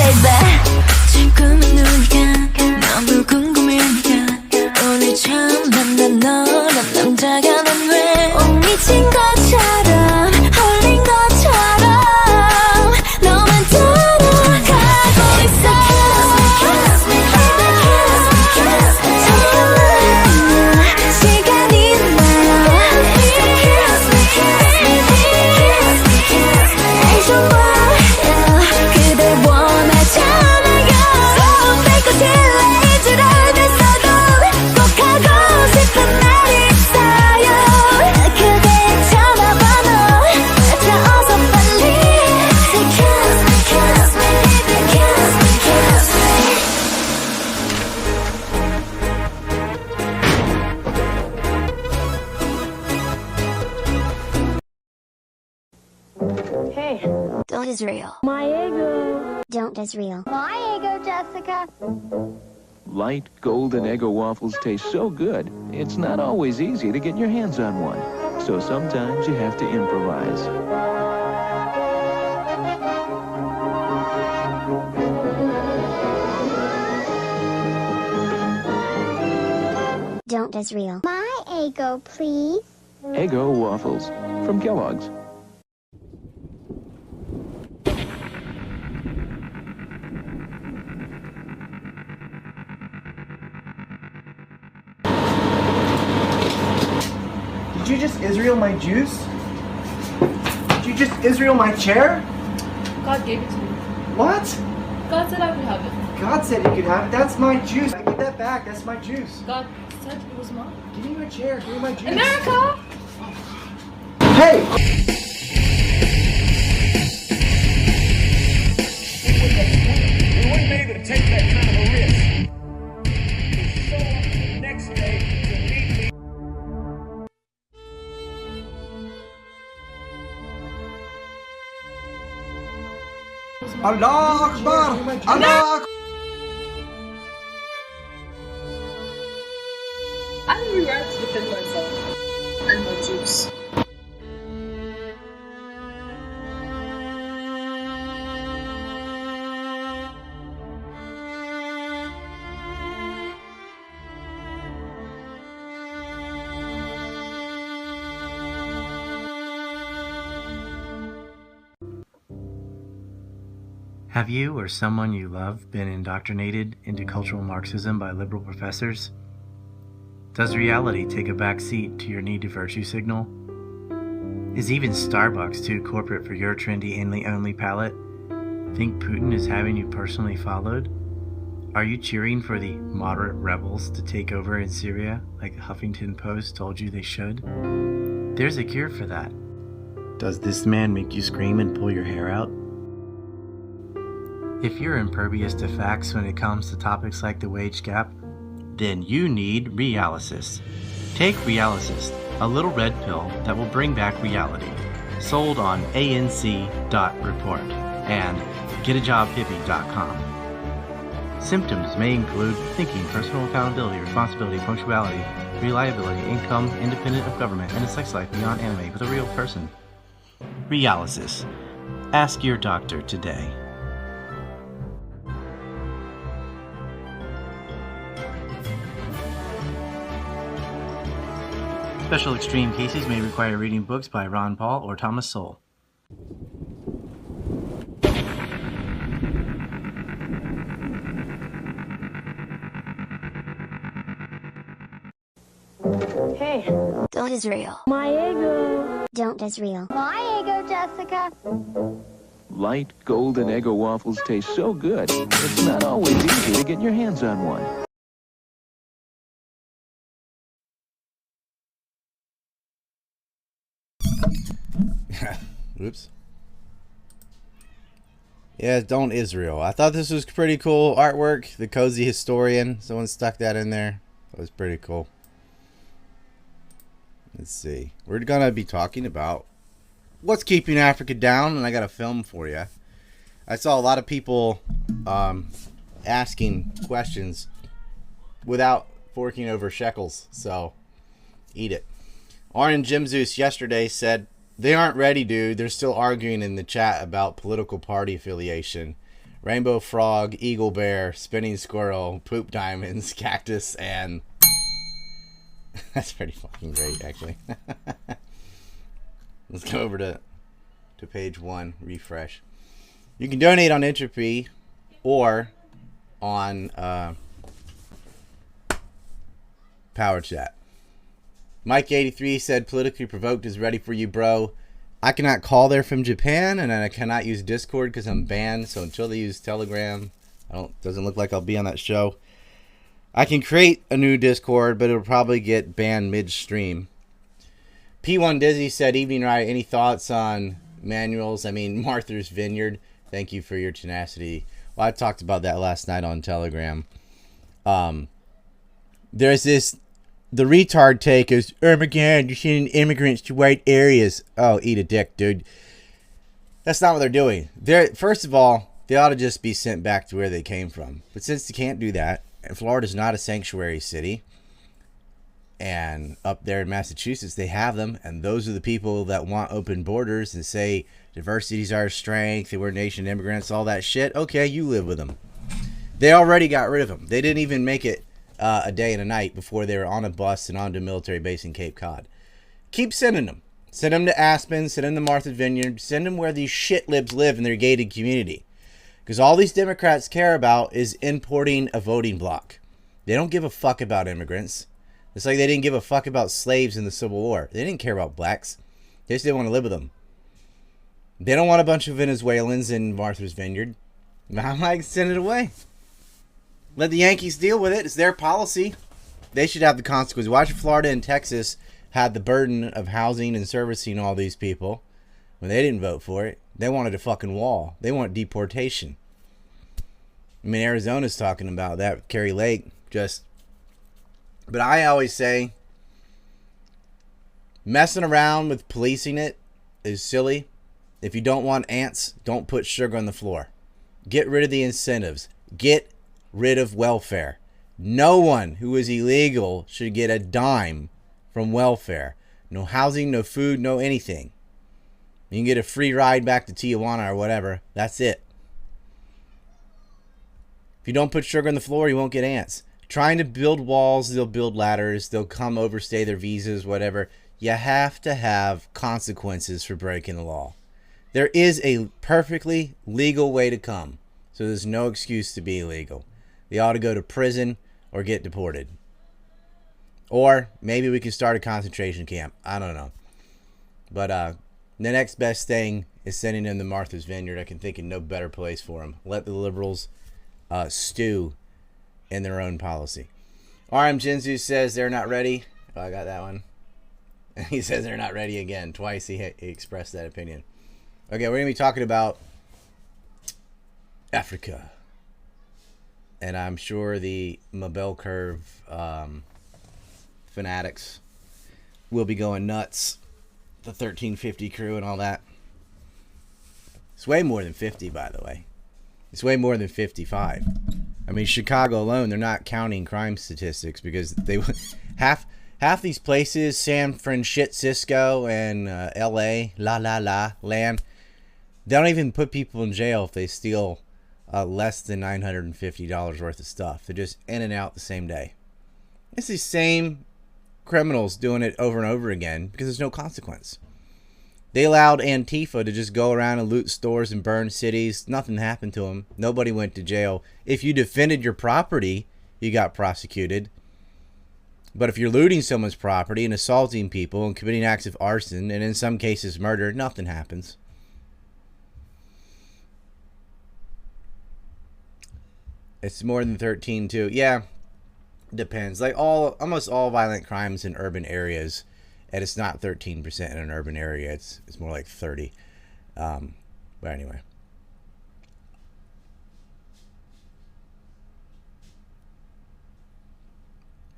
baby. 지금은 눈이가 너무 궁금해니까 오늘 처음 만난 너란 남자가 난 왜 꼭 미친 것처럼 홀린 것처럼 너만 따라가고 있어. Don't Israel. My ego. Don't Israel. My ego, Jessica. Light golden Eggo waffles taste so good, it's not always easy to get your hands on one. So sometimes you have to improvise. Don't Israel. My ego, please. Eggo waffles from Kellogg's. Did you just Israel my juice? Did you just Israel my chair? God gave it to me. What? God said I would have it. God said you could have it. That's my juice. I get that back. That's my juice. God said it was mine. Give me my chair. Give me my juice. America! Hey! We wouldn't be able to take that kind of a risk. To show up the next day to meet me. Allah Akbar! Allah Akbar! I have the right to defend myself and my juice. Have you or someone you love been indoctrinated into cultural Marxism by liberal professors? Does reality take a back seat to your need to virtue signal? Is even Starbucks too corporate for your trendy only palate? Think Putin is having you personally followed? Are you cheering for the moderate rebels to take over in Syria like the Huffington Post told you they should? There's a cure for that. Does this man make you scream and pull your hair out? If you're impervious to facts when it comes to topics like the wage gap, then you need Realysys. Take Realysys, a little red pill that will bring back reality. Sold on anc.report and getajobhippie.com. Symptoms may include thinking, personal accountability, responsibility, punctuality, reliability, income, independent of government, and a sex life beyond anime with a real person. Realysys. Ask your doctor today. Special extreme cases may require reading books by Ron Paul or Thomas Sowell. Hey. Don't Israel. My ego. Don't Israel. My ego, Jessica. Light golden Eggo waffles taste so good, it's not always easy to get your hands on one. Oops. Yeah, Don't Israel. I thought this was pretty cool artwork. The Cozy Historian. Someone stuck that in there. That was pretty cool. Let's see. We're going to be talking about what's keeping Africa down, and I got a film for you. I saw a lot of people asking questions without forking over shekels, so eat it. Orange Jim Zeus yesterday said, "They aren't ready, dude. They're still arguing in the chat about political party affiliation. rainbow frog, eagle bear, spinning squirrel, poop diamonds, cactus, and that's pretty fucking great, actually. Let's go over to page 1, refresh. You can donate on Entropy or on PowerChat. Mike83 said, politically provoked is ready for you, bro. I cannot call there from Japan, and I cannot use Discord because I'm banned. So until they use Telegram, doesn't look like I'll be on that show. I can create a new Discord, but it'll probably get banned midstream. P1 Dizzy said, evening riot, any thoughts on manuals? I mean, Martha's Vineyard. Thank you for your tenacity. Well, I talked about that last night on Telegram. There's this, the retard take is, oh my God, you're sending immigrants to white areas. Oh, eat a dick, dude. That's not what they're doing. First of all, they ought to just be sent back to where they came from. But since they can't do that, and Florida's not a sanctuary city, and up there in Massachusetts, they have them, and those are the people that want open borders and say diversity is our strength, and we're a nation of immigrants, all that shit. Okay, you live with them. They already got rid of them. They didn't even make it a day and a night before they were on a bus and onto a military base in Cape Cod. Keep sending them. Send them to Aspen, send them to Martha's Vineyard, send them where these shit libs live in their gated community. Because all these Democrats care about is importing a voting bloc. They don't give a fuck about immigrants. It's like they didn't give a fuck about slaves in the Civil War. They didn't care about blacks. They just didn't want to live with them. They don't want a bunch of Venezuelans in Martha's Vineyard. I'm like, send it away. Let the Yankees deal with it. It's their policy. They should have the consequences. Watch Florida and Texas had the burden of housing and servicing all these people when they didn't vote for it. They wanted a fucking wall. They want deportation. I mean, Arizona's talking about that with Kerry Lake. But I always say, messing around with policing it is silly. If you don't want ants, don't put sugar on the floor. Get rid of the incentives. Get rid of welfare. No one who is illegal should get a dime from welfare. No housing, no food, no anything. You can get a free ride back to Tijuana or whatever. That's it. If you don't put sugar on the floor, you won't get ants. Trying to build walls, they'll build ladders. They'll come overstay their visas, whatever. You have to have consequences for breaking the law. There is a perfectly legal way to come. So there's no excuse to be illegal. They ought to go to prison or get deported. Or maybe we can start a concentration camp. I don't know. But the next best thing is sending them to Martha's Vineyard. I can think of no better place for them. Let the liberals stew in their own policy. RM Jinzu says they're not ready. Oh, I got that one. He says they're not ready again. Twice he expressed that opinion. Okay, we're going to be talking about Africa. And I'm sure the Mabel Curve fanatics will be going nuts. The 1350 crew and all that. It's way more than 50, by the way. It's way more than 55. I mean, Chicago alone, they're not counting crime statistics because they half these places, San Francisco and L.A., land, they don't even put people in jail if they steal less than $950 worth of stuff. They're just in and out the same day. It's the same criminals doing it over and over again because there's no consequence. They allowed Antifa to just go around and loot stores and burn cities. Nothing happened to them. Nobody went to jail. If you defended your property, you got prosecuted. But if you're looting someone's property and assaulting people and committing acts of arson, and in some cases murder, nothing happens. It's more than 13 too. Yeah, depends. Like almost all violent crimes in urban areas. And it's not 13% in an urban area. It's more like 30. But anyway.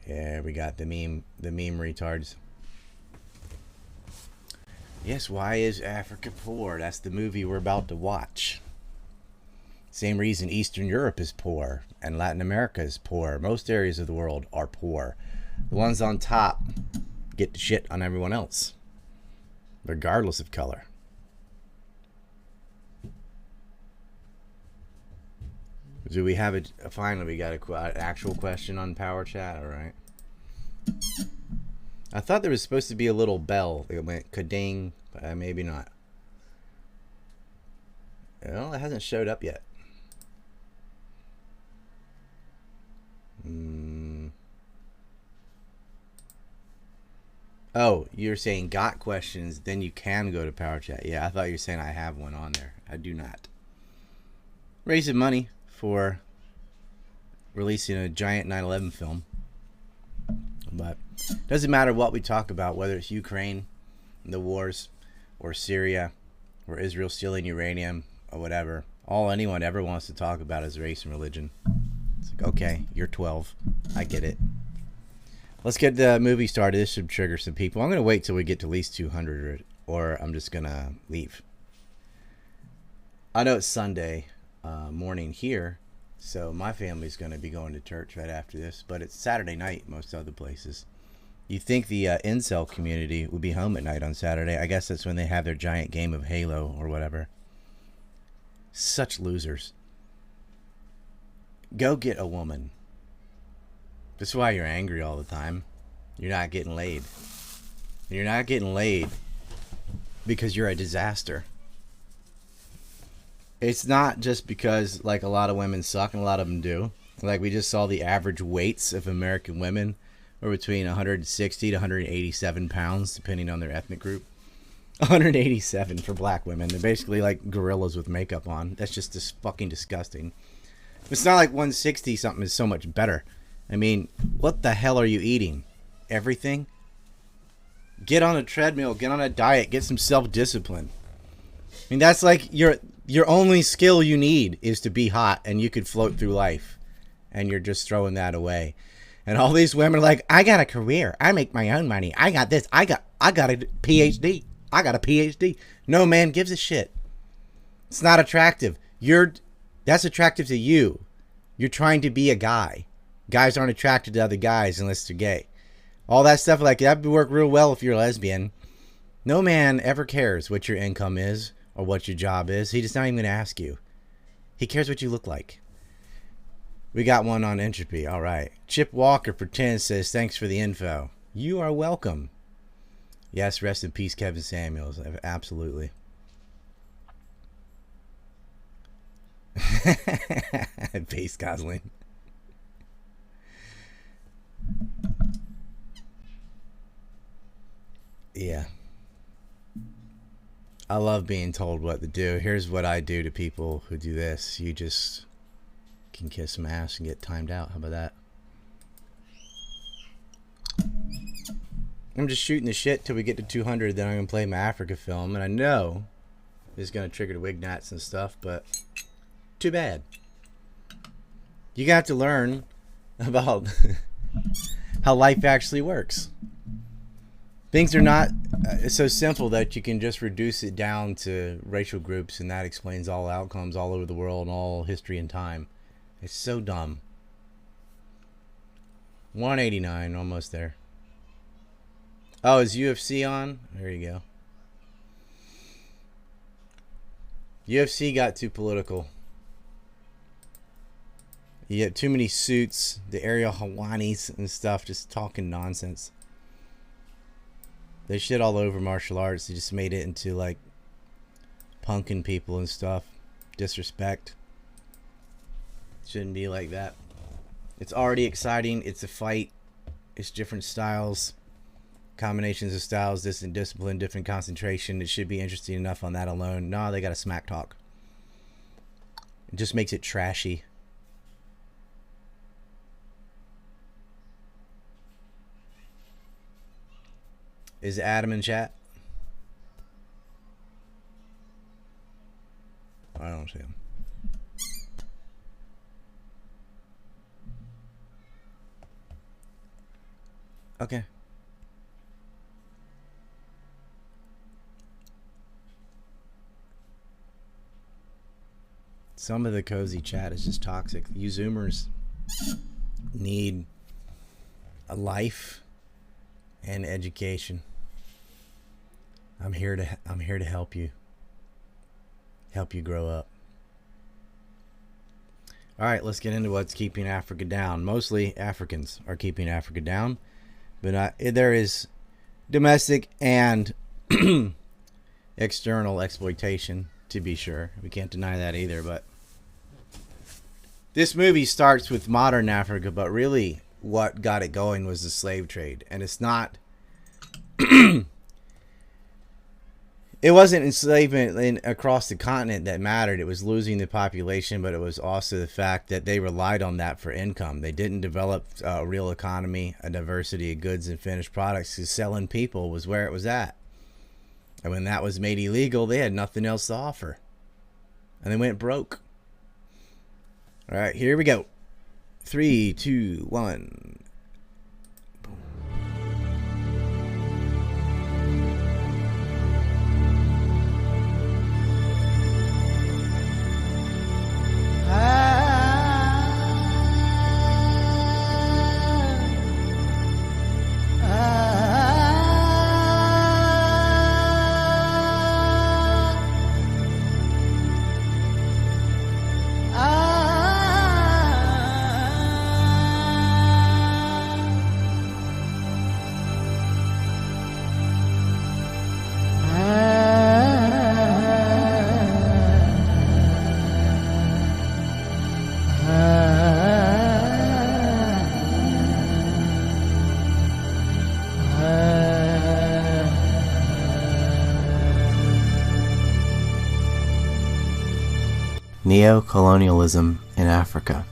Yeah, we got the meme retards. Yes, why is Africa poor? That's the movie we're about to watch. Same reason Eastern Europe is poor and Latin America is poor. Most areas of the world are poor. The ones on top get the shit on everyone else, regardless of color. Do we have it? Finally, we got an actual question on Power Chat. All right. I thought there was supposed to be a little bell. It went ka-ding, but maybe not. Well, it hasn't showed up yet. Oh, you're saying got questions, then you can go to Power Chat. Yeah, I thought you were saying I have one on there. I do not. Raising money for releasing a giant 9/11 film. But doesn't matter what we talk about, whether it's Ukraine, the wars, or Syria, or Israel stealing uranium, or whatever. All anyone ever wants to talk about is race and religion. It's like, okay, you're 12. I get it. Let's get the movie started. This should trigger some people. I'm going to wait till we get to at least 200, or I'm just going to leave. I know it's Sunday morning here, so my family's going to be going to church right after this, but it's Saturday night most other places. You think the incel community would be home at night on Saturday. I guess that's when they have their giant game of Halo or whatever. Such losers. Go get a woman. That's why you're angry all the time. You're not getting laid. You're not getting laid because you're a disaster. It's not just because, like, a lot of women suck, and a lot of them do. Like, we just saw the average weights of American women were between 160 to 187 pounds, depending on their ethnic group. 187 for black women. They're basically like gorillas with makeup on. That's just fucking disgusting. It's not like 160 something is so much better. I mean, what the hell are you eating? Everything? Get on a treadmill, get on a diet, get some self-discipline. I mean, that's like your only skill you need is to be hot, and you could float through life. And you're just throwing that away. And all these women are like, I got a career. I make my own money. I got this. I got a PhD. I got a PhD. No man gives a shit. It's not attractive. That's attractive to you. You're trying to be a guy. Guys aren't attracted to other guys unless they're gay. All that stuff like that would work real well if you're a lesbian. No man ever cares what your income is or what your job is. He's just not even going to ask you. He cares what you look like. We got one on Entropy. All right. Chip Walker for 10 says, thanks for the info. You are welcome. Yes, rest in peace, Kevin Samuels. Absolutely. Face Gosling. Yeah. I love being told what to do. Here's what I do to people who do this. You just can kiss some ass and get timed out. How about that? I'm just shooting the shit till we get to 200. Then I'm going to play my Africa film. And I know it's going to trigger the Wignats and stuff, but too bad. You got to learn about how life actually works. Things are not so simple that you can just reduce it down to racial groups and that explains all outcomes all over the world and all history and time. It's so dumb. 189, almost there. Oh, is UFC on? There you go. UFC got too political. You get too many suits, the Ariel Hawanis and stuff, just talking nonsense. They shit all over martial arts. They just made it into like punking people and stuff. Disrespect. Shouldn't be like that. It's already exciting. It's a fight. It's different styles. Combinations of styles, different discipline, different concentration. It should be interesting enough on that alone. No, they got a smack talk. It just makes it trashy. Is Adam in chat? I don't see him. Okay. Some of the cozy chat is just toxic. You Zoomers need a life and education. I'm here to help you. Help you grow up. All right, let's get into what's keeping Africa down. Mostly Africans are keeping Africa down, but there is domestic and external exploitation, to be sure. We can't deny that either, but this movie starts with modern Africa, but really what got it going was the slave trade. And it's not... It wasn't enslavement across the continent that mattered. It was losing the population, but it was also the fact that they relied on that for income. They didn't develop a real economy, a diversity of goods and finished products, because selling people was where it was at. And when that was made illegal, they had nothing else to offer. And they went broke. All right, here we go. 3, 2, 1. Neo-colonialism in Africa.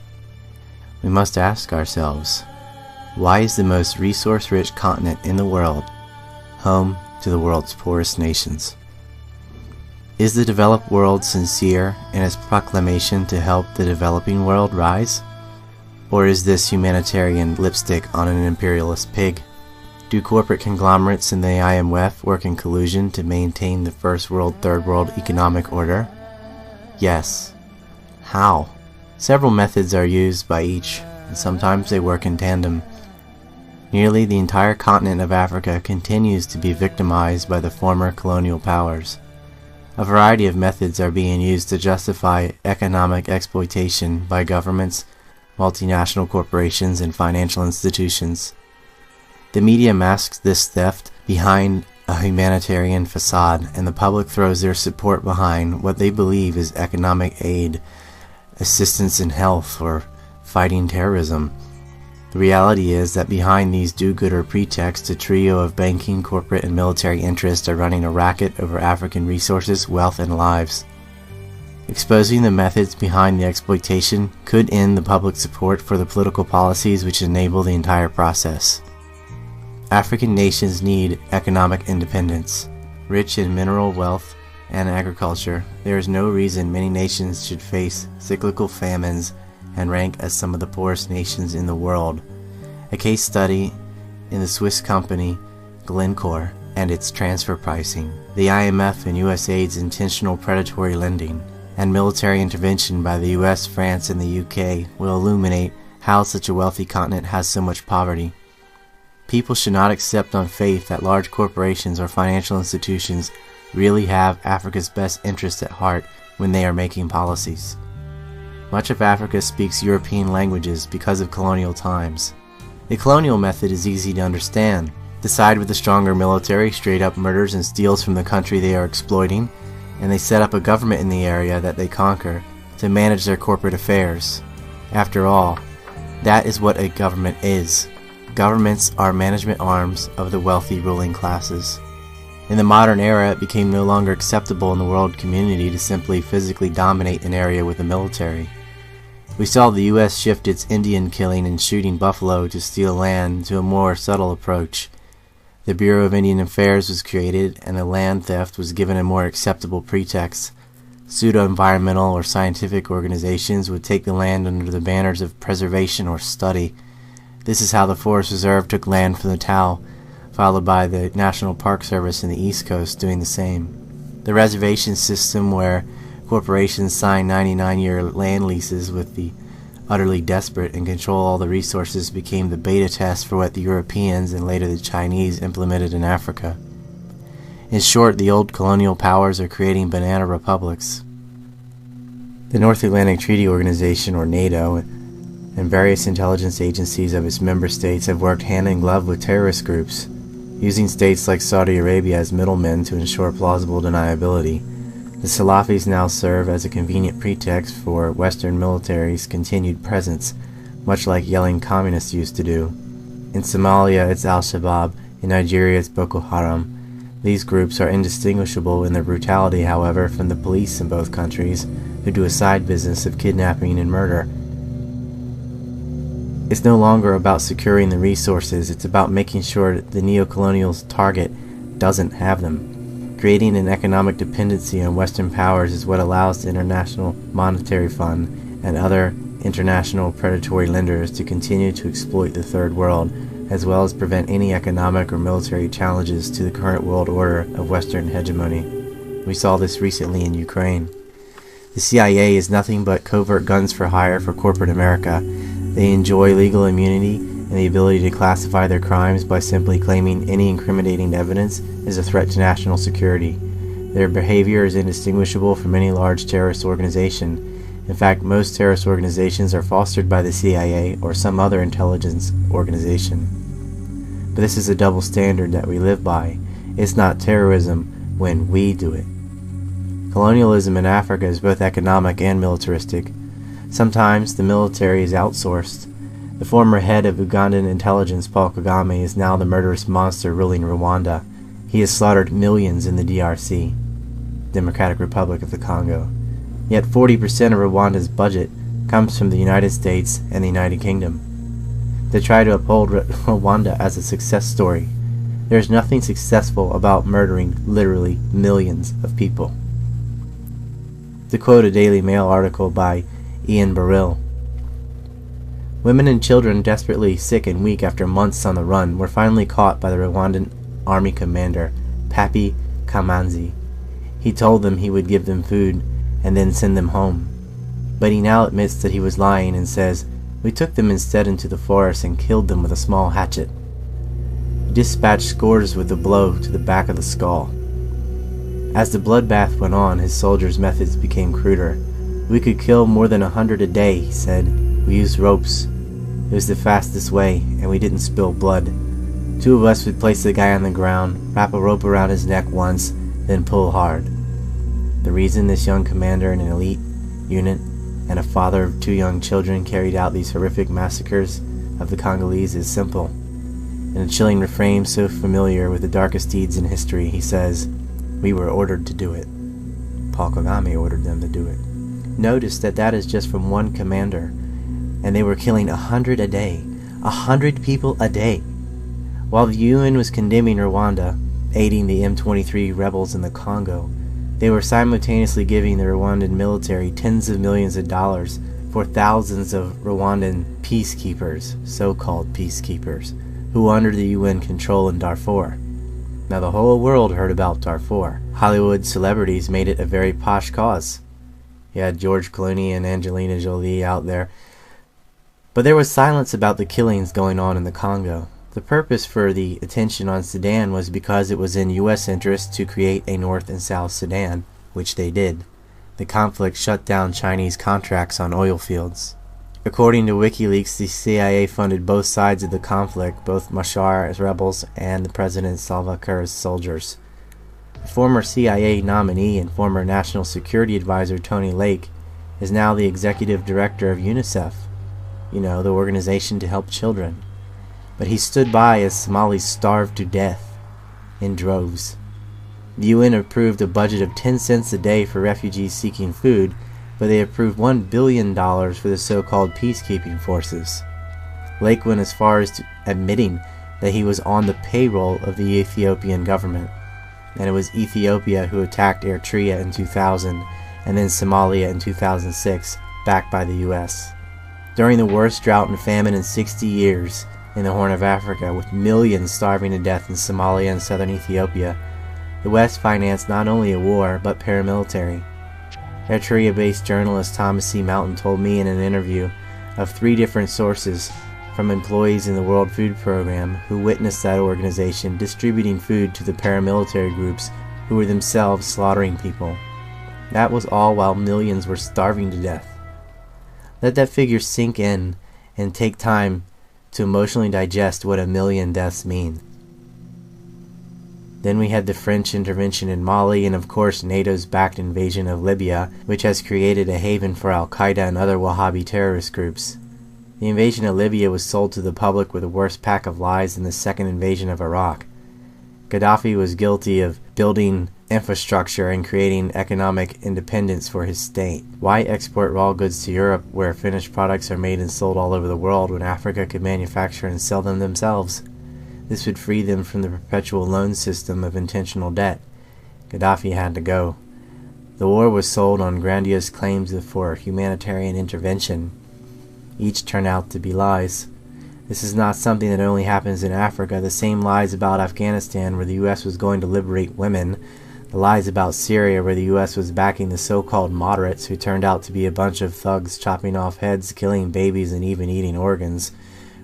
We must ask ourselves, why is the most resource-rich continent in the world home to the world's poorest nations? Is the developed world sincere in its proclamation to help the developing world rise? Or is this humanitarian lipstick on an imperialist pig? Do corporate conglomerates and the IMF work in collusion to maintain the first world, third world economic order? Yes. How? Several methods are used by each, and sometimes they work in tandem. Nearly the entire continent of Africa continues to be victimized by the former colonial powers. A variety of methods are being used to justify economic exploitation by governments, multinational corporations, and financial institutions. The media masks this theft behind a humanitarian facade, and the public throws their support behind what they believe is economic aid, assistance in health, or fighting terrorism. The reality is that behind these do-gooder pretexts, a trio of banking, corporate, and military interests are running a racket over African resources, wealth, and lives. Exposing the methods behind the exploitation could end the public support for the political policies which enable the entire process. African nations need economic independence. Rich in mineral wealth and agriculture, there is no reason many nations should face cyclical famines and rank as some of the poorest nations in the world. A case study in the Swiss company Glencore and its transfer pricing, the IMF and USAID's intentional predatory lending, and military intervention by the US, France, and the UK will illuminate how such a wealthy continent has so much poverty. People should not accept on faith that large corporations or financial institutions really have Africa's best interest at heart when they are making policies. Much of Africa speaks European languages because of colonial times. The colonial method is easy to understand. The side with the stronger military straight up murders and steals from the country they are exploiting, and they set up a government in the area that they conquer to manage their corporate affairs. After all, that is what a government is. Governments are management arms of the wealthy ruling classes. In the modern era, it became no longer acceptable in the world community to simply physically dominate an area with a military. We saw the US shift its Indian killing and shooting buffalo to steal land to a more subtle approach. The Bureau of Indian Affairs was created, and the land theft was given a more acceptable pretext. Pseudo-environmental or scientific organizations would take the land under the banners of preservation or study. This is how the Forest Reserve took land from the Tao, followed by the National Park Service in the East Coast doing the same. The reservation system, where corporations sign 99-year land leases with the utterly desperate and control all the resources, became the beta test for what the Europeans and later the Chinese implemented in Africa. In short, the old colonial powers are creating banana republics. The North Atlantic Treaty Organization, or NATO, and various intelligence agencies of its member states have worked hand in glove with terrorist groups, using states like Saudi Arabia as middlemen to ensure plausible deniability. The Salafis now serve as a convenient pretext for Western military's continued presence, much like yelling communists used to do. In Somalia, it's Al-Shabaab. In Nigeria, it's Boko Haram. These groups are indistinguishable in their brutality, however, from the police in both countries, who do a side business of kidnapping and murder. It's no longer about securing the resources, it's about making sure the neocolonial's target doesn't have them. Creating an economic dependency on Western powers is what allows the International Monetary Fund and other international predatory lenders to continue to exploit the Third World, as well as prevent any economic or military challenges to the current world order of Western hegemony. We saw this recently in Ukraine. The CIA is nothing but covert guns for hire for corporate America. They enjoy legal immunity and the ability to classify their crimes by simply claiming any incriminating evidence is a threat to national security. Their behavior is indistinguishable from any large terrorist organization. In fact, most terrorist organizations are fostered by the CIA or some other intelligence organization. But this is a double standard that we live by. It's not terrorism when we do it. Colonialism in Africa is both economic and militaristic. Sometimes the military is outsourced. The former head of Ugandan intelligence, Paul Kagame, is now the murderous monster ruling Rwanda. He has slaughtered millions in the DRC, Democratic Republic of the Congo. Yet 40% of Rwanda's budget comes from the United States and the United Kingdom. They try to uphold Rwanda as a success story. There is nothing successful about murdering literally millions of people. To quote a Daily Mail article by Ian Burrill, women and children desperately sick and weak after months on the run were finally caught by the Rwandan army commander, Papi Kamanzi. He told them he would give them food and then send them home. But he now admits that he was lying and says, "We took them instead into the forest and killed them with a small hatchet." He dispatched scores with a blow to the back of the skull. As the bloodbath went on, his soldiers' methods became cruder. "We could kill more than 100 a day," he said. "We used ropes. It was the fastest way, and we didn't spill blood. 2 of us would place the guy on the ground, wrap a rope around his neck once, then pull hard." The reason this young commander in an elite unit and a father of 2 young children carried out these horrific massacres of the Congolese is simple. In a chilling refrain so familiar with the darkest deeds in history, he says, "We were ordered to do it." Paul Kagame ordered them to do it. Notice that is just from one commander, and they were killing 100 a day. 100 people a day. While the UN was condemning Rwanda, aiding the M23 rebels in the Congo, they were simultaneously giving the Rwandan military tens of millions of dollars for thousands of Rwandan peacekeepers, so-called peacekeepers, who were under the UN control in Darfur. Now the whole world heard about Darfur. Hollywood celebrities made it a very posh cause. You had George Clooney and Angelina Jolie out there. But there was silence about the killings going on in the Congo. The purpose for the attention on Sudan was because it was in U.S. interest to create a North and South Sudan, which they did. The conflict shut down Chinese contracts on oil fields. According to WikiLeaks, the CIA funded both sides of the conflict, both Mashar's rebels and the President Salva Kiir's soldiers. The former CIA nominee and former National Security Advisor Tony Lake is now the executive director of UNICEF, the organization to help children. But he stood by as Somalis starved to death in droves. The UN approved a budget of 10 cents a day for refugees seeking food, but they approved $1 billion for the so-called peacekeeping forces. Lake went as far as to admitting that he was on the payroll of the Ethiopian government, and it was Ethiopia who attacked Eritrea in 2000 and then Somalia in 2006, backed by the US. During the worst drought and famine in 60 years in the Horn of Africa, with millions starving to death in Somalia and southern Ethiopia, the West financed not only a war, but paramilitary. Eritrea-based journalist Thomas C. Mountain told me in an interview of 3 different sources from employees in the World Food Program who witnessed that organization distributing food to the paramilitary groups who were themselves slaughtering people. That was all while millions were starving to death. Let that figure sink in and take time to emotionally digest what 1 million deaths mean. Then we had the French intervention in Mali and of course NATO's backed invasion of Libya, which has created a haven for Al-Qaeda and other Wahhabi terrorist groups. The invasion of Libya was sold to the public with a worse pack of lies than the second invasion of Iraq. Gaddafi was guilty of building infrastructure and creating economic independence for his state. Why export raw goods to Europe where finished products are made and sold all over the world when Africa could manufacture and sell them themselves? This would free them from the perpetual loan system of intentional debt. Gaddafi had to go. The war was sold on grandiose claims for humanitarian intervention. Each turned out to be lies. This is not something that only happens in Africa. The same lies about Afghanistan, where the U.S. was going to liberate women, the lies about Syria, where the U.S. was backing the so-called moderates, who turned out to be a bunch of thugs chopping off heads, killing babies, and even eating organs,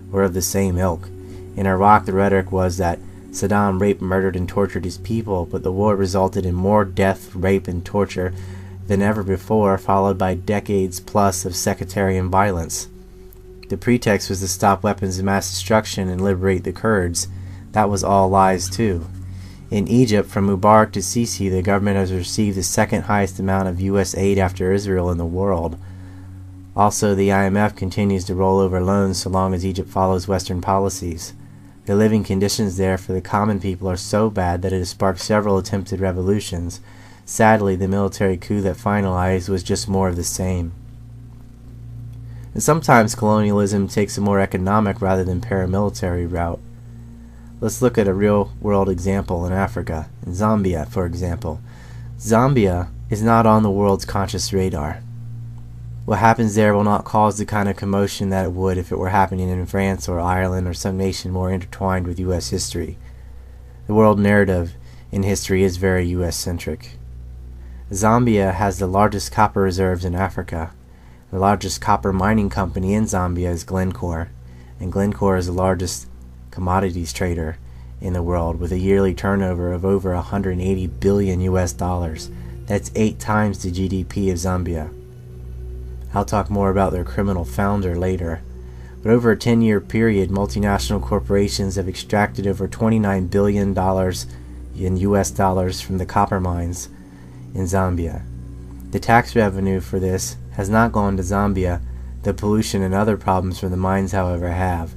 were of the same ilk. In Iraq, the rhetoric was that Saddam raped, murdered, and tortured his people, but the war resulted in more death, rape, and torture than ever before, followed by decades plus of sectarian violence. The pretext was to stop weapons of mass destruction and liberate the Kurds. That was all lies too. In Egypt, from Mubarak to Sisi, the government has received the second highest amount of U.S. aid after Israel in the world. Also, the IMF continues to roll over loans so long as Egypt follows Western policies. The living conditions there for the common people are so bad that it has sparked several attempted revolutions. Sadly, the military coup that finalized was just more of the same. And sometimes colonialism takes a more economic rather than paramilitary route. Let's look at a real-world example in Africa, in Zambia, for example. Zambia is not on the world's conscious radar. What happens there will not cause the kind of commotion that it would if it were happening in France or Ireland or some nation more intertwined with U.S. history. The world narrative in history is very U.S.-centric. Zambia has the largest copper reserves in Africa. The largest copper mining company in Zambia is Glencore, and Glencore is the largest commodities trader in the world with a yearly turnover of over 180 billion US dollars. That's 8 times the GDP of Zambia. I'll talk more about their criminal founder later. But over a 10-year period, multinational corporations have extracted over $29 billion in US dollars from the copper mines in Zambia. The tax revenue for this has not gone to Zambia. The pollution and other problems from the mines, however, have.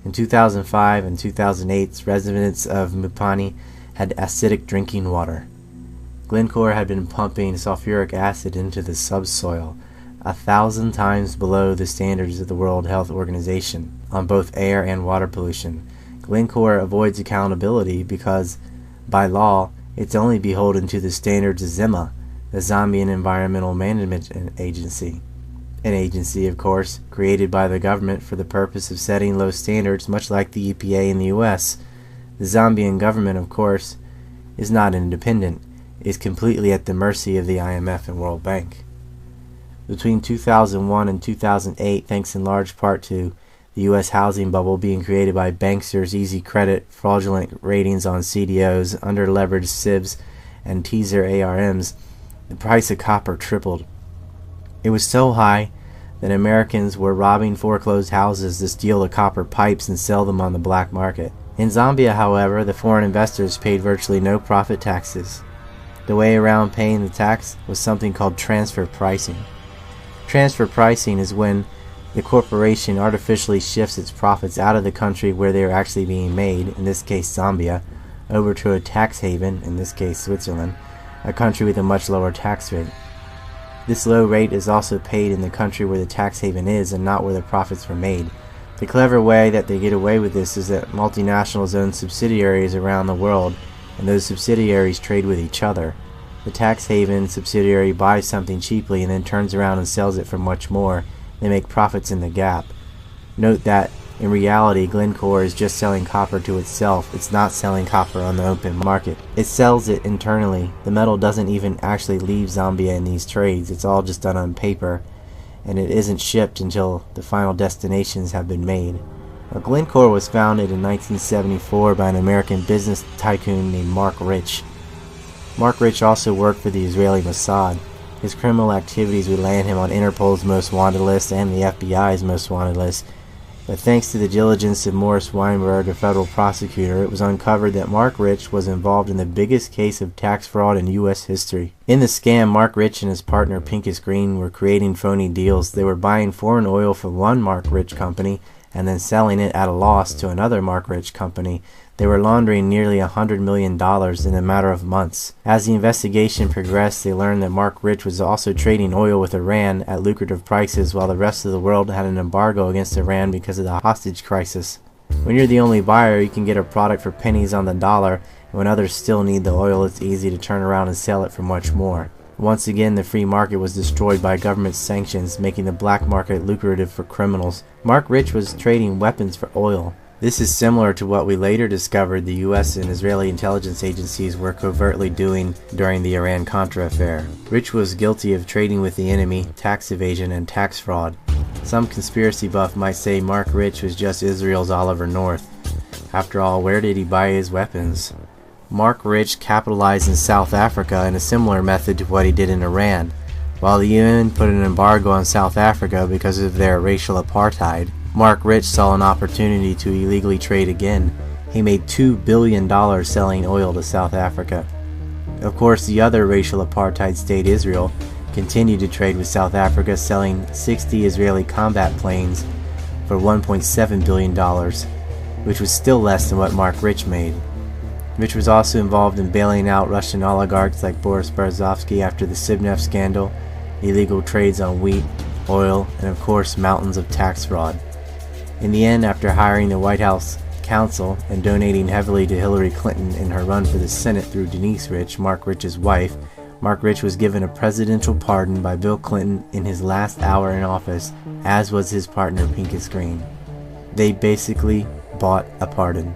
In 2005 and 2008, residents of Mupani had acidic drinking water. Glencore had been pumping sulfuric acid into the subsoil, 1,000 times below the standards of the World Health Organization on both air and water pollution. Glencore avoids accountability because, by law, it's only beholden to the standards of ZEMA, the Zambian Environmental Management Agency. An agency, of course, created by the government for the purpose of setting low standards, much like the EPA in the U.S. The Zambian government, of course, is not independent, is completely at the mercy of the IMF and World Bank. Between 2001 and 2008, thanks in large part to the U.S. housing bubble being created by banksters, easy credit, fraudulent ratings on CDOs, under-leveraged SIBs, and teaser ARMs, the price of copper tripled. It was so high that Americans were robbing foreclosed houses to steal the copper pipes and sell them on the black market. In Zambia, however, the foreign investors paid virtually no profit taxes. The way around paying the tax was something called transfer pricing. Transfer pricing is when the corporation artificially shifts its profits out of the country where they are actually being made, in this case Zambia, over to a tax haven, in this case Switzerland, a country with a much lower tax rate. This low rate is also paid in the country where the tax haven is and not where the profits were made. The clever way that they get away with this is that multinationals own subsidiaries around the world, and those subsidiaries trade with each other. The tax haven subsidiary buys something cheaply and then turns around and sells it for much more. They make profits in the gap. Note that, in reality, Glencore is just selling copper to itself. It's not selling copper on the open market. It sells it internally. The metal doesn't even actually leave Zambia in these trades. It's all just done on paper, and it isn't shipped until the final destinations have been made. Now, Glencore was founded in 1974 by an American business tycoon named Mark Rich. Mark Rich also worked for the Israeli Mossad. his criminal activities would land him on Interpol's most wanted list and the FBI's most wanted list. But thanks to the diligence of Morris Weinberg, a federal prosecutor, it was uncovered that Mark Rich was involved in the biggest case of tax fraud in U.S. history. In the scam, Mark Rich and his partner Pincus Green were creating phony deals. They were buying foreign oil from one Mark Rich company and then selling it at a loss to another Mark Rich company. They were laundering nearly $100 million in a matter of months. As the investigation progressed, they learned that Mark Rich was also trading oil with Iran at lucrative prices while the rest of the world had an embargo against Iran because of the hostage crisis. When you're the only buyer, you can get a product for pennies on the dollar, and when others still need the oil, it's easy to turn around and sell it for much more. Once again, the free market was destroyed by government sanctions, making the black market lucrative for criminals. Mark Rich was trading weapons for oil. This is similar to what we later discovered the U.S. and Israeli intelligence agencies were covertly doing during the Iran-Contra affair. Rich was guilty of trading with the enemy, tax evasion, and tax fraud. Some conspiracy buff might say Mark Rich was just Israel's Oliver North. After all, where did he buy his weapons? Mark Rich capitalized in South Africa in a similar method to what he did in Iran. While the UN put an embargo on South Africa because of their racial apartheid, Mark Rich saw an opportunity to illegally trade again. He made $2 billion selling oil to South Africa. Of course, the other racial apartheid state, Israel, continued to trade with South Africa, selling 60 Israeli combat planes for $1.7 billion, which was still less than what Mark Rich made. Rich was also involved in bailing out Russian oligarchs like Boris Berezovsky after the Sibnev scandal, illegal trades on wheat, oil, and of course mountains of tax fraud. In the end, after hiring the White House counsel and donating heavily to Hillary Clinton in her run for the Senate through Denise Rich, Mark Rich's wife, Mark Rich was given a presidential pardon by Bill Clinton in his last hour in office, as was his partner Pincus Green. They basically bought a pardon.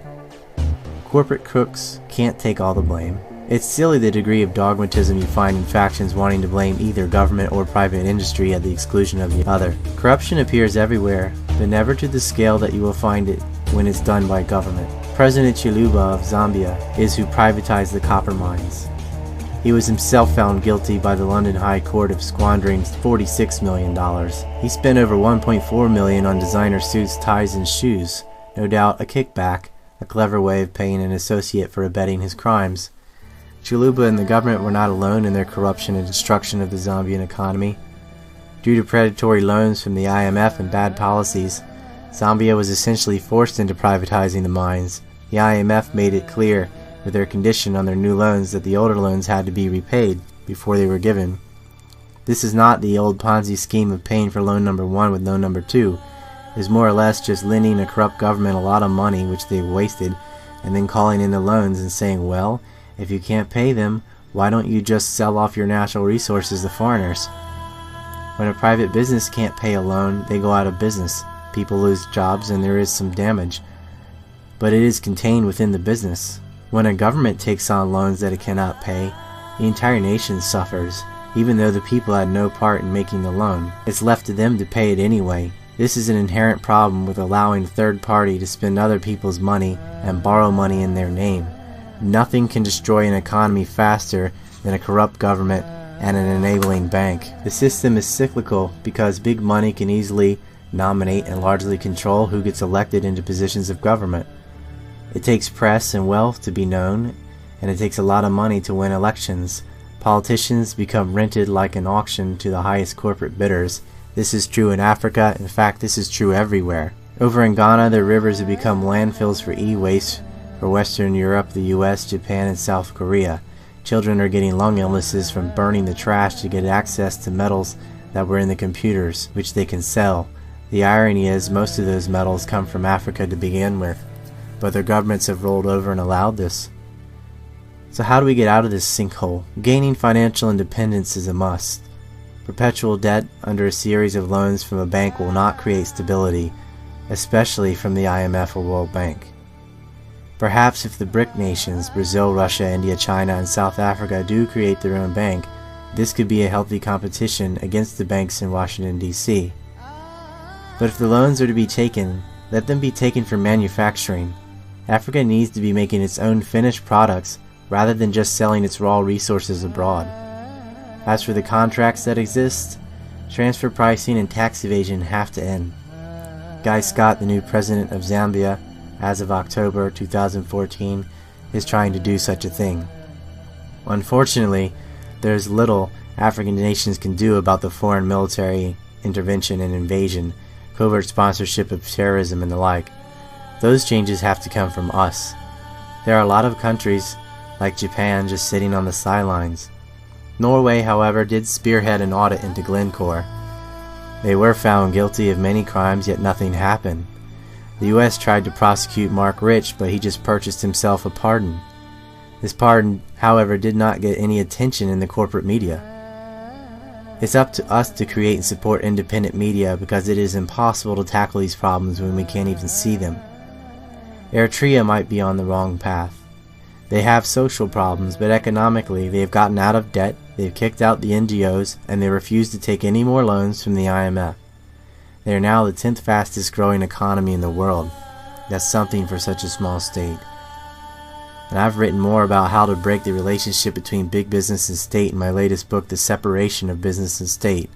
Corporate crooks can't take all the blame. It's silly the degree of dogmatism you find in factions wanting to blame either government or private industry at the exclusion of the other. Corruption appears everywhere, but never to the scale that you will find it when it's done by government. President Chiluba of Zambia is who privatized the copper mines. He was himself found guilty by the London High Court of squandering $46 million. He spent over $1.4 million on designer suits, ties, and shoes. No doubt a kickback, a clever way of paying an associate for abetting his crimes. Chiluba and the government were not alone in their corruption and destruction of the Zambian economy. Due to predatory loans from the IMF and bad policies, Zambia was essentially forced into privatizing the mines. The IMF made it clear with their condition on their new loans that the older loans had to be repaid before they were given. This is not the old Ponzi scheme of paying for loan number 1 with loan number 2. It is more or less just lending a corrupt government a lot of money which they've wasted and then calling in the loans and saying, well, if you can't pay them, why don't you just sell off your natural resources to foreigners? When a private business can't pay a loan, they go out of business. People lose jobs and there is some damage. But it is contained within the business. When a government takes on loans that it cannot pay, the entire nation suffers, even though the people had no part in making the loan. It's left to them to pay it anyway. This is an inherent problem with allowing a third party to spend other people's money and borrow money in their name. Nothing can destroy an economy faster than a corrupt government and an enabling bank. The system is cyclical because big money can easily nominate and largely control who gets elected into positions of government. It takes press and wealth to be known, and it takes a lot of money to win elections. Politicians become rented like an auction to the highest corporate bidders. This is true in Africa. In fact, this is true everywhere. Over in Ghana, the rivers have become landfills for e-waste for Western Europe, the US, Japan, and South Korea. Children are getting lung illnesses from burning the trash to get access to metals that were in the computers, which they can sell. The irony is most of those metals come from Africa to begin with, but their governments have rolled over and allowed this. So how do we get out of this sinkhole? Gaining financial independence is a must. Perpetual debt under a series of loans from a bank will not create stability, especially from the IMF or World Bank. Perhaps if the BRIC nations, Brazil, Russia, India, China, and South Africa do create their own bank, this could be a healthy competition against the banks in Washington, D.C. But if the loans are to be taken, let them be taken for manufacturing. Africa needs to be making its own finished products rather than just selling its raw resources abroad. As for the contracts that exist, transfer pricing and tax evasion have to end. Guy Scott, the new president of Zambia, as of October 2014, is trying to do such a thing. Unfortunately, there's little African nations can do about the foreign military intervention and invasion, covert sponsorship of terrorism and the like. Those changes have to come from us. There are a lot of countries, like Japan, just sitting on the sidelines. Norway, however, did spearhead an audit into Glencore. They were found guilty of many crimes, yet nothing happened. The US tried to prosecute Mark Rich, but he just purchased himself a pardon. This pardon, however, did not get any attention in the corporate media. It's up to us to create and support independent media because it is impossible to tackle these problems when we can't even see them. Eritrea might be on the wrong path. They have social problems, but economically they have gotten out of debt, they've kicked out the NGOs, and they refuse to take any more loans from the IMF. They are now the 10th fastest growing economy in the world. That's something for such a small state. And I've written more about how to break the relationship between big business and state in my latest book, The Separation of Business and State.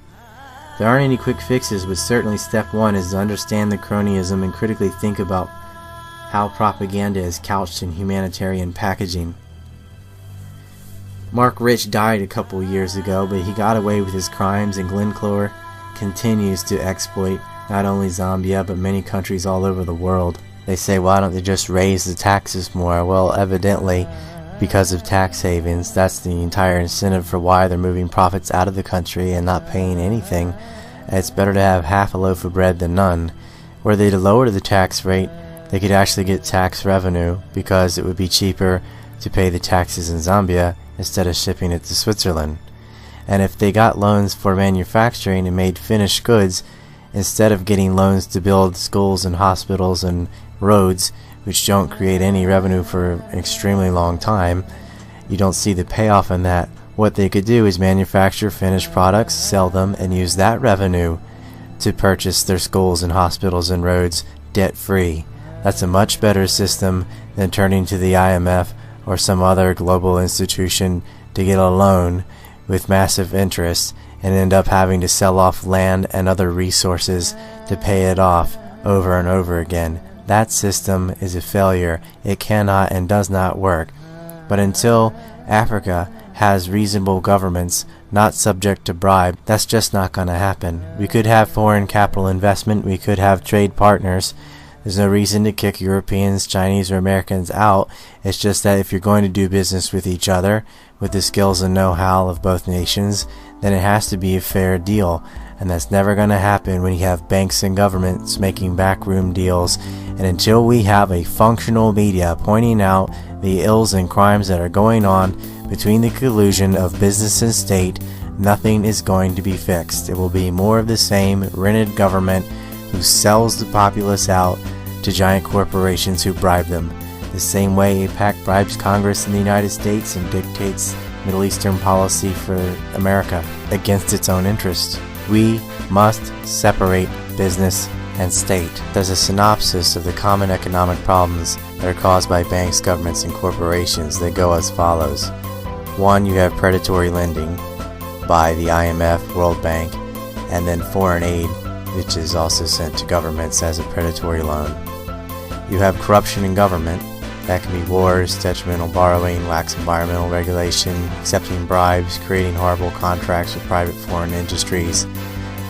There aren't any quick fixes, but certainly step one is to understand the cronyism and critically think about how propaganda is couched in humanitarian packaging. Mark Rich died a couple years ago, but he got away with his crimes, and Glencore continues to exploit not only Zambia but many countries all over the world. They say, why don't they just raise the taxes more? Well, evidently, because of tax havens, that's the entire incentive for why they're moving profits out of the country and not paying anything. It's better to have half a loaf of bread than none. Were they to lower the tax rate, they could actually get tax revenue because it would be cheaper to pay the taxes in Zambia instead of shipping it to Switzerland. And if they got loans for manufacturing and made finished goods, instead of getting loans to build schools and hospitals and roads, which don't create any revenue for an extremely long time, you don't see the payoff in that. What they could do is manufacture finished products, sell them, and use that revenue to purchase their schools and hospitals and roads debt-free. That's a much better system than turning to the IMF or some other global institution to get a loan with massive interest and end up having to sell off land and other resources to pay it off over and over again. That system is a failure. It cannot and does not work. But until Africa has reasonable governments not subject to bribe, that's just not going to happen. We could have foreign capital investment, we could have trade partners. There's no reason to kick Europeans, Chinese, or Americans out. It's just that if you're going to do business with each other, with the skills and know-how of both nations, then it has to be a fair deal. And that's never going to happen when you have banks and governments making backroom deals. And until we have a functional media pointing out the ills and crimes that are going on between the collusion of business and state, nothing is going to be fixed. It will be more of the same rented government who sells the populace out to giant corporations who bribe them. The same way AIPAC bribes Congress in the United States and dictates Middle Eastern policy for America against its own interests. We must separate business and state. There's a synopsis of the common economic problems that are caused by banks, governments, and corporations that go as follows. 1, you have predatory lending by the IMF, World Bank, and then foreign aid, which is also sent to governments as a predatory loan. You have corruption in government. That can be wars, detrimental borrowing, lax environmental regulation, accepting bribes, creating horrible contracts with private foreign industries,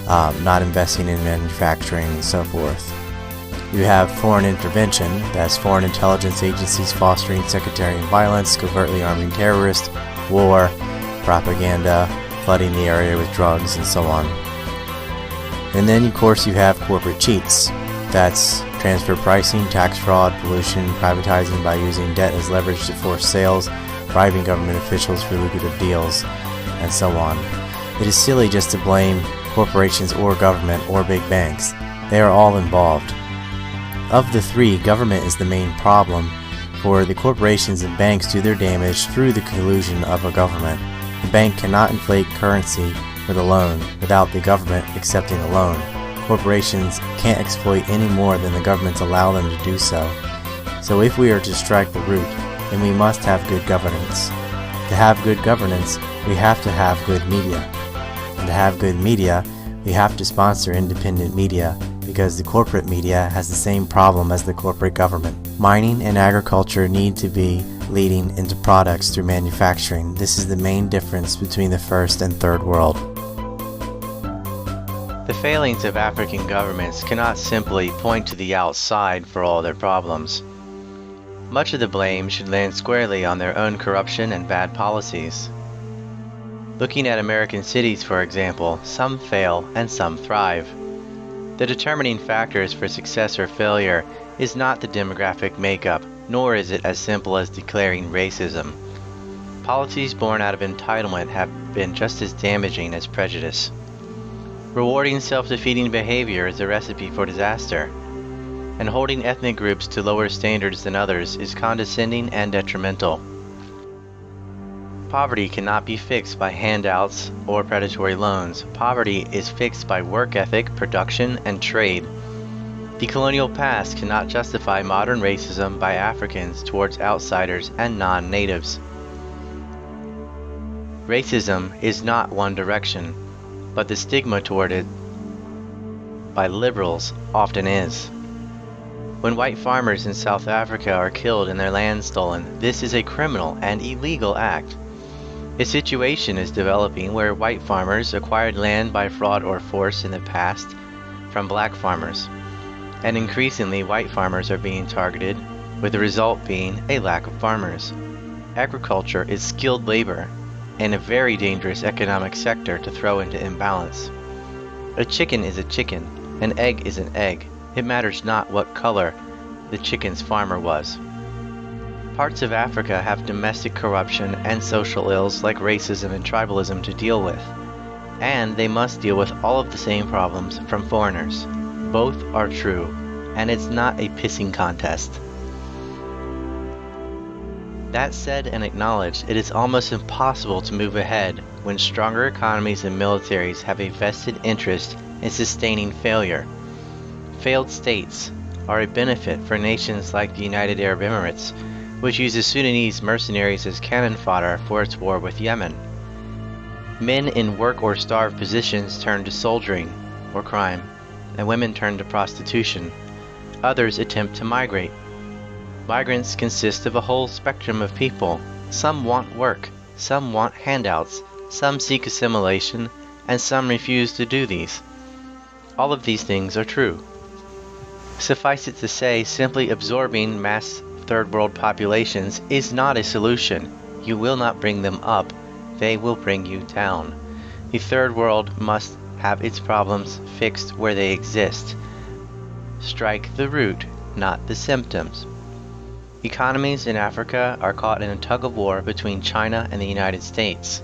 not investing in manufacturing, and so forth. You have foreign intervention. That's foreign intelligence agencies fostering sectarian violence, covertly arming terrorists, war, propaganda, flooding the area with drugs, and so on. And then, of course, you have corporate cheats. That's transfer pricing, tax fraud, pollution, privatizing by using debt as leverage to force sales, bribing government officials for lucrative deals, and so on. It is silly just to blame corporations or government or big banks. They are all involved. Of the three, government is the main problem, for the corporations and banks do their damage through the collusion of a government. The bank cannot inflate currency with a loan without the government accepting a loan. Corporations can't exploit any more than the governments allow them to do so. So if we are to strike the root, then we must have good governance. To have good governance, we have to have good media. And to have good media, we have to sponsor independent media, because the corporate media has the same problem as the corporate government. Mining and agriculture need to be leading into products through manufacturing. This is the main difference between the first and third world. The failings of African governments cannot simply point to the outside for all their problems. Much of the blame should land squarely on their own corruption and bad policies. Looking at American cities, for example, some fail and some thrive. The determining factors for success or failure is not the demographic makeup, nor is it as simple as declaring racism. Policies born out of entitlement have been just as damaging as prejudice. Rewarding self-defeating behavior is a recipe for disaster, and holding ethnic groups to lower standards than others is condescending and detrimental. Poverty cannot be fixed by handouts or predatory loans. Poverty is fixed by work ethic, production, and trade. The colonial past cannot justify modern racism by Africans towards outsiders and non-natives. Racism is not one direction, but the stigma toward it by liberals often is. When white farmers in South Africa are killed and their land stolen, this is a criminal and illegal act. A situation is developing where white farmers acquired land by fraud or force in the past from black farmers, and increasingly white farmers are being targeted, with the result being a lack of farmers. Agriculture is skilled labor and a very dangerous economic sector to throw into imbalance. A chicken is a chicken, an egg is an egg. It matters not what color the chicken's farmer was. Parts of Africa have domestic corruption and social ills like racism and tribalism to deal with, and they must deal with all of the same problems from foreigners. Both are true, and it's not a pissing contest. That said and acknowledged, it is almost impossible to move ahead when stronger economies and militaries have a vested interest in sustaining failure. Failed states are a benefit for nations like the United Arab Emirates, which uses Sudanese mercenaries as cannon fodder for its war with Yemen. Men in work or starve positions turn to soldiering or crime, and women turn to prostitution. Others attempt to migrate. Migrants consist of a whole spectrum of people. Some want work, some want handouts, some seek assimilation, and some refuse to do these. All of these things are true. Suffice it to say, simply absorbing mass third world populations is not a solution. You will not bring them up, they will bring you down. The third world must have its problems fixed where they exist. Strike the root, not the symptoms. Economies in Africa are caught in a tug-of-war between China and the United States.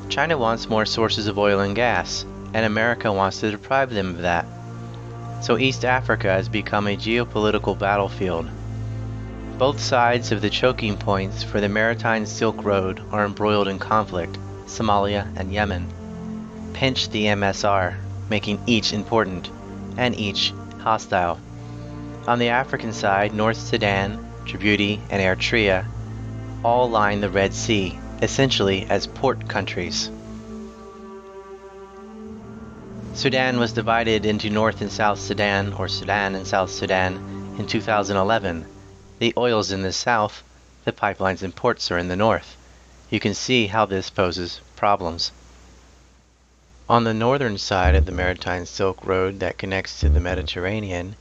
China wants more sources of oil and gas, and America wants to deprive them of that. So East Africa has become a geopolitical battlefield. Both sides of the choking points for the maritime Silk Road are embroiled in conflict, Somalia and Yemen. Pinch the MSR, making each important, and each hostile. On the African side, North Sudan, Djibouti, and Eritrea all line the Red Sea, essentially as port countries. Sudan was divided into North and South Sudan, or Sudan and South Sudan, in 2011. The oil's in the south, the pipelines and ports are in the north. You can see how this poses problems. On the northern side of the maritime Silk Road that connects to the Mediterranean,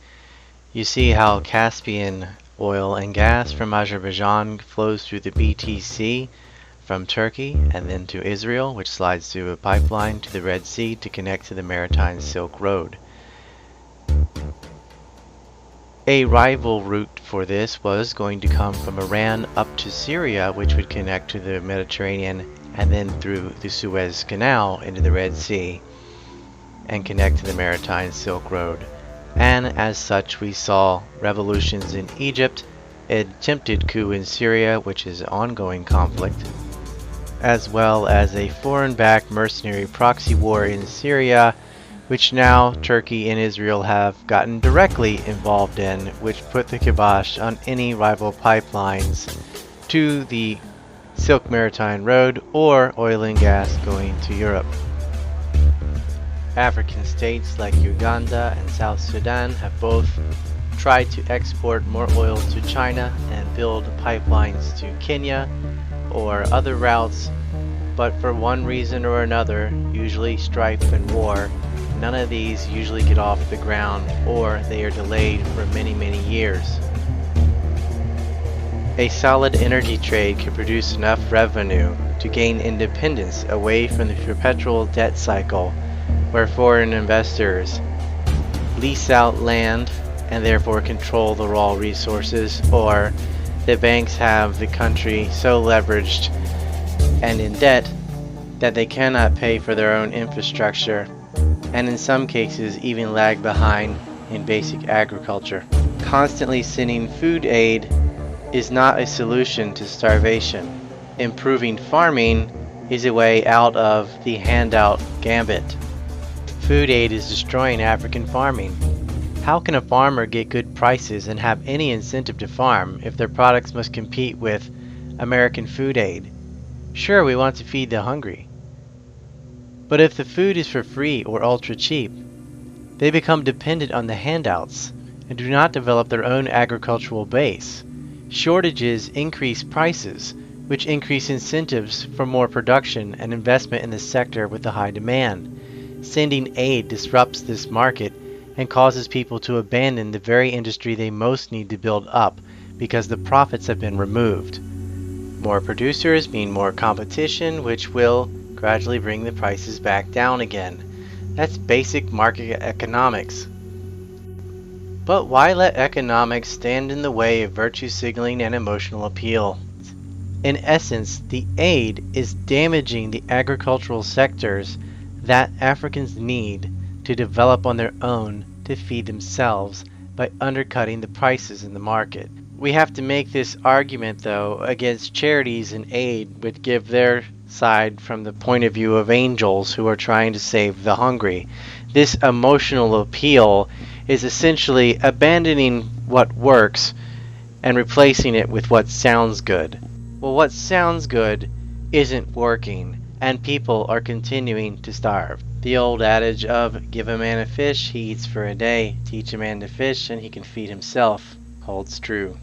you see how Caspian oil and gas from Azerbaijan flows through the BTC from Turkey and then to Israel, which slides through a pipeline to the Red Sea to connect to the maritime Silk Road. A rival route for this was going to come from Iran up to Syria, which would connect to the Mediterranean and then through the Suez Canal into the Red Sea and connect to the maritime Silk Road. And as such, we saw revolutions in Egypt, an attempted coup in Syria, which is ongoing conflict, as well as a foreign-backed mercenary proxy war in Syria, which now Turkey and Israel have gotten directly involved in, which put the kibosh on any rival pipelines to the Silk Maritime Road, or oil and gas going to Europe. African states like Uganda and South Sudan have both tried to export more oil to China and build pipelines to Kenya or other routes, but for one reason or another, usually strife and war, none of these usually get off the ground, or they are delayed for many years. A solid energy trade could produce enough revenue to gain independence away from the perpetual debt cycle where foreign investors lease out land and therefore control the raw resources, or the banks have the country so leveraged and in debt that they cannot pay for their own infrastructure, and in some cases even lag behind in basic agriculture. Constantly sending food aid is not a solution to starvation. Improving farming is a way out of the handout gambit. Food aid is destroying African farming. How can a farmer get good prices and have any incentive to farm if their products must compete with American food aid? Sure, we want to feed the hungry, but if the food is for free or ultra cheap, they become dependent on the handouts and do not develop their own agricultural base. Shortages increase prices, which increase incentives for more production and investment in the sector with the high demand. Sending aid disrupts this market and causes people to abandon the very industry they most need to build up because the profits have been removed. More producers mean more competition, which will gradually bring the prices back down again. That's basic market economics. But why let economics stand in the way of virtue signaling and emotional appeal? In essence, the aid is damaging the agricultural sectors that Africans need to develop on their own to feed themselves by undercutting the prices in the market. We have to make this argument, though, against charities and aid which give their side from the point of view of angels who are trying to save the hungry. This emotional appeal is essentially abandoning what works and replacing it with what sounds good. Well, what sounds good isn't working, and people are continuing to starve. The old adage of give a man a fish, he eats for a day, teach a man to fish, and he can feed himself, holds true.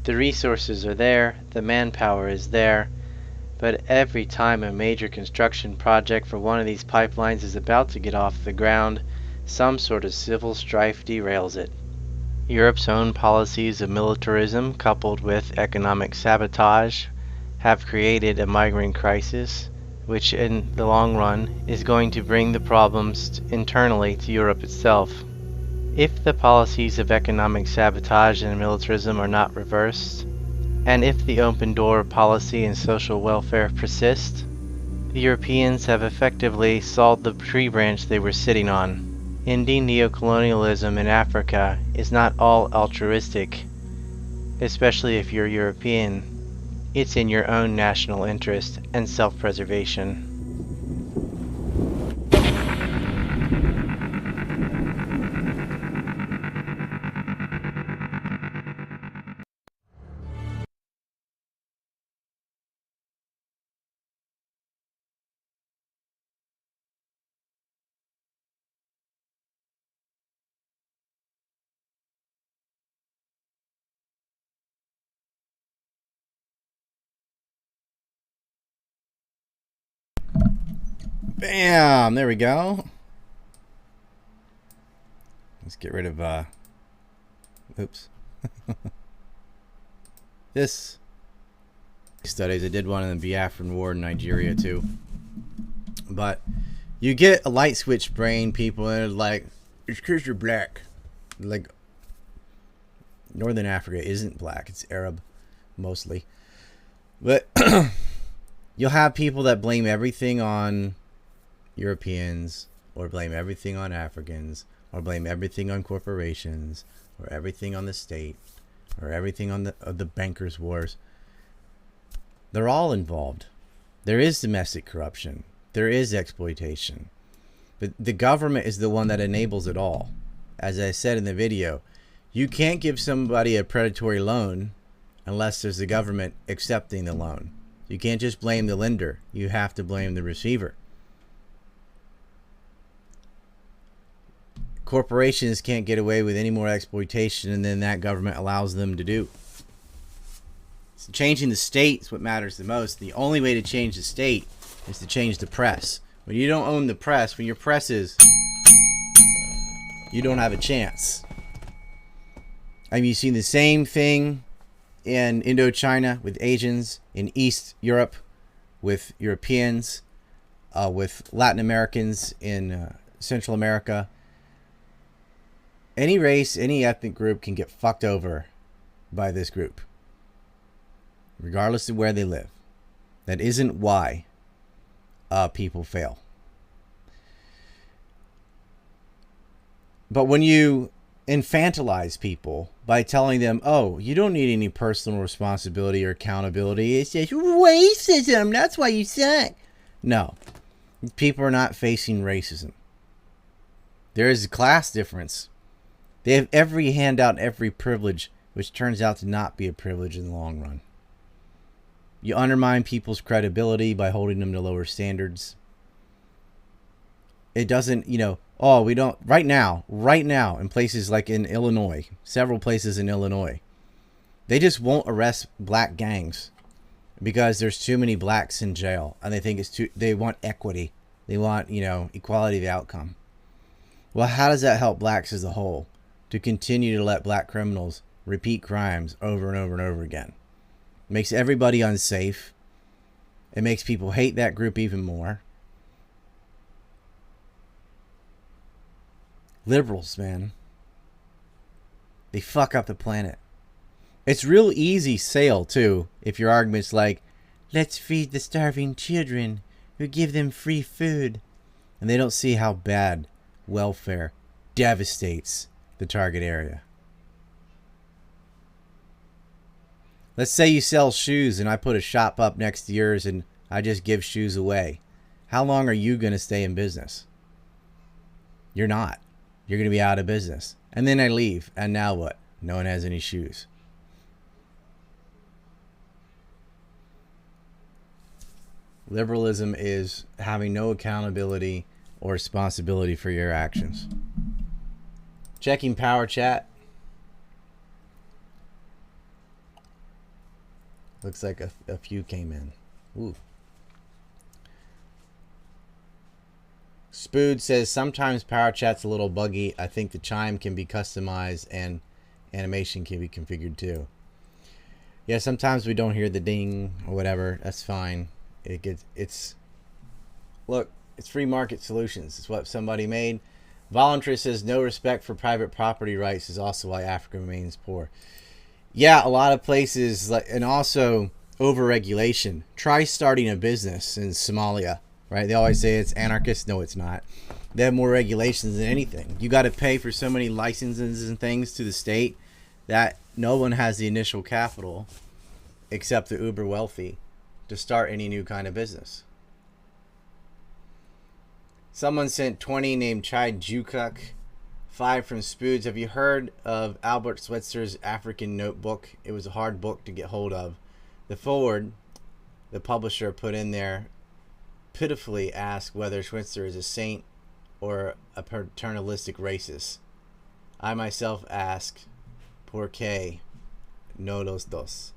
The resources are there, the manpower is there, but every time a major construction project for one of these pipelines is about to get off the ground, some sort of civil strife derails it. Europe's own policies of militarism coupled with economic sabotage have created a migrant crisis, which in the long run is going to bring the problems internally to Europe itself. If the policies of economic sabotage and militarism are not reversed, and if the open door policy and social welfare persist, the Europeans have effectively sawed the tree branch they were sitting on. Ending neocolonialism in Africa is not all altruistic, especially if you're European. It's in your own national interest and self-preservation. Bam! There we go. Let's get rid of, oops. This studies. I did one in the Biafran War in Nigeria, too. But you get a light switch brain, people, and it's like, it's because you're black. Like, Northern Africa isn't black. It's Arab, mostly. But you'll have people that blame everything on Europeans, or blame everything on Africans, or blame everything on corporations, or everything on the state, or everything on the bankers' wars. They're all involved. There is domestic corruption. There is exploitation. But the government is the one that enables it all. As I said in the video, you can't give somebody a predatory loan unless there's the government accepting the loan. You can't just blame the lender. You have to blame the receiver. Corporations can't get away with any more exploitation than that government allows them to do. So changing the state is what matters the most. The only way to change the state is to change the press. When you don't own the press, when your press is, you don't have a chance. I mean, you've seen the same thing in Indochina with Asians, in East Europe with Europeans, with Latin Americans in Central America. Any race, any ethnic group can get fucked over by this group, regardless of where they live. That isn't why people fail. But when you infantilize people by telling them, oh, you don't need any personal responsibility or accountability, it's just racism, that's why you suck. No, people are not facing racism. There is a class difference. They have every handout, every privilege, which turns out to not be a privilege in the long run. You undermine people's credibility by holding them to lower standards. It doesn't, oh, we don't, right now, in places like in Illinois, several places in Illinois, they just won't arrest black gangs because there's too many blacks in jail, and they think they want equity. They want, equality of the outcome. Well, how does that help blacks as a whole to continue to let black criminals repeat crimes over and over and over again? It makes everybody unsafe. It makes people hate that group even more. Liberals, man. They fuck up the planet. It's real easy sale, too, if your argument's like, let's feed the starving children. We give them free food. And they don't see how bad welfare devastates the target area. Let's say you sell shoes and I put a shop up next to yours and I just give shoes away. How long are you going to stay in business? You're not. You're going to be out of business. And then I leave. And now what? No one has any shoes. Liberalism is having no accountability or responsibility for your actions. Checking Power Chat. Looks like a few came in. Ooh. Spood says, sometimes Power Chat's a little buggy. I think the chime can be customized and animation can be configured too. Yeah, sometimes we don't hear the ding or whatever. That's fine. Look, it's free market solutions. It's what somebody made. Voluntarist says, no respect for private property rights is also why Africa remains poor. Yeah, a lot of places, and also overregulation. Try starting a business in Somalia. Right? They always say it's anarchist. No, it's not. They have more regulations than anything. You got to pay for so many licenses and things to the state that no one has the initial capital except the uber wealthy to start any new kind of business. Someone sent 20 named Chai Jukuk, 5 from Spoods. Have you heard of Albert Schweitzer's African Notebook? It was a hard book to get hold of. The forward, the publisher put in there, pitifully ask whether Schweitzer is a saint or a paternalistic racist. I myself ask, ¿por qué no los dos?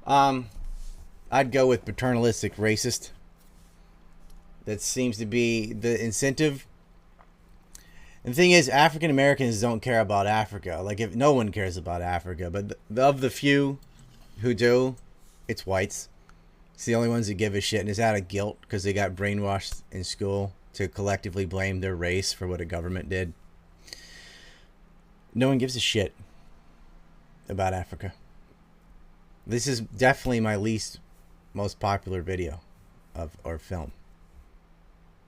I'd go with paternalistic racist. That seems to be the incentive. And the thing is, African Americans don't care about Africa. Like, if no one cares about Africa, but of the few who do, it's whites. It's the only ones that give a shit, and it's out of guilt because they got brainwashed in school to collectively blame their race for what a government did. No one gives a shit about Africa. This is definitely my most popular video or film.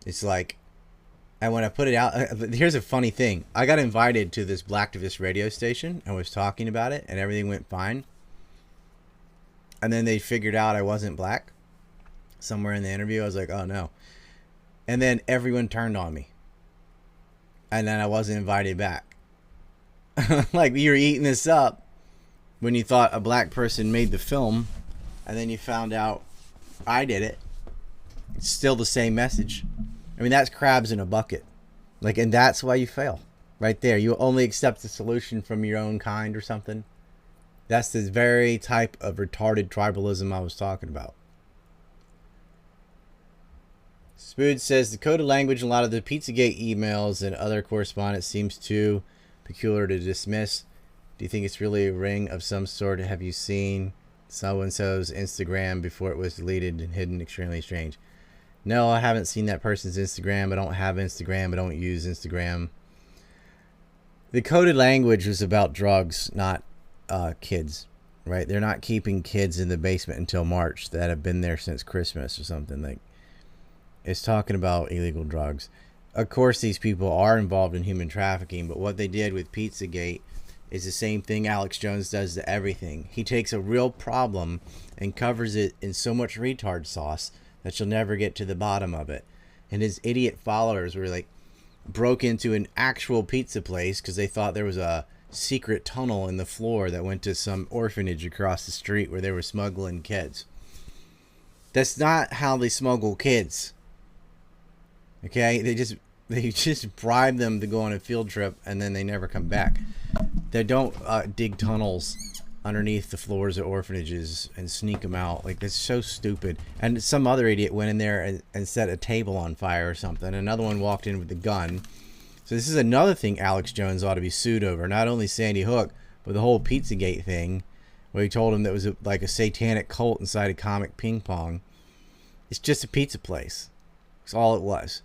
It's like, and when I put it out, here's a funny thing. I got invited to this Blacktivist radio station and was talking about it, and everything went fine. And then they figured out I wasn't black. Somewhere in the interview, I was like, oh no. And then everyone turned on me. And then I wasn't invited back. Like, you were eating this up when you thought a black person made the film and then you found out I did it, it's still the same message. I mean, that's crabs in a bucket. Like, and that's why you fail. Right there. You only accept the solution from your own kind or something. That's the very type of retarded tribalism I was talking about. Spood says the coded language in a lot of the Pizzagate emails and other correspondence seems too peculiar to dismiss. Do you think it's really a ring of some sort? Have you seen so-and-so's Instagram before it was deleted and hidden? Extremely strange. No, I haven't seen that person's Instagram. I don't have Instagram. I don't use Instagram. The coded language was about drugs, not kids, right? They're not keeping kids in the basement until March that have been there since Christmas or something. Like, it's talking about illegal drugs. Of course, these people are involved in human trafficking, but what they did with Pizzagate is the same thing Alex Jones does to everything. He takes a real problem and covers it in so much retard sauce that you'll never get to the bottom of it. And his idiot followers were like, broke into an actual pizza place because they thought there was a secret tunnel in the floor that went to some orphanage across the street where they were smuggling kids. That's not how they smuggle kids. Okay, they just bribe them to go on a field trip and then they never come back. They don't dig tunnels underneath the floors of orphanages and sneak them out. Like, that's so stupid. And some other idiot went in there and set a table on fire or something. Another one walked in with a gun. So this is another thing Alex Jones ought to be sued over. Not only Sandy Hook, but the whole Pizzagate thing, where he told him that was like a satanic cult inside a comic ping pong. It's just a pizza place. That's all it was.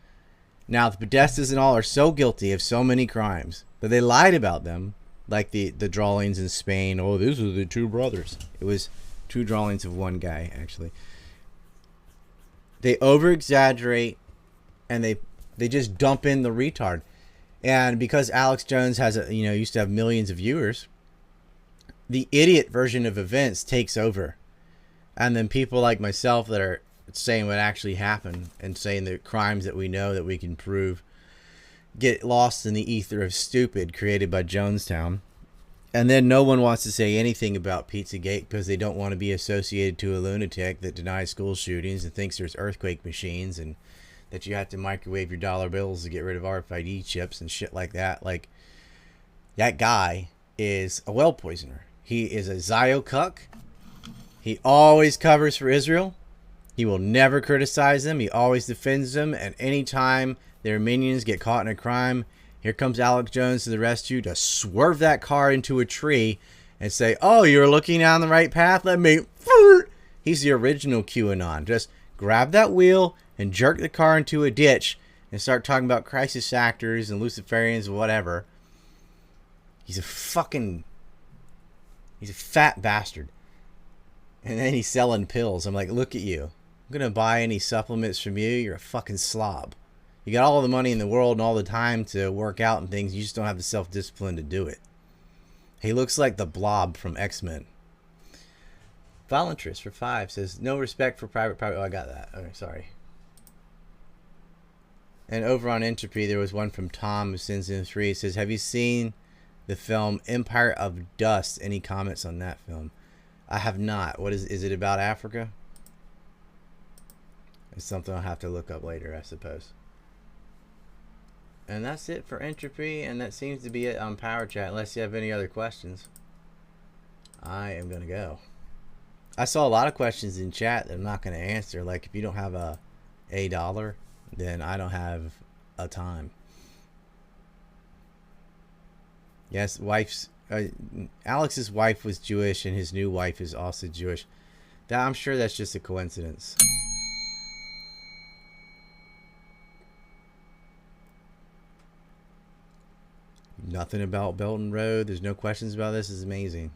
Now, the Podestas and all are so guilty of so many crimes, but they lied about them. Like the drawings in Spain. Oh, these are the two brothers. It was two drawings of one guy, actually. They over-exaggerate, and they just dump in the retard. And because Alex Jones has used to have millions of viewers, the idiot version of events takes over. And then people like myself that are saying what actually happened and saying the crimes that we know that we can prove get lost in the ether of stupid created by Jonestown. And then no one wants to say anything about Pizzagate because they don't want to be associated to a lunatic that denies school shootings and thinks there's earthquake machines and that you have to microwave your dollar bills to get rid of RFID chips and shit like that. Like, that guy is a well poisoner. He is a Zio cuck. He always covers for Israel. He will never criticize them. He always defends them. And anytime their minions get caught in a crime, here comes Alex Jones to the rescue to swerve that car into a tree and say, oh, you're looking down the right path? Let me... He's the original QAnon. Just grab that wheel and jerk the car into a ditch and start talking about crisis actors and Luciferians and whatever. He's a fat bastard. And then he's selling pills. I'm like, look at you. I'm going to buy any supplements from you. You're a fucking slob. You got all the money in the world and all the time to work out and things. You just don't have the self-discipline to do it. He looks like the Blob from X-Men. Voluntress for 5 says, no respect for private. Oh, I got that. Okay, sorry. And over on Entropy, there was one from Tom who sends in 3. It says, have you seen the film Empire of Dust? Any comments on that film? I have not. What is it about Africa? It's something I'll have to look up later, I suppose. And that's it for Entropy, and that seems to be it on Power Chat, unless you have any other questions. I am going to go. I saw a lot of questions in chat that I'm not going to answer. Like, if you don't have a dollar, then I don't have a time. Yes, Alex's wife was Jewish, and his new wife is also Jewish. I'm sure that's just a coincidence. Nothing about Belton Road. There's no questions about this. This is amazing.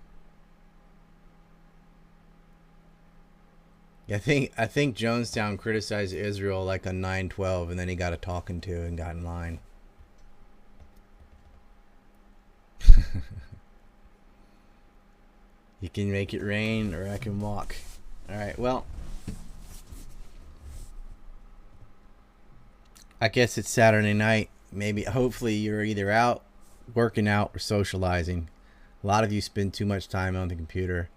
I think Jonestown criticized Israel like a 9/12, and then he got a talking to and got in line. You can make it rain, or I can walk. All right. Well, I guess it's Saturday night. Maybe, hopefully, you're either out working out or socializing. A lot of you spend too much time on the computer.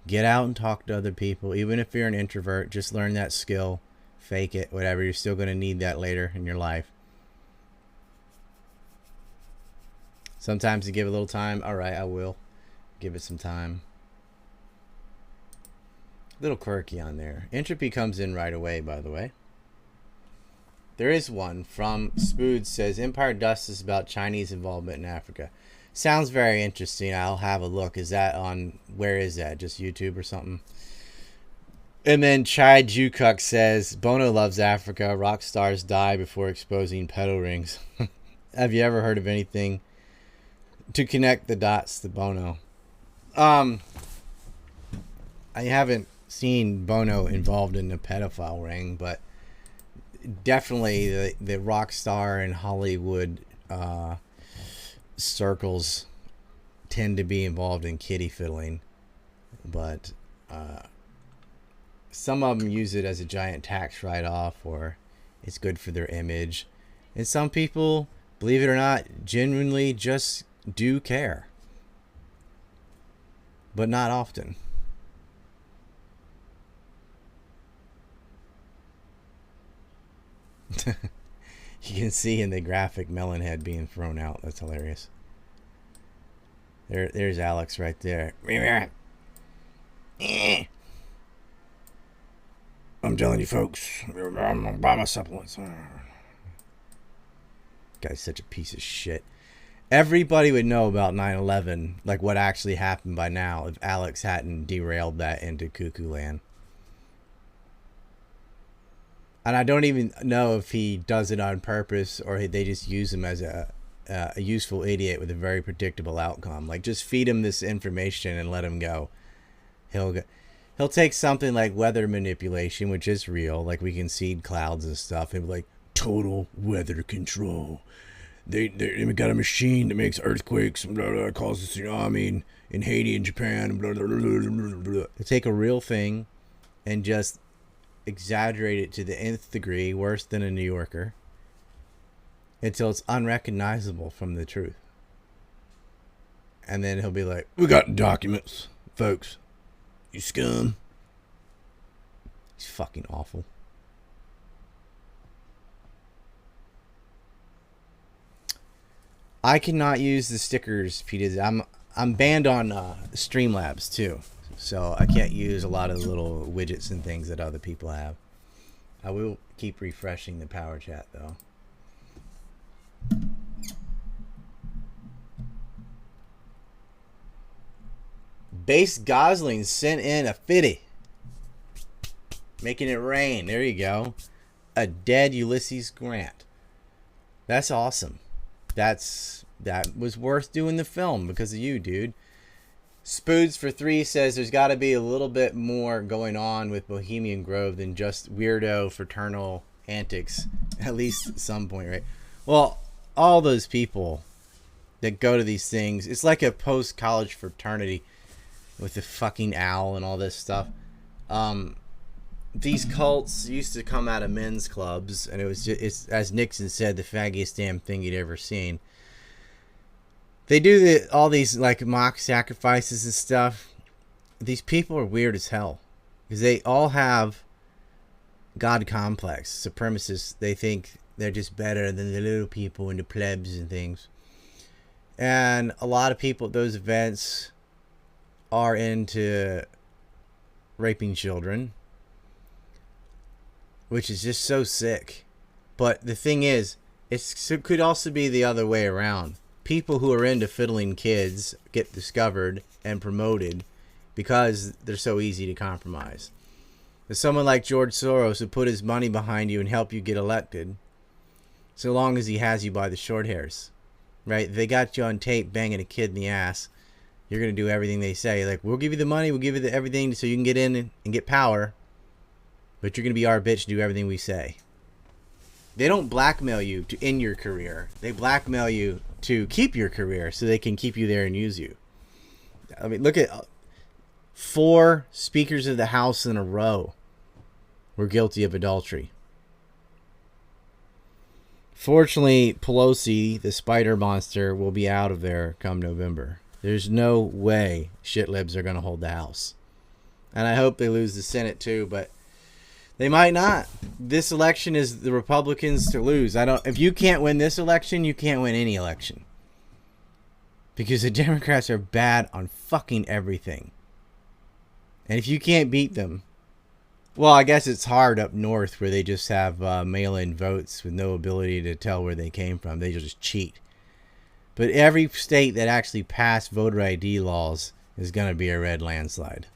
Get out and talk to other people. Even if you're an introvert, just learn that skill. Fake it, whatever. You're still going to need that later in your life. Sometimes you give a little time. All right, I will give it some time. Little quirky on there. Entropy comes in right away, by the way. There is one from Spood says Empire Dust is about Chinese involvement in Africa. Sounds very interesting. I'll have a look. Is that on, where is that? Just YouTube or something? And then Chai Jukuk says Bono loves Africa. Rock stars die before exposing pedo rings. Have you ever heard of anything to connect the dots to Bono? I haven't seen Bono involved in a pedophile ring, but definitely the rock star and Hollywood circles tend to be involved in kitty fiddling, but some of them use it as a giant tax write-off, or it's good for their image, and some people, believe it or not, genuinely just do care, but not often. You can see in the graphic melon head being thrown out. That's hilarious. There's Alex right there. I'm telling you, folks, I'm gonna buy my supplements. Guy's such a piece of shit. Everybody would know about 9/11, like what actually happened by now, if Alex hadn't derailed that into cuckoo land. And I don't even know if he does it on purpose or they just use him as a useful idiot with a very predictable outcome. Like, just feed him this information and let him go. He'll take something like weather manipulation, which is real, like we can seed clouds and stuff, and be like, total weather control. They got a machine that makes earthquakes and blah, blah, causes tsunami in Haiti and Japan. Blah, blah, blah, blah, blah. They take a real thing and just exaggerate it to the nth degree, worse than a New Yorker, until it's unrecognizable from the truth. And then he'll be like, we got documents, folks. You scum. He's fucking awful. I cannot use the stickers, Pete. I'm banned on Streamlabs too. So I can't use a lot of the little widgets and things that other people have. I will keep refreshing the power chat though. Base Gosling sent in a 50. Making it rain. There you go. A dead Ulysses Grant. That's awesome. That was worth doing the film because of you, dude. Spoods for 3 says there's got to be a little bit more going on with Bohemian Grove than just weirdo fraternal antics, at least at some point, right? Well, all those people that go to these things, it's like a post-college fraternity with the fucking owl and all this stuff. These cults used to come out of men's clubs, and it's as Nixon said, the faggiest damn thing you'd ever seen. They do all these like mock sacrifices and stuff. These people are weird as hell because they all have God complex, supremacists. They think they're just better than the little people and the plebs and things. And a lot of people at those events are into raping children, which is just so sick. But the thing is, it could also be the other way around. People who are into fiddling kids get discovered and promoted because they're so easy to compromise. There's someone like George Soros who put his money behind you and help you get elected, so long as he has you by the short hairs, right? They got you on tape banging a kid in the ass. You're going to do everything they say. Like, we'll give you the money, we'll give you everything so you can get in and get power, but you're going to be our bitch and do everything we say. They don't blackmail you to end your career. They blackmail you to keep your career so they can keep you there and use you. I mean, look at 4 speakers of the House in a row were guilty of adultery. Fortunately, Pelosi, the spider monster, will be out of there come November. There's no way shitlibs are going to hold the House. And I hope they lose the Senate too, but they might not. This election is the Republicans to lose. If you can't win this election, you can't win any election. Because the Democrats are bad on fucking everything. And if you can't beat them, well, I guess it's hard up north where they just have mail-in votes with no ability to tell where they came from. They just cheat. But every state that actually passed voter ID laws is going to be a red landslide.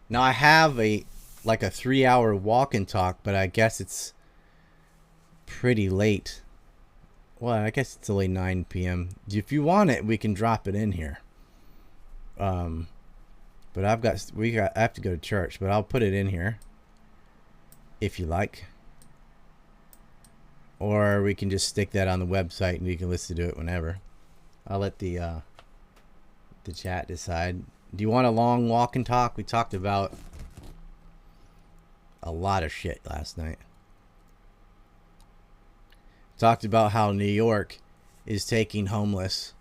Now, I have a 3-hour walk and talk, but I guess it's pretty late. Well, I guess it's only 9 p.m. If you want it, we can drop it in here. But I have to go to church, but I'll put it in here if you like. Or we can just stick that on the website and you can listen to it whenever. I'll let the chat decide. Do you want a long walk and talk? We talked about a lot of shit last night. Talked about how New York is taking homeless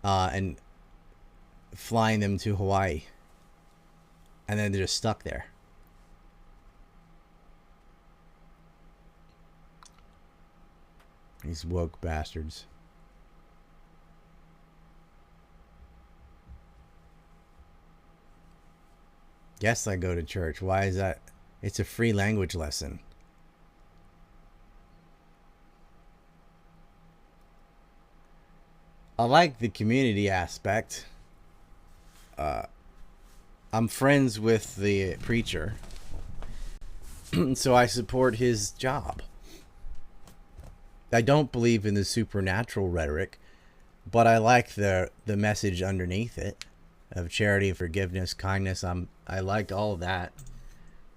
and flying them to Hawaii. And then they're just stuck there. These woke bastards. Yes, I go to church. Why is that? It's a free language lesson. I like the community aspect. I'm friends with the preacher, so I support his job. I don't believe in the supernatural rhetoric, but I like the message underneath it of charity, forgiveness, kindness. I like all of that.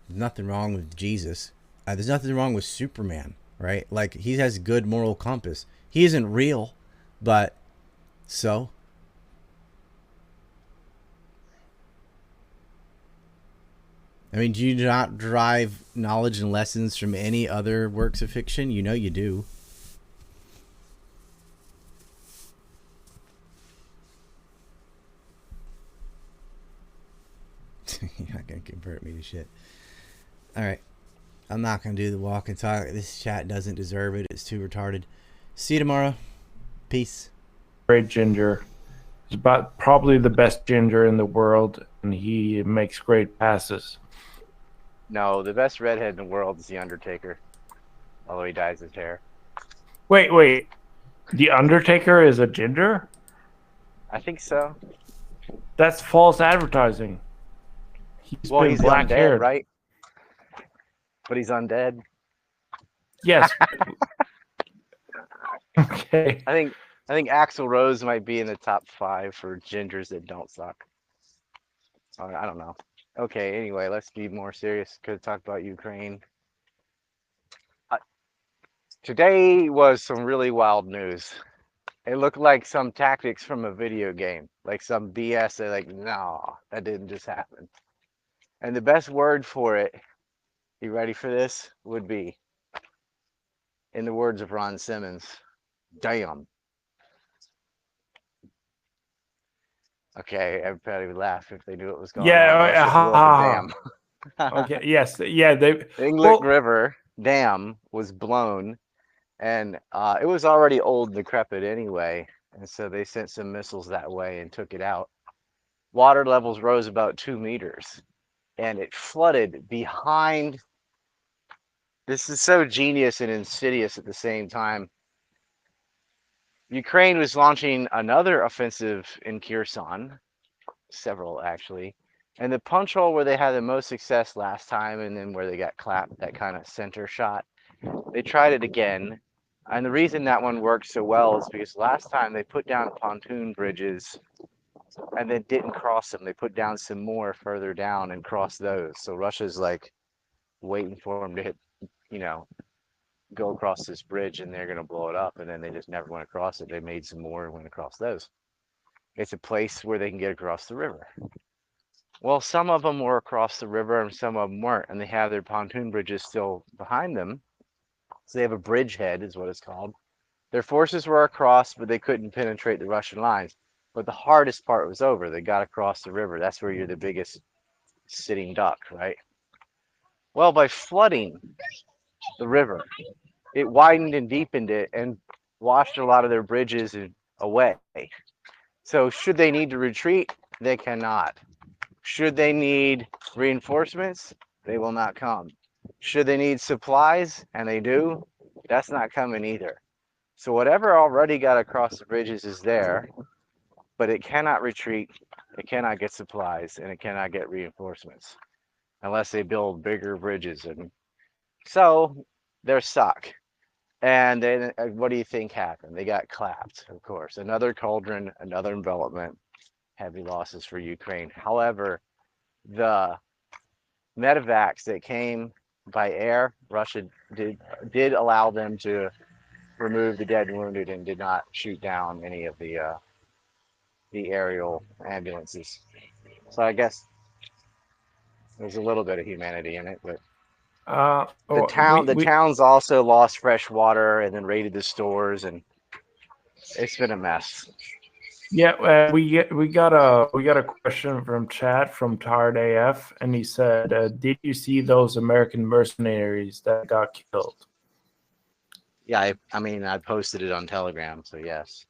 There's nothing wrong with Jesus. There's nothing wrong with Superman, right? Like, he has good moral compass. He isn't real, but so. I mean, do you not derive knowledge and lessons from any other works of fiction? You know you do. You're not going to convert me to shit. Alright. I'm not going to do the walk and talk. This chat doesn't deserve it. It's too retarded. See you tomorrow. Peace. Great ginger. He's about probably the best ginger in the world, and he makes great passes. No, the best redhead in the world is the Undertaker. Although he dyes his hair. Wait. The Undertaker is a ginger? I think so. That's false advertising. He's been he's black undead, haired, right? But he's undead. Yes. Okay. I think Axl Rose might be in the top 5 for gingers that don't suck. I don't know. Okay, anyway, let's be more serious. Could talk about Ukraine. Today was some really wild news. It looked like some tactics from a video game, like some BS. They're like, no, that didn't just happen. And the best word for it, you ready for this, would be, in the words of Ron Simmons, damn. Okay, everybody would laugh if they knew what was going on. Let's just blow up a dam. Okay, yes. Yeah, the Inglet River dam was blown, and it was already old and decrepit anyway, and so they sent some missiles that way and took it out. Water levels rose about 2 meters, and it flooded behind. This is so genius and insidious at the same time. Ukraine was launching another offensive in Kherson, several actually, and the punch hole where they had the most success last time and then where they got clapped, that kind of center shot, they tried it again. And the reason that one worked so well is because last time they put down pontoon bridges and then didn't cross them. They put down some more further down and crossed those. So Russia's like waiting for them to hit, go across this bridge and they're going to blow it up, and then they just never went across it. They made some more and went across those. It's a place where they can get across the river. Well, some of them were across the river and some of them weren't, and they have their pontoon bridges still behind them. So they have a bridgehead is what it's called. Their forces were across, but they couldn't penetrate the Russian lines. But the hardest part was over. They got across the river. That's where you're the biggest sitting duck, right? Well, by flooding the river, it widened and deepened it and washed a lot of their bridges away. So should they need to retreat? They cannot. Should they need reinforcements? They will not come. Should they need supplies? And they do. That's not coming either. So whatever already got across the bridges is there, but it cannot retreat, it cannot get supplies, and it cannot get reinforcements unless they build bigger bridges. And so they're stuck. And then what do you think happened? They got clapped, of course. Another cauldron, another envelopment, heavy losses for Ukraine. However, the medevacs that came by air, Russia did allow them to remove the dead and wounded and did not shoot down any of the aerial ambulances. So I guess there's a little bit of humanity in it, but the towns also lost fresh water and then raided the stores, and it's been a mess. Yeah, we got a question from chat from Tired AF, and he said, "Did you see those American mercenaries that got killed?" Yeah, I mean, I posted it on Telegram, so yes.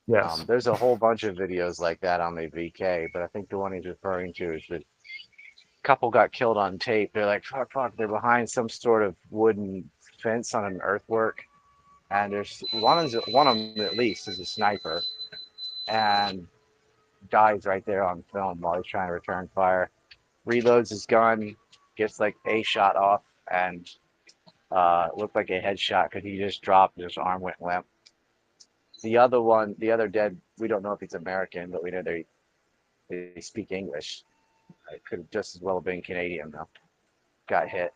Yes. There's a whole bunch of videos like that on the VK, but I think the one he's referring to is that couple got killed on tape. They're like, fuck, they're behind some sort of wooden fence on an earthwork, and there's one of them at least is a sniper, and dies right there on film while he's trying to return fire. Reloads his gun, gets like a shot off, and looked like a headshot because he just dropped, his arm went limp. The other dead, we don't know if he's American, but we know they speak English. It could have just as well have been Canadian though. Got hit.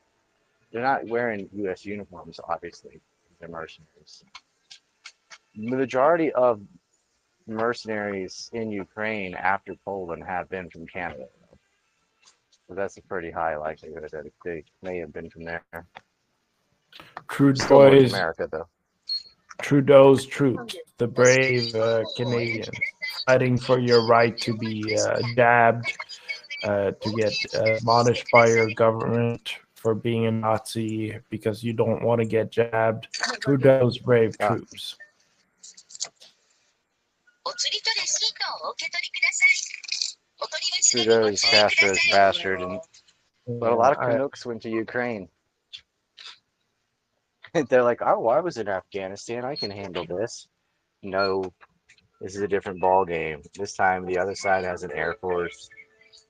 They're not wearing U.S. uniforms, obviously. They're mercenaries. The majority of mercenaries in Ukraine after Poland have been from Canada. So that's a pretty high likelihood that they may have been from there. Still North America, though. Trudeau's troops, the brave Canadians, fighting for your right to be jabbed, to get admonished by your government for being a Nazi because you don't want to get jabbed. Trudeau's brave troops. Trudeau's Castro's bastard, but a lot of Canucks went to Ukraine. They're like, oh, I was in Afghanistan. I can handle this. No, this is a different ball game. This time, the other side has an Air Force,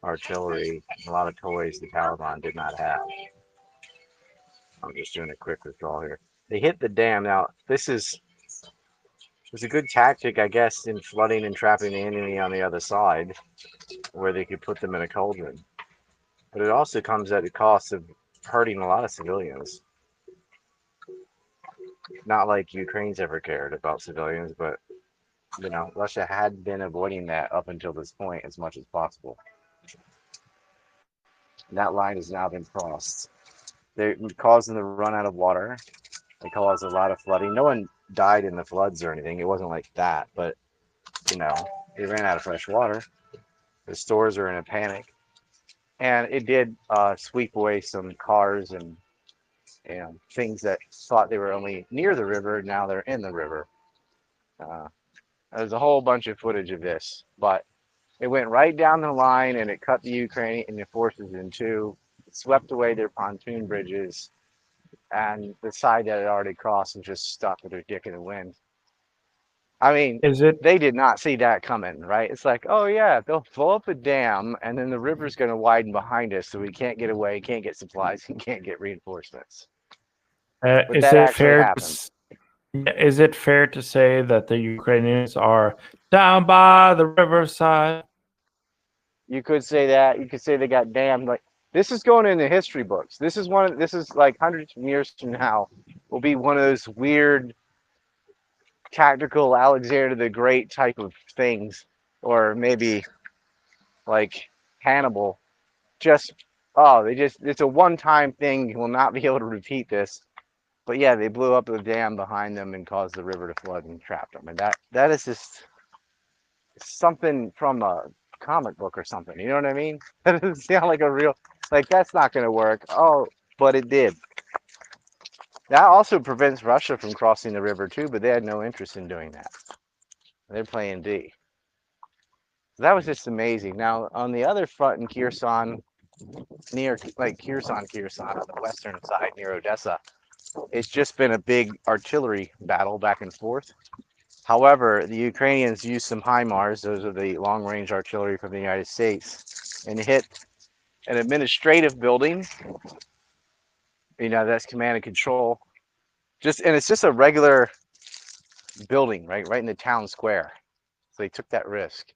artillery, a lot of toys the Taliban did not have. I'm just doing a quick withdrawal here. They hit the dam. Now, this was a good tactic, I guess, in flooding and trapping the enemy on the other side, where they could put them in a cauldron. But it also comes at the cost of hurting a lot of civilians. Not like Ukraine's ever cared about civilians, but Russia had been avoiding that up until this point as much as possible. And that line has now been crossed. They're causing the run out of water. They caused a lot of flooding. No one died in the floods or anything. It wasn't like that, but they ran out of fresh water. The stores are in a panic, and it did sweep away some cars and things that thought they were only near the river. Now they're in the river. There's a whole bunch of footage of this, but it went right down the line and it cut the Ukrainian forces in two, swept away their pontoon bridges, and the side that had already crossed was just stuck with their dick in the wind. I mean, they did not see that coming, right? It's like, oh yeah, they'll blow up a dam and then the river's going to widen behind us so we can't get away, can't get supplies, and can't get reinforcements. But Is that it actually fair? happened. Is it fair to say that the Ukrainians are down by the riverside? You could say that. You could say they got damned. Like, this is going in the history books. This is like hundreds of years from now will be one of those weird tactical Alexander the Great type of things, or maybe like Hannibal. It's a one-time thing. You will not be able to repeat this. But yeah, they blew up the dam behind them and caused the river to flood and trapped them. And that is just something from a comic book or something. You know what I mean? That doesn't sound like a real, like that's not going to work. Oh, but it did. That also prevents Russia from crossing the river too, but they had no interest in doing that. They're playing D. So that was just amazing. Now on the other front in Kherson, near like Kherson, on the western side near Odessa, it's just been a big artillery battle back and forth. However, the Ukrainians used some HIMARS, those are the long-range artillery from the United States, and hit an administrative building. That's command and control. And it's just a regular building, right in the town square. So they took that risk,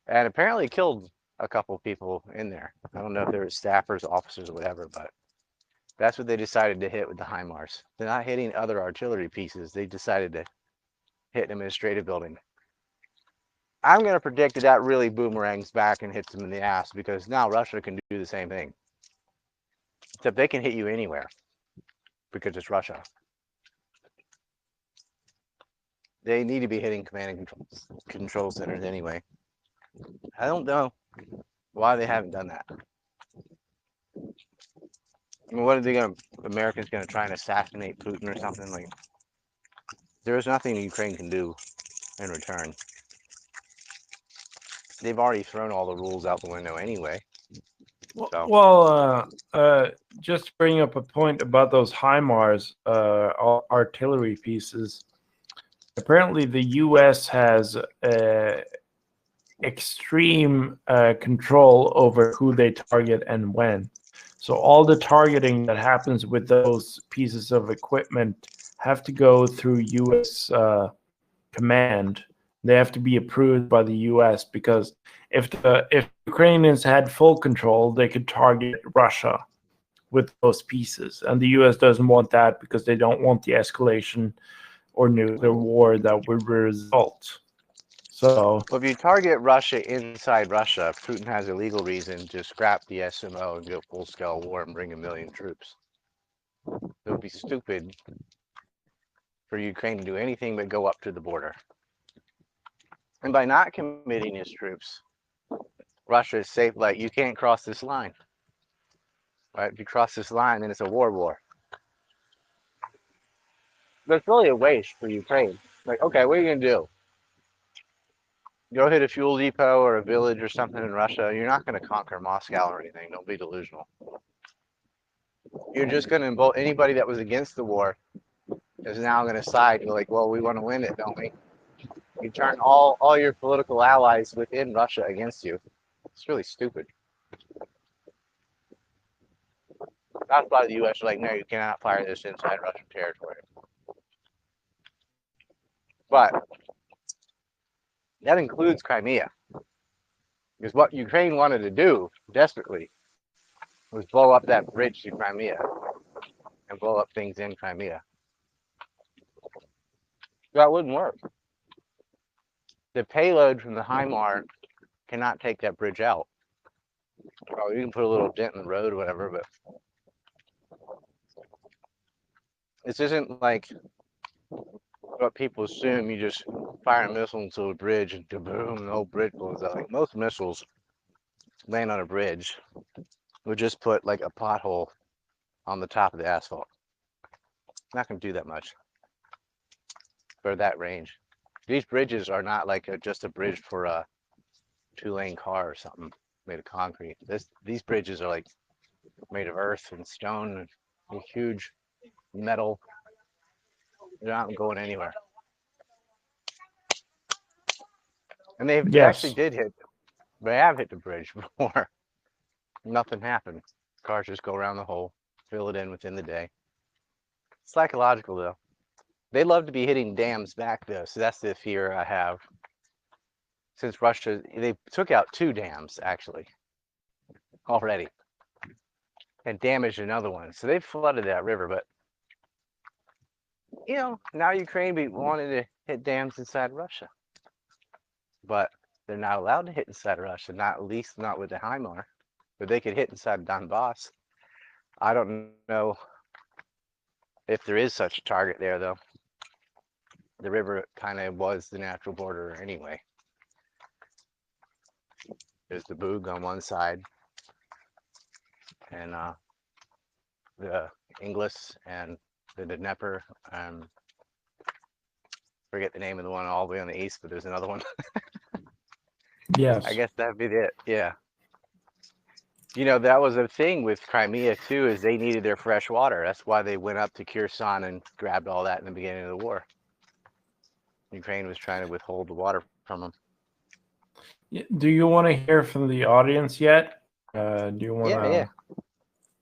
and apparently killed a couple people in there. I don't know if they were staffers, officers, or whatever, but that's what they decided to hit with the HIMARS. They're not hitting other artillery pieces. They decided to hit an administrative building. I'm going to predict that really boomerangs back and hits them in the ass, because now Russia can do the same thing. Except they can hit you anywhere because it's Russia. They need to be hitting command and control centers anyway. I don't know why they haven't done that. I mean, what are they going to, Americans going to try and assassinate Putin or something? Like, there is nothing Ukraine can do in return. They've already thrown all the rules out the window anyway. So. Well, just to bring up a point about those HIMARS artillery pieces. Apparently, the U.S. has extreme control over who they target and when. So all the targeting that happens with those pieces of equipment have to go through U.S. command. They have to be approved by the U.S. because if Ukrainians had full control, they could target Russia with those pieces, and the U.S. doesn't want that because they don't want the escalation or nuclear war that would result. So, well, if you target Russia inside Russia, Putin has a legal reason to scrap the SMO and go full-scale war and bring 1 million troops. It would be stupid for Ukraine to do anything but go up to the border. And by not committing its troops, Russia is safe. Like, you can't cross this line. Right? If you cross this line, then it's a war. But it's really a waste for Ukraine. Like, okay, what are you going to do? Go hit a fuel depot or a village or something in Russia. You're not going to conquer Moscow or anything. Don't be delusional. You're just going to involve anybody that was against the war is now going to side. You're like, well, we want to win it, don't we? You turn all your political allies within Russia against you. It's really stupid. That's why the U.S. is like, no, you cannot fire this inside Russian territory. But that includes Crimea. Because what Ukraine wanted to do desperately was blow up that bridge to Crimea and blow up things in Crimea. That wouldn't work. The payload from the HIMARS cannot take that bridge out. Well, you can put a little dent in the road or whatever, but this isn't like what people assume. You just fire a missile into a bridge and boom, the whole bridge blows up. Like, most missiles land on a bridge would just put like a pothole on the top of the asphalt. Not going to do that much for that range. These bridges are not like just a bridge for a 2-lane car or something made of concrete. These bridges are like made of earth and stone and huge metal. They're not going anywhere. And they actually did hit. They have hit the bridge before. Nothing happened. Cars just go around the hole, fill it in within the day. Psychological though. They love to be hitting dams back though, so that's the fear I have. Since Russia, they took out 2 dams actually already and damaged another one. So they flooded that river, but now Ukraine be wanting to hit dams inside Russia. But they're not allowed to hit inside Russia, at least not with the HIMARS. But they could hit inside Donbass. I don't know if there is such a target there though. The river kind of was the natural border anyway. There's the Bug on one side, and the Inglis and the Dnieper. Forget the name of the one all the way on the east, but there's another one. I Yes. guess that'd be it. Yeah. You know, that was a thing with Crimea too, is they needed their fresh water. That's why they went up to Kherson and grabbed all that in the beginning of the war. Ukraine was trying to withhold the water from them. Do you want to hear from the audience yet? Do you want to? Yeah.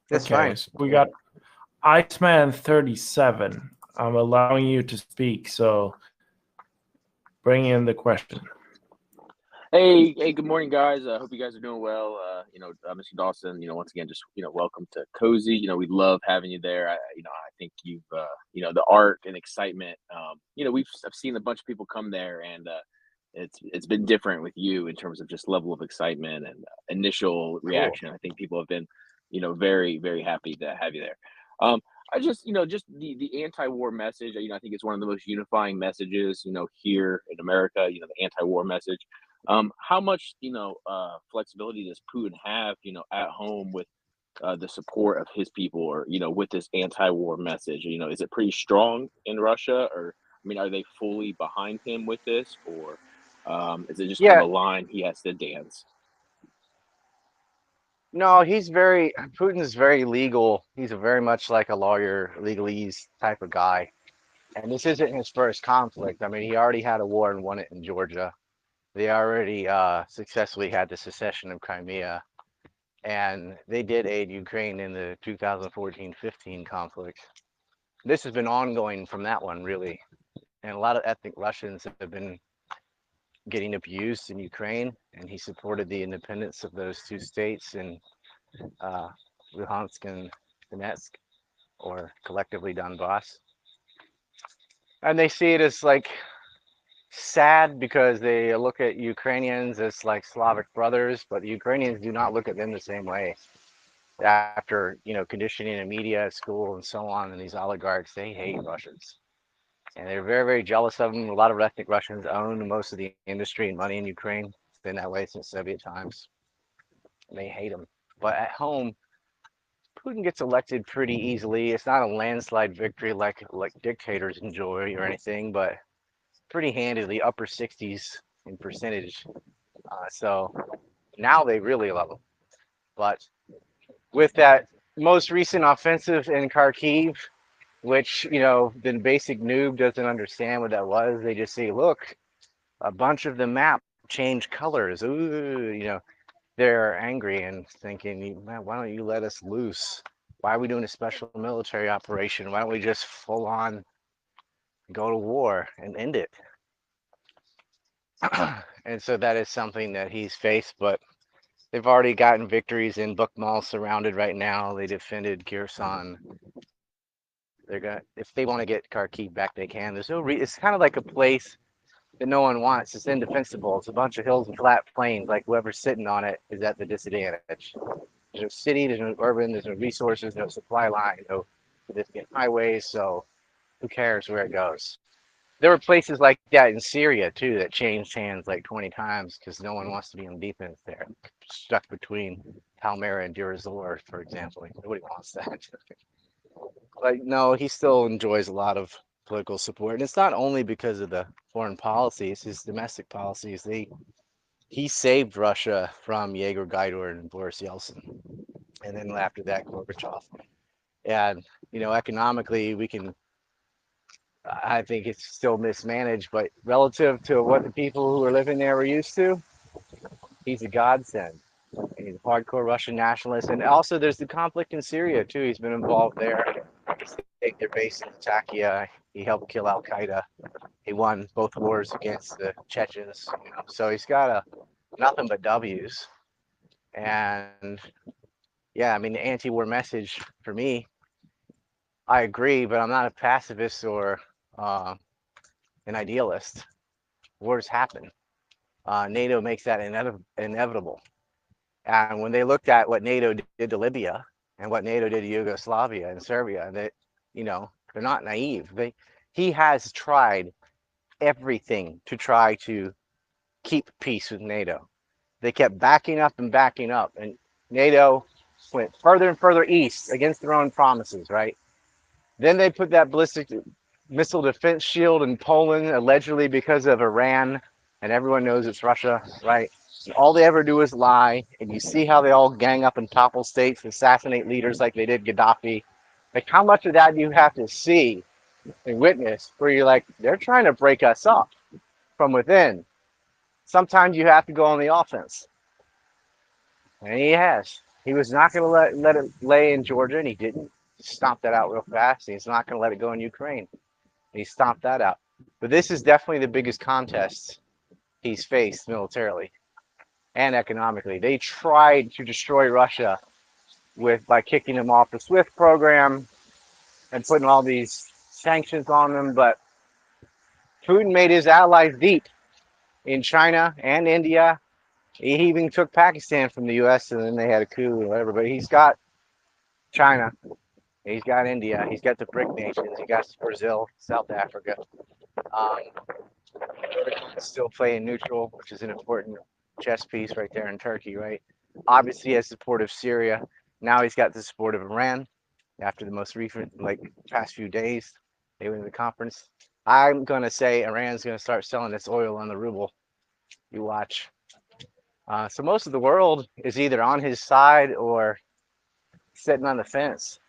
That's okay, fine. so we got Iceman 37. I'm allowing you to speak, so bring in the question. Hey, good morning, guys. I hope you guys are doing well. Mr. Dawson, once again, just, welcome to Cozy. We love having you there. I think you've, the art and excitement, I've seen a bunch of people come there, and it's been different with you in terms of just level of excitement and initial reaction. I think people have been, very, very happy to have you there. I just, just the anti-war message, I think it's one of the most unifying messages, here in America, the anti-war message. How much, flexibility does Putin have, at home with the support of his people, or, with this anti-war message? Is it pretty strong in Russia, or, are they fully behind him with this, or is it just kind Yeah. of a line he has to dance? No, Putin's very legal. He's very much like a lawyer, legalese type of guy. And this isn't his first conflict. I mean, he already had a war and won it in Georgia. They already successfully had the secession of Crimea. And they did aid Ukraine in the 2014-15 conflict. This has been ongoing from that one, really. And a lot of ethnic Russians have been getting abused in Ukraine, and he supported the independence of those two states in Luhansk and Donetsk, or collectively Donbass. And they see it as like sad because they look at Ukrainians as like Slavic brothers, but the Ukrainians do not look at them the same way. After, conditioning in media at school and so on, and these oligarchs, they hate Russians. And they're very, very jealous of them. A lot of ethnic Russians own most of the industry and money in Ukraine. It's been that way since Soviet times. And they hate them. But at home, Putin gets elected pretty easily. It's not a landslide victory like dictators enjoy or anything, but pretty handily, upper 60s in percentage. So now they really love him. But with that most recent offensive in Kharkiv, which, the basic noob doesn't understand what that was. They just say, look, a bunch of the map changed colors. Ooh, they're angry and thinking, man, why don't you let us loose? Why are we doing a special military operation? Why don't we just full on go to war and end it? And so that is something that he's faced, but they've already gotten victories in Bukhmal, surrounded right now. They defended Kherson. If they want to get Kharkiv back, they can. It's kind of like a place that no one wants. It's indefensible. It's a bunch of hills and flat plains. Like whoever's sitting on it is at the disadvantage. There's no city, there's no urban, there's no resources, no supply line, no significant highways. So who cares where it goes? There were places like that in Syria too that changed hands like 20 times because no one wants to be on defense there. Stuck between Palmyra and Deir ez-Zor, for example. Nobody wants that. Like, no, he still enjoys a lot of political support. And it's not only because of the foreign policies, his domestic policies. He saved Russia from Yegor Gaidor and Boris Yeltsin. And then after that, Gorbachev. And, economically, I think it's still mismanaged, but relative to what the people who are living there were used to, he's a godsend. He's a hardcore Russian nationalist. And also there's the conflict in Syria too. He's been involved there. They're based in Latakia. He helped kill Al Qaeda. He won both wars against the Chechens. So he's got nothing but W's. And yeah, the anti-war message for me, I agree, but I'm not a pacifist or an idealist. Wars happen. NATO makes that inevitable. And when they looked at what NATO did to Libya and what NATO did to Yugoslavia and Serbia, they're not naive. He has tried everything to try to keep peace with NATO. They kept backing up and backing up, and NATO went further and further east against their own promises, right? Then they put that ballistic missile defense shield in Poland, allegedly because of Iran, and everyone knows it's Russia, right? And all they ever do is lie, and you see how they all gang up and topple states, assassinate leaders like they did Gaddafi. Like, how much of that do you have to see and witness where you're like, they're trying to break us up from within? Sometimes you have to go on the offense. And he has. He was not going to let it lay in Georgia, and he didn't. He stomped that out real fast. He's not going to let it go in Ukraine. He stomped that out. But this is definitely the biggest contest he's faced militarily and economically. They tried to destroy Russia by kicking them off the SWIFT program and putting all these sanctions on them, but Putin made his allies deep in China and India. He even took Pakistan from the US, and then they had a coup or whatever. But he's got China, he's got India, he's got the BRIC nations, he got Brazil, South Africa. Still playing neutral, which is an important chess piece right there in Turkey, right? Obviously, he has support of Syria. Now he's got the support of Iran after the most recent, past few days. They went to the conference. I'm going to say Iran's going to start selling its oil on the ruble. You watch. So most of the world is either on his side or sitting on the fence.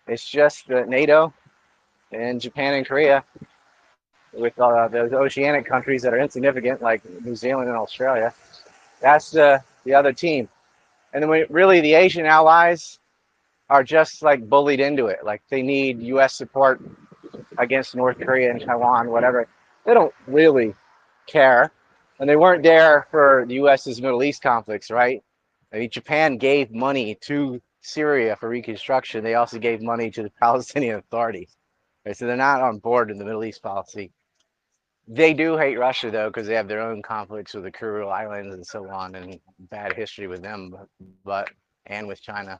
It's just NATO and Japan and Korea with those oceanic countries that are insignificant, like New Zealand and Australia. That's the other team. And then really the Asian allies are just like bullied into it. Like they need U.S. support against North Korea and Taiwan, whatever. They don't really care. And they weren't there for the U.S.'s Middle East conflicts, right? I mean, Japan gave money to Syria for reconstruction. They also gave money to the Palestinian Authority. Right? So they're not on board in the Middle East policy. They do hate Russia, though, because they have their own conflicts with the Kuril Islands and so on, and bad history with them, and with China.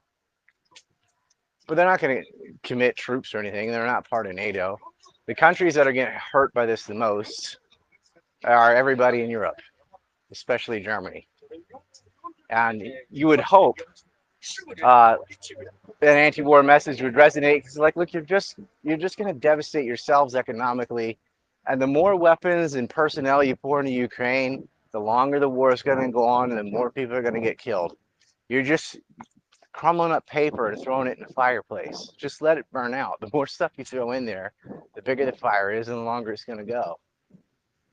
But they're not going to commit troops or anything. They're not part of NATO. The countries that are getting hurt by this the most are everybody in Europe, especially Germany. And you would hope an anti-war message would resonate, because look, you're just going to devastate yourselves economically, and the more weapons and personnel you pour into Ukraine, the longer the war is going to go on, and the more people are going to get killed. You're just crumbling up paper and throwing it in the fireplace. Just let it burn out. The more stuff you throw in there, the bigger the fire is, and the longer it's going to go.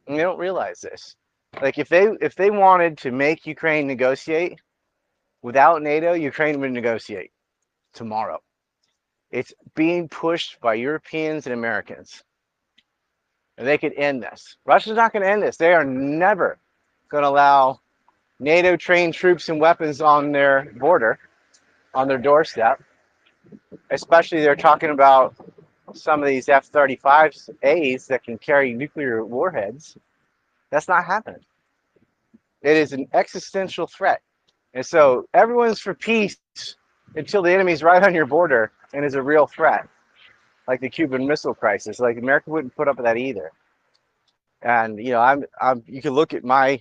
And they don't realize this. Like if they wanted to make Ukraine negotiate without NATO, Ukraine would negotiate tomorrow. It's being pushed by Europeans and Americans. And they could end this. Russia's not going to end this. They are never going to allow NATO trained troops and weapons on their border, on their doorstep. Especially they're talking about some of these F-35As that can carry nuclear warheads. That's not happening. It is an existential threat. And so everyone's for peace until the enemy's right on your border and is a real threat. Like the Cuban Missile Crisis. Like America wouldn't put up with that either. And you know, you can look at my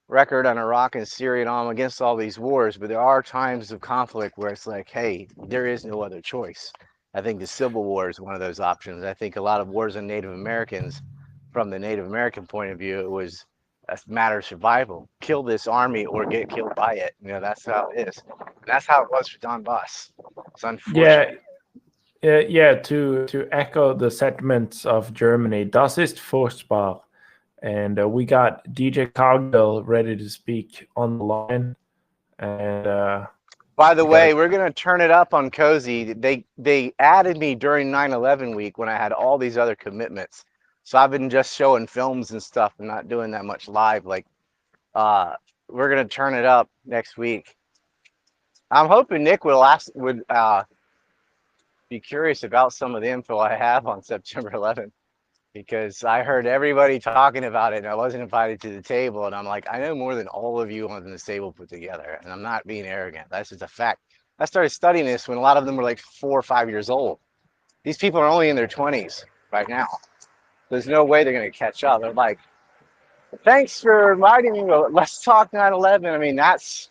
record on Iraq and Syria, and I'm against all these wars, but there are times of conflict where it's like, hey, there is no other choice. I think the Civil War is one of those options. I think a lot of wars on Native Americans, from the Native American point of view, it was a matter of survival. Kill this army or get killed by it. You know, that's how it is. That's how it was for Donbass. It's unfortunate. Yeah, to echo the sentiments of Germany, das ist furchtbar. And we got DJ Cogdill ready to speak on the line. And by the way, we're going to turn it up on Cozy. They added me during 9/11 week when I had all these other commitments. So I've been just showing films and stuff and not doing that much live. Like, we're going to turn it up next week. I'm hoping Nick would be curious about some of the info I have on September 11th, because I heard everybody talking about it and I wasn't invited to the table. And I'm like, I know more than all of you on this table put together. And I'm not being arrogant. That's just a fact. I started studying this when a lot of them were like 4 or 5 years old. These people are only in their 20s right now. There's no way they're going to catch up. They're like Thanks for reminding me. Let's talk 9/11. I mean, that's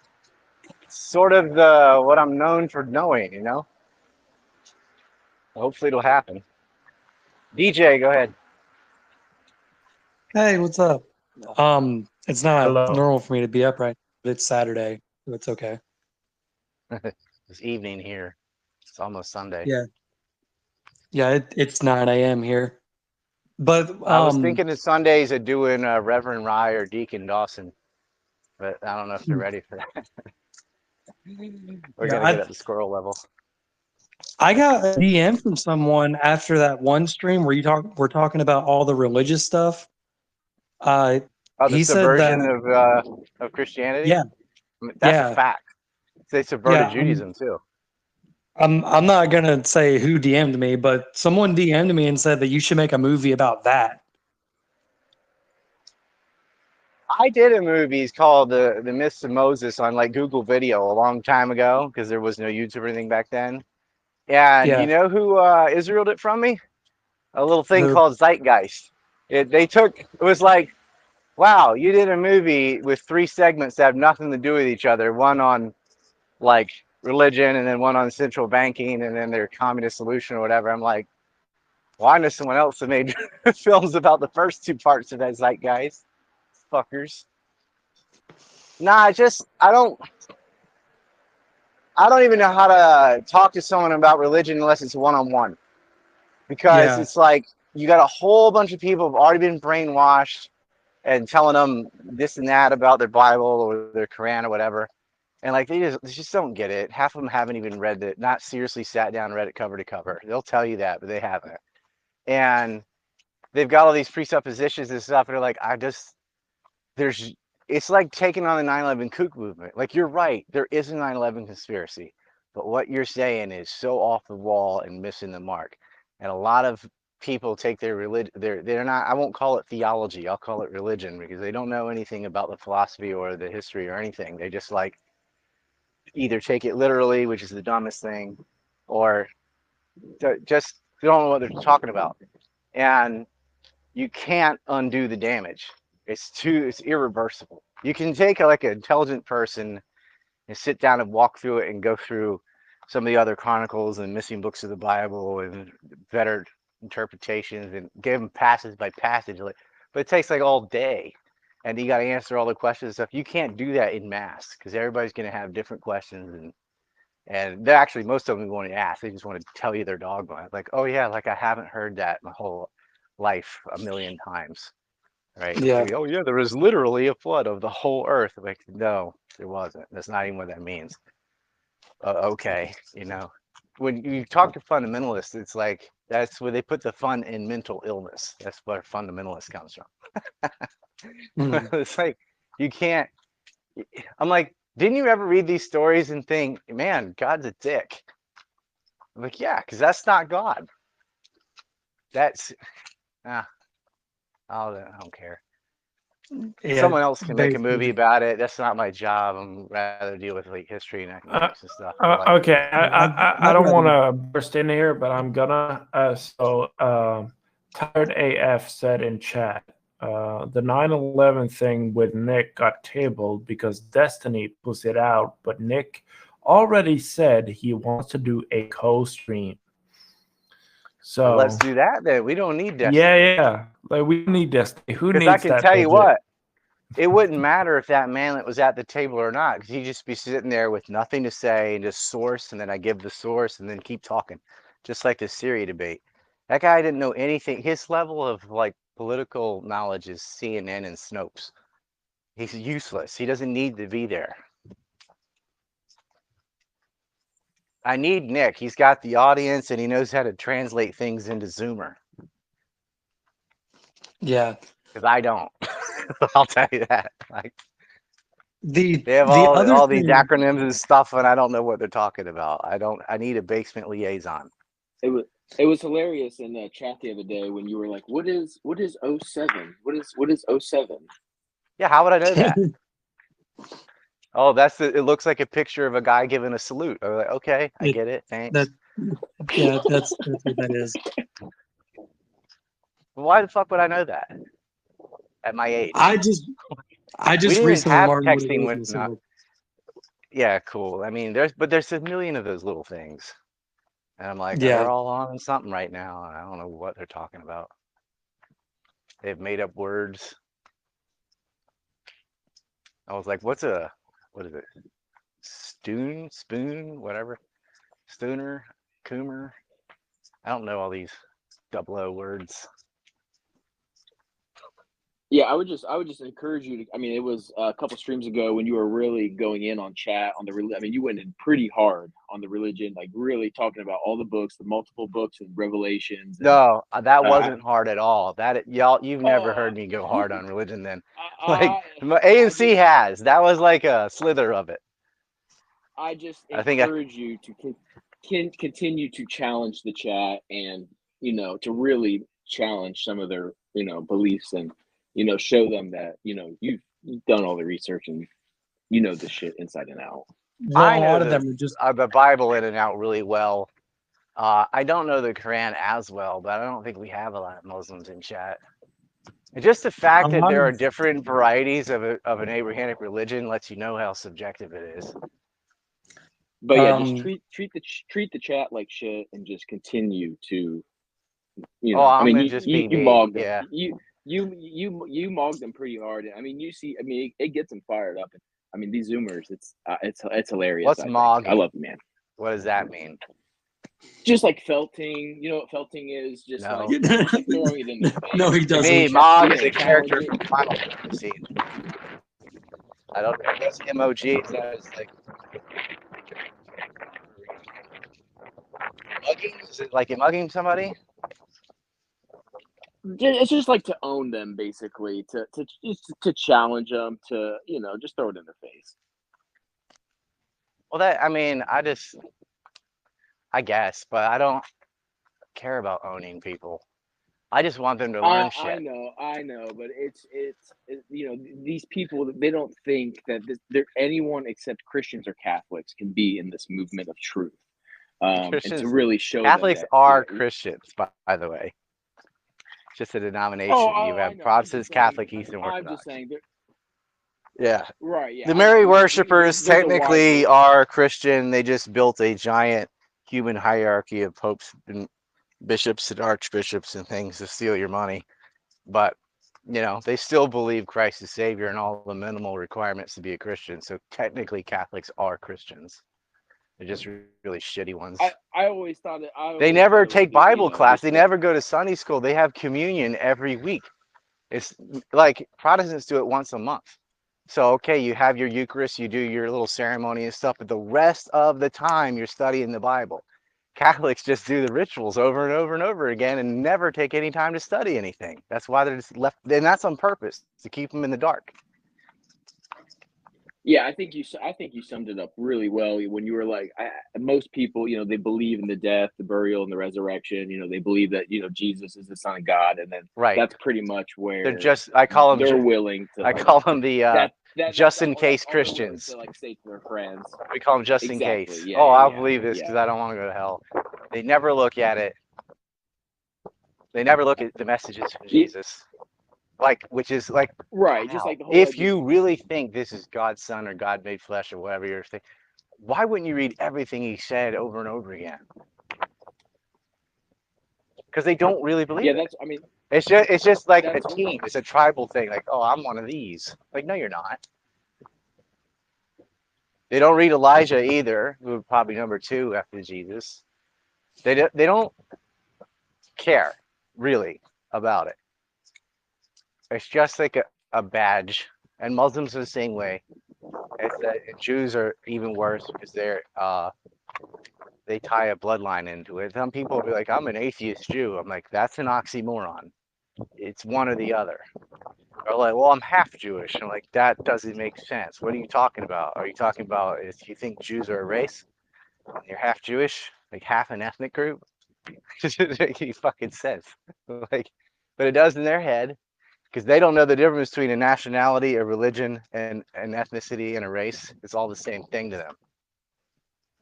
sort of the what I'm known for knowing. Hopefully, it'll happen. DJ, go ahead. Hey, what's up? It's not Hello. normal for me to be up right, but it's Saturday, so it's okay. It's evening here. It's almost Sunday. Yeah. Yeah, it's 9 a.m. here. But I was thinking of Sundays of doing Reverend Rye or Deacon Dawson, but I don't know if they're ready for that. We're yeah, gonna get at the squirrel level. I got a DM from someone after that one stream where we're talking about all the religious stuff. Oh, the He said that subversion of Christianity. yeah, I mean, that's a yeah, fact. They subverted yeah. Judaism too. I'm not gonna say who DM'd me, but someone DM'd me and said that you should make a movie about that. I did a movie called the Myths of Moses on like Google Video a long time ago because there was no YouTube or anything back then. And you Yeah. know who Israeled it from me? A little thing Who? called Zeitgeist. It was like, wow, you did a movie with 3 segments that have nothing to do with each other. One on like religion, and then one on central banking, and then their communist solution or whatever. I'm like, well, I know someone else that made films about the first 2 parts of that Zeitgeist. Fuckers. Nah, I don't even know how to talk to someone about religion unless it's one-on-one. Because Yeah. it's like you got a whole bunch of people who've already been brainwashed and telling them this and that about their Bible or their Quran or whatever. And like they just don't get it. Half of them haven't even read it, not seriously sat down and read it cover to cover. They'll tell you that, but they haven't. And they've got all these presuppositions and stuff, and they're like, it's like taking on the 9/11 kook movement. Like, you're right, there is a 9/11 conspiracy, but what you're saying is so off the wall and missing the mark. And a lot of people take their religion, they're not, I won't call it theology, I'll call it religion, because they don't know anything about the philosophy or the history or anything. They just like either take it literally, which is the dumbest thing, or just don't know what they're talking about. And you can't undo the damage. It's irreversible. You can take like an intelligent person and sit down and walk through it and go through some of the other chronicles and missing books of the Bible and better interpretations and give them passage by passage. But it takes like all day, and you got to answer all the questions and stuff. You can't do that in mass because everybody's going to have different questions, and they're actually, most of them want to ask. They just want to tell you their dogma. Like, oh yeah, like I haven't heard that my whole life a million times. Right? Yeah. Oh yeah, there was literally a flood of the whole earth. Like, no, there wasn't. That's not even what that means. Okay, when you talk to fundamentalists, it's like that's where they put the fun in mental illness. That's where fundamentalist comes from. It's like you can't. I'm like, didn't you ever read these stories and think, man, God's a dick? I'm like, yeah, because that's not God. That's I don't care. Yeah, Someone else can make a movie basically. about it. That's not my job. I'm rather deal with like history and economics and stuff. Like, Okay, I I'd don't want rather. to burst in here, but I'm gonna. Tired AF said in chat, the 9/11 thing with Nick got tabled because Destiny puts it out, but Nick already said he wants to do a co-stream. So let's do that then. We don't need Destiny. Yeah. Like, we need Destiny. Who Because needs I can that tell you budget? what, it wouldn't matter if that manlet was at the table or not, because he'd just be sitting there with nothing to say and just source, and then I give the source and then keep talking, just like the Syria debate. That guy didn't know anything. His level of like political knowledge is CNN and Snopes. He's useless. He doesn't need to be there. I need Nick. He's got the audience and he knows how to translate things into Zoomer. Yeah. Because I don't. I'll tell you that. Like, they have other all these thing. acronyms and stuff, and I don't know what they're talking about. I need a basement liaison. It was hilarious in the chat the other day when you were like, "What is 07? What is 07?" Yeah, how would I know that? Oh, it looks like a picture of a guy giving a salute. I'm like, okay, I get it. Thanks. That's what that is. Why the fuck would I know that? at my age. I just We didn't even recently have learned what it texting is when not. myself. Yeah, cool. I mean, there's a million of those little things, and I'm like, Yeah. they're all on something right now. And I don't know what they're talking about. They've made up words. I was like, what is it? Spoon, whatever. Stooner, Coomer. I don't know all these double O words. Yeah, I would just encourage you to. I mean, it was a couple streams ago when you were really going in on chat on the. I mean, you went in pretty hard on the religion, like really talking about all the books, the multiple books and Revelations, and No, that uh, wasn't hard at all. Y'all, you've never oh, heard me go hard on religion then. Like I I ANC just has. That was like a slither of it. I just I think I, encourage you to continue to challenge the chat and to really challenge some of their beliefs and show them that you've done all the research and you know this shit inside and out. Well, I a know lot of them are just the Bible in and out really well. I don't know the Quran as well, but I don't think we have a lot of Muslims in chat. And just the a fact that lot there of are different varieties of an Abrahamic religion lets you know how subjective it is. But yeah, just treat the chat like shit and just continue to Oh, I I'm mean gonna just be you me. mogged them. Yeah. You mogged them pretty hard. I mean you see, I mean it gets them fired up. I mean these Zoomers, it's hilarious. What's I think I mogging? love it, man. What does that mean? Just like felting, you know what felting is? Just No. like throwing it in their face. no, he To doesn't. me, Mog is a challenge character it. from Final Fantasy. I don't know. That's MOG. That is like mugging. Is it like mugging somebody? It's just like to own them, basically, to challenge them, to just throw it in their face. Well, I mean, I guess, but I don't care about owning people. I just want them to learn shit. I know, but it's these people, they don't think that there anyone except Christians or Catholics can be in this movement of truth, and to Christians, really show Catholics them that are Christians, by the way. Just a denomination. You I have know. Protestants, Catholic, Eastern I'm just Orthodox. saying that, Yeah. right? Yeah, The I Mary know. worshippers There's a wide technically variety. are Christian. They just built a giant human hierarchy of popes and bishops and archbishops and things to steal your money. But, they still believe Christ is Savior and all the minimal requirements to be a Christian. So technically, Catholics are Christians. They're just really shitty ones. I always thought it. They never it was take Bible class. just They never go to Sunday school. They have communion every week. It's like Protestants do it once a month. So, okay, you have your Eucharist, you do your little ceremony and stuff, but the rest of the time you're studying the Bible. Catholics just do the rituals over and over and over again and never take any time to study anything. That's why they're just left, and that's on purpose, to keep them in the dark. Yeah, I think you summed it up really well when you were like, most people, they believe in the death, the burial, and the resurrection. They believe that Jesus is the Son of God, and then that's pretty much where They're just, I call them, willing to. I call them the just in case all the words Christians. to say to their friends. We call them just in Exactly. case. Yeah, I'll believe this because I don't want to go to hell. They never look at it. They never look at the messages from Jesus. Which is like, right, wow. Just like the whole If you really think this is God's Son or God made flesh or whatever you're thinking, why wouldn't you read everything he said over and over again? Because they don't really believe it. It's just like a team. It's a tribal thing. Like, oh, I'm one of these. Like, no, you're not. They don't read Elijah either, who was probably number 2 after Jesus. They don't care really about it. It's just like a badge, and Muslims are the same way. Jews are even worse because they tie a bloodline into it. Some people will be like, I'm an atheist Jew. I'm like, that's an oxymoron. It's one or the other. Or like, well, I'm half Jewish. I'm like, that doesn't make sense. What are you talking about? Are you talking about if you think Jews are a race? You're half Jewish, like half an ethnic group? Doesn't make any fucking sense. But it does in their head. Because they don't know the difference between a nationality, a religion, and an ethnicity and a race. It's all the same thing to them.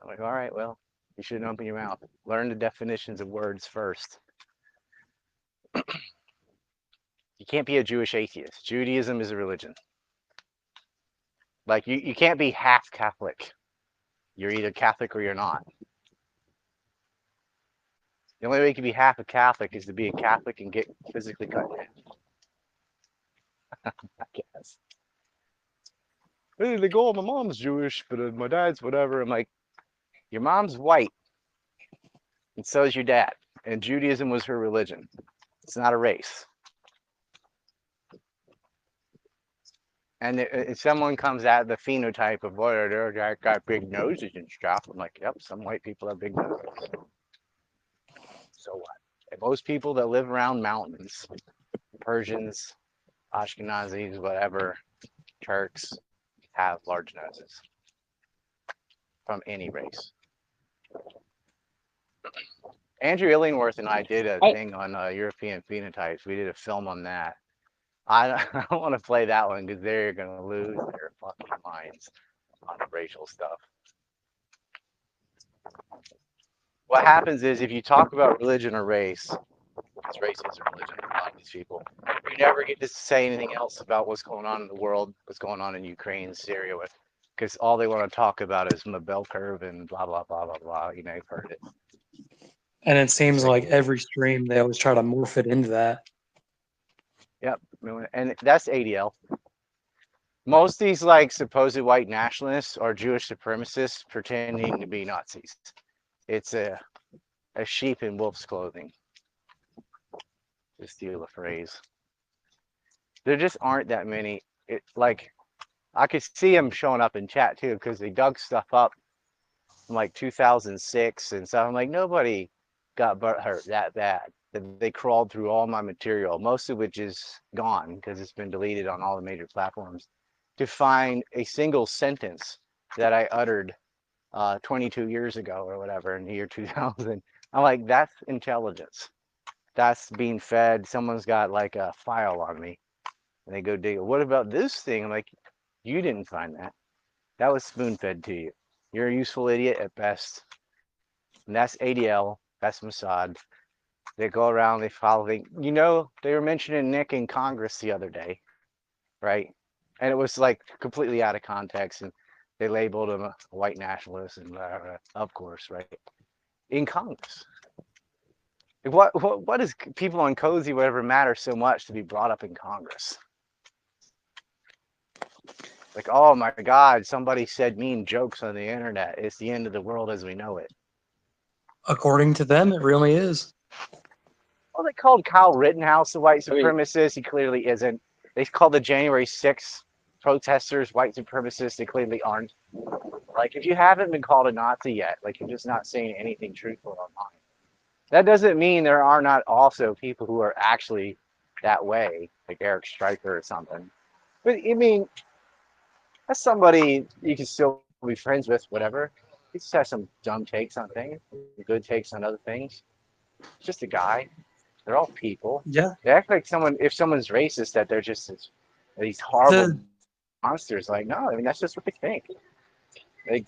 I'm like, all right, well, you shouldn't open your mouth. Learn the definitions of words first. You can't be a Jewish atheist. Judaism is a religion. Like you can't be half Catholic. You're either Catholic or you're not. The only way you can be half a Catholic is to be a Catholic and get physically cut in half, I guess. Hey, they go, my mom's Jewish, but my dad's whatever. I'm like, your mom's white, and so is your dad. And Judaism was her religion. It's not a race. And if someone comes at the phenotype of what they're got big noses and stuff, I'm like, yep, some white people have big noses. So what? And most people that live around mountains, Persians, Ashkenazis, whatever, Turks, have large noses from any race. Andrew Illingworth and I did a thing on European phenotypes. We did a film on that. I don't want to play that one because they're going to lose their fucking minds on the racial stuff. What happens is if you talk about religion or race, because race is a religion for a lot of these people, you never get to say anything else about what's going on in the world, what's going on in Ukraine, Syria, because all they want to talk about is the bell curve and blah, blah, blah, blah, blah. You know, you've heard it. And it seems like every stream, they always try to morph it into that. Yep. And that's ADL. Most of these like supposed white nationalists are Jewish supremacists pretending to be Nazis. It's a sheep in wolf's clothing, to steal a phrase. There just aren't that many. Like, I could see them showing up in chat too, because they dug stuff up from like 2006 and stuff. I'm like, nobody got hurt that bad. They crawled through all my material, most of which is gone because it's been deleted on all the major platforms, to find a single sentence that I uttered 22 years ago or whatever in the year 2000. I'm like, that's intelligence. That's being fed. Someone's got like a file on me and they go dig it. What about this thing? I'm like, you didn't find that. That was spoon fed to you. You're a useful idiot at best. And that's ADL. That's Mossad. They go around, they follow. You know, they were mentioning Nick in Congress the other day, right? And it was like completely out of context. And they labeled him a white nationalist and of course, right? In Congress. What does people on Cozy whatever matter so much to be brought up in Congress? Like, oh my God, somebody said mean jokes on the internet. It's the end of the world as we know it. According to them, it really is. Well, they called Kyle Rittenhouse a white supremacist. He clearly isn't. They called the January 6th protesters white supremacists. They clearly aren't. Like, if you haven't been called a Nazi yet, like, you're just not saying anything truthful online. That doesn't mean there are not also people who are actually that way, like Eric Stryker or something. But, I mean, that's somebody you can still be friends with, whatever. He just has some dumb takes on things, good takes on other things. It's just a guy. They're all people. Yeah. They act like if someone's racist, that they're just these horrible monsters. Like, no, I mean, that's just what they think.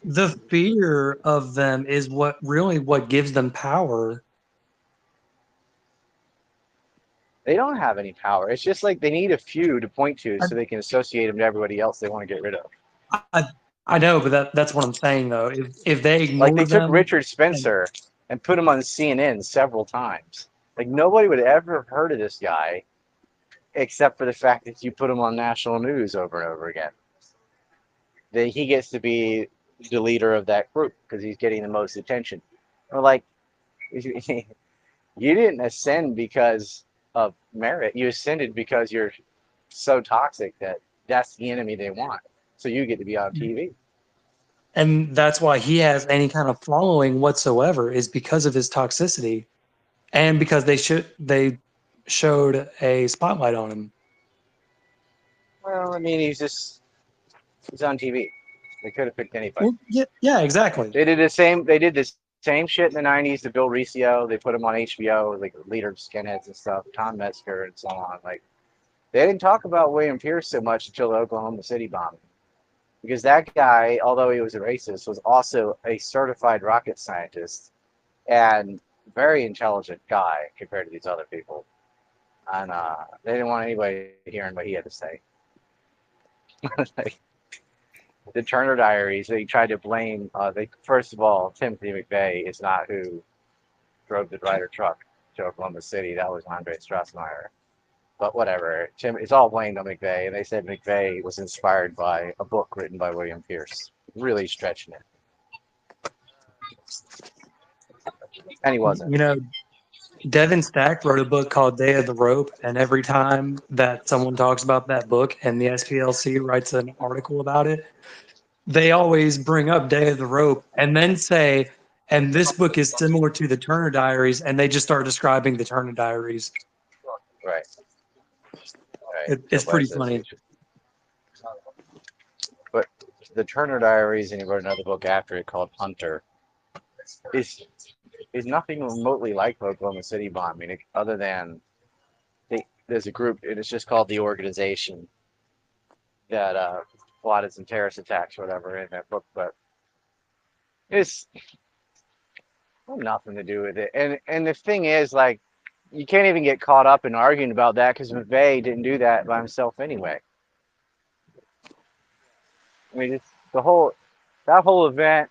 The fear of them is what gives them power. They don't have any power. It's just like they need a few to point to so they can associate them to everybody else they want to get rid of. I know, but that's what I'm saying though. If they ignore like they them, took Richard Spencer and put him on CNN several times. Like nobody would ever have heard of this guy except for the fact that you put him on national news over and over again. Then he gets to be the leader of that group because he's getting the most attention. Or like, you didn't ascend because of merit. You ascended because you're so toxic that that's the enemy they want. So you get to be on TV. And that's why he has any kind of following whatsoever, is because of his toxicity, and because they showed a spotlight on him. Well, I mean, he's on TV. They could have picked anybody. Well, yeah, exactly. They did the same. They did the same shit in the '90s to Bill Riccio. They put him on HBO, like leader of skinheads and stuff. Tom Metzger and so on. Like they didn't talk about William Pierce so much until the Oklahoma City bombing, because that guy, although he was a racist, was also a certified rocket scientist and very intelligent guy compared to these other people. and they didn't want anybody hearing what he had to say. Like, the Turner Diaries, they tried to blame. First of all, Timothy McVeigh is not who drove the Ryder truck to Oklahoma City. That was Andre Strassmeyer. But whatever, it's all blamed on McVeigh, and they said McVeigh was inspired by a book written by William Pierce. Really stretching it, and he wasn't. You know, Devin Stack wrote a book called Day of the Rope, and every time that someone talks about that book and the SPLC writes an article about it, they always bring up Day of the Rope and then say, and this book is similar to the Turner Diaries, and they just start describing the Turner Diaries. Right. It's pretty funny. But the Turner Diaries, and he wrote another book after it called Hunter, is nothing remotely like the Oklahoma City bombing, other than there's a group, and it's just called the Organization, that plotted some terrorist attacks or whatever in that book, but it's nothing to do with it. And the thing is, like, you can't even get caught up in arguing about that because McVeigh didn't do that by himself anyway. I mean, it's that whole event.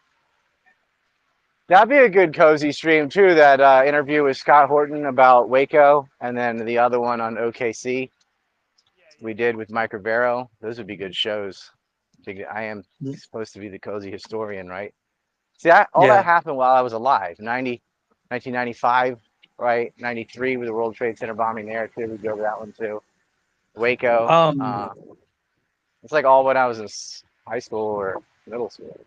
That'd be a good cozy stream too. That interview with Scott Horton about Waco, and then the other one on OKC we did with Mike Rivero. Those would be good shows. I am supposed to be the cozy historian, right? See, all that happened while I was alive. 1995, right? 93 with the World Trade Center bombing there too. We go over that one too. Waco. It's like all when I was in high school or middle school.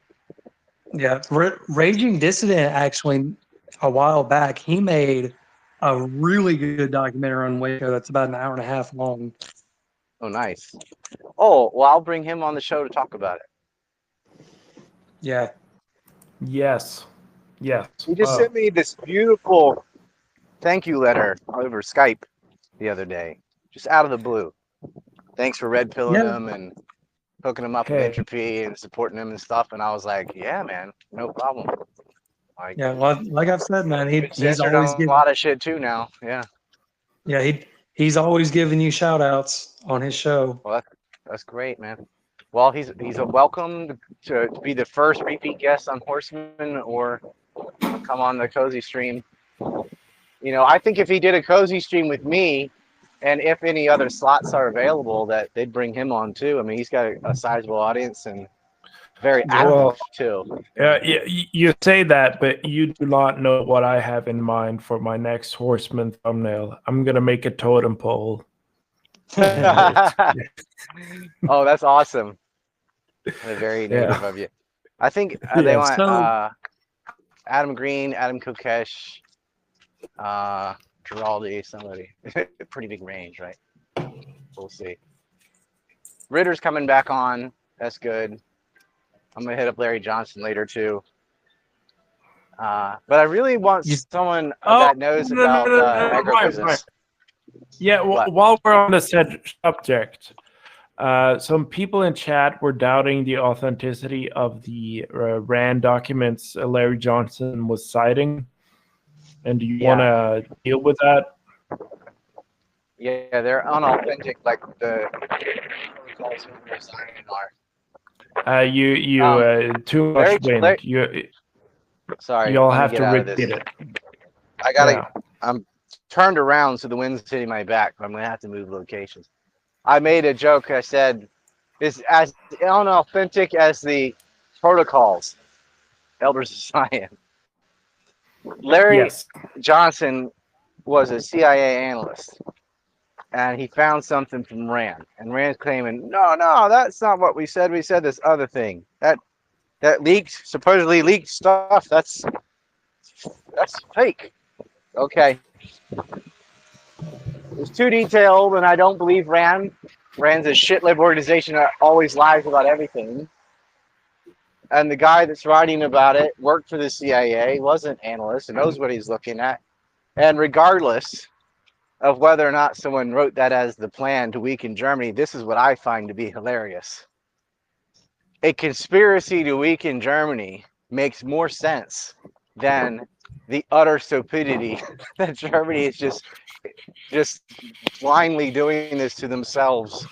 Yeah, Raging Dissident actually a while back, he made a really good documentary on Waco that's about an hour and a half long. Oh, nice. Oh, well, I'll bring him on the show to talk about it. Yeah. Yes. Yes. He just sent me this beautiful thank you letter over Skype the other day, just out of the blue. Thanks for red pilling him and hooking him up with Entropy and supporting him and stuff. And I was like, yeah, man, no problem. Like, yeah, like I've said, man, he's always a lot of shit too now. Yeah. Yeah, he's always giving you shout outs on his show. Well, that's great, man. Well, he's a welcome to be the first repeat guest on Horseman or come on the cozy stream. You know, I think if he did a cozy stream with me, and if any other slots are available, that they'd bring him on too. I mean, he's got a sizable audience and very active too. Yeah, you say that, but you do not know what I have in mind for my next Horseman thumbnail. I'm gonna make a totem pole. Oh, that's awesome. Very native of you. I think they want Adam Green, Adam Kokesh, Giraldi, somebody. Pretty big range, right? We'll see. Ritter's coming back on. That's good. I'm gonna hit up Larry Johnson later too. But I really want someone that knows about agribusiness. Right. Yeah, while we're on the subject, some people in chat were doubting the authenticity of the RAND documents Larry Johnson was citing. And do you want to deal with that? Yeah, they're unauthentic, like the protocols are. Too much wind. Sorry, you'll have to repeat it. I gotta. I'm turned around, so the wind's hitting my back. But I'm gonna have to move locations. I made a joke. I said, "It's as unauthentic as the protocols, Elders of Zion." Larry Johnson was a CIA analyst, and he found something from Rand, and Rand's claiming, no, that's not what we said. We said this other thing. That supposedly leaked stuff. That's fake. Okay. It's too detailed, and I don't believe Rand. Rand's a shit-lib organization that always lies about everything. And the guy that's writing about it worked for the CIA, was an analyst, and knows what he's looking at. And regardless of whether or not someone wrote that as the plan to weaken Germany, this is what I find to be hilarious. A conspiracy to weaken Germany makes more sense than the utter stupidity that Germany is just just blindly doing this to themselves.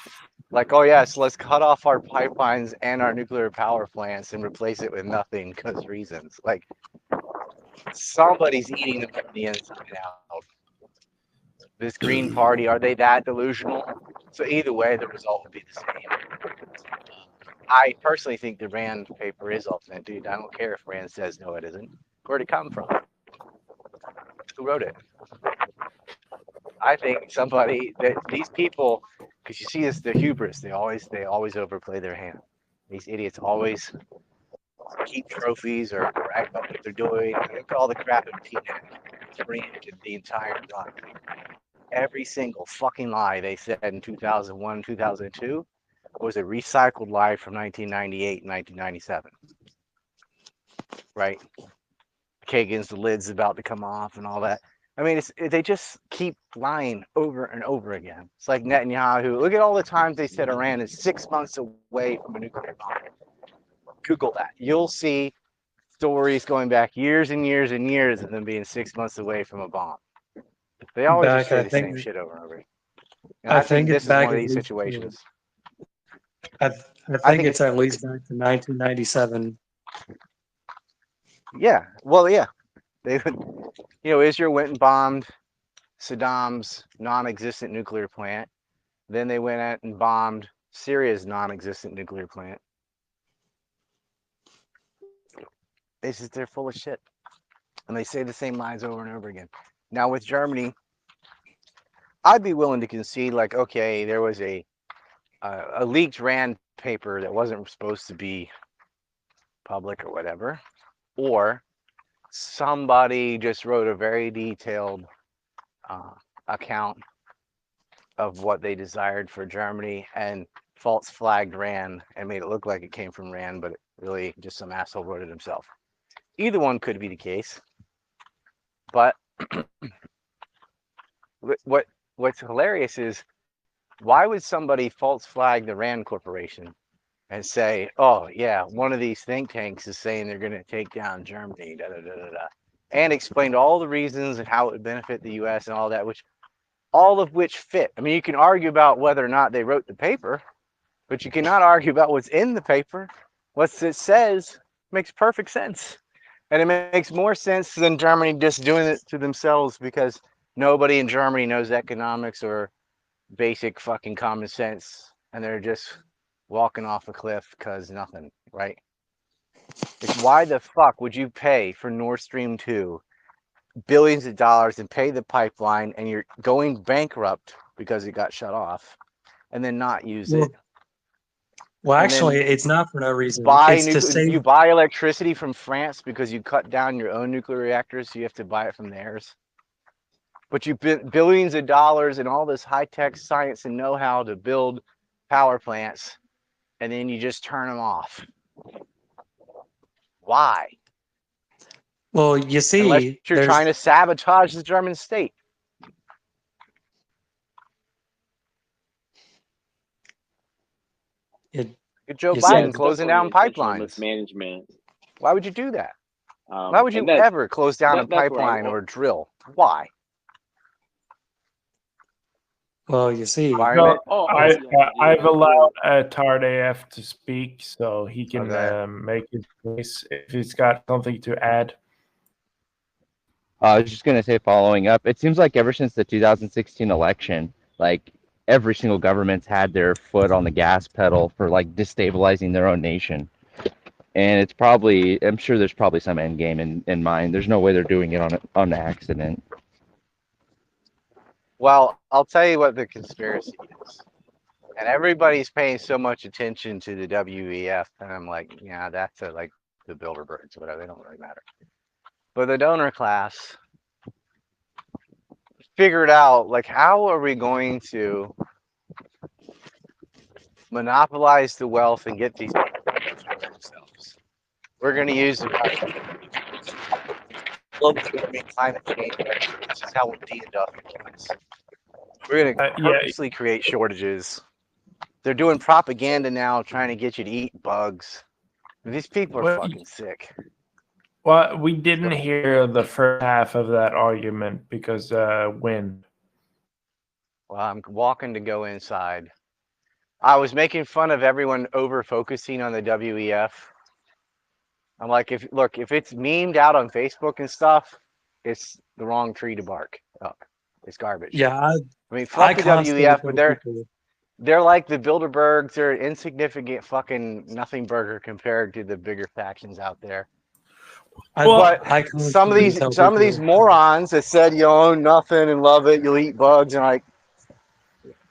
Like, oh yes, let's cut off our pipelines and our nuclear power plants and replace it with nothing because reasons. Like, somebody's eating them from the inside out. This Green Party, are they that delusional? So either way, the result would be the same. I personally think the Rand paper is authentic. I don't care if Rand says no, it isn't. Where'd it come from? Who wrote it? I think somebody that these people, because you see this, the hubris. They always overplay their hand. These idiots always keep trophies or brag about what they're doing. Look at all the crap in TNet. Preempted the entire run. Every single fucking lie they said in 2001, 2002 was a recycled lie from 1998 and 1997. Right? Kagan's the lid's about to come off and all that. I mean, they just keep lying over and over again. It's like Netanyahu. Look at all the times they said Iran is 6 months away from a nuclear bomb. Google that. You'll see stories going back years and years and years of them being 6 months away from a bomb. They always just say the same shit over and over. And I think this is one of these situations. I think it's at least back to 1997. Yeah. Well, yeah. They would, Israel went and bombed Saddam's non-existent nuclear plant. Then they went out and bombed Syria's non-existent nuclear plant. They're full of shit. And they say the same lies over and over again. Now with Germany, I'd be willing to concede, like, okay, there was a leaked RAND paper that wasn't supposed to be public or whatever, or somebody just wrote a very detailed account of what they desired for Germany and false flagged RAND and made it look like it came from RAND, but it really just some asshole wrote it himself. Either one could be the case, but what's hilarious is, why would somebody false flag the RAND Corporation and say, oh yeah, one of these think tanks is saying they're going to take down Germany, da, da, da, da, da, and explained all the reasons and how it would benefit the US and all that, all of which fit. I mean, you can argue about whether or not they wrote the paper, but you cannot argue about what's in the paper. What it says makes perfect sense. And it makes more sense than Germany just doing it to themselves because nobody in Germany knows economics or basic fucking common sense, and they're just walking off a cliff because nothing, right? Like, why the fuck would you pay for Nord Stream 2 billions of dollars and pay the pipeline, and you're going bankrupt because it got shut off, and then not use it? Well, actually, it's not for no reason. You buy electricity from France because you cut down your own nuclear reactors, so you have to buy it from theirs. But you spent billions of dollars and all this high-tech science and know-how to build power plants, and then you just turn them off. Why? Well, you see, unless you're trying to sabotage the German state. Joe Biden closing down pipelines. Mismanagement. Why would you do that? Why would you ever close down a pipeline or drill? Why? Well, you see, I've allowed Tard AF to speak, so he can make his case if he's got something to add. I was just gonna say, following up, it seems like ever since the 2016 election, like every single government's had their foot on the gas pedal for like destabilizing their own nation, and it's probably, I'm sure there's probably some end game in mind. There's no way they're doing it on accident. Well, I'll tell you what the conspiracy is. And everybody's paying so much attention to the WEF, and I'm like, yeah, that's like the Bilderbergs or whatever, they don't really matter. But the donor class figured out, like, how are we going to monopolize the wealth and get these people for themselves? We're going to use the global warming, climate change. This is how we'll de-industrialize. We're going to purposely create shortages. They're doing propaganda now, trying to get you to eat bugs. These people are fucking sick. Well, we didn't hear the first half of that argument because wind. Well, I'm walking to go inside. I was making fun of everyone over focusing on the WEF. I'm like, if it's memed out on Facebook and stuff, it's the wrong tree to bark up. It's garbage. Yeah, I mean, I fuck the constantly WEF, tell but people. they're like the Bilderbergs. They're insignificant fucking nothing burger compared to the bigger factions out there. But I some of constantly tell these people. morons that said you own nothing and love it, you'll eat bugs, and like,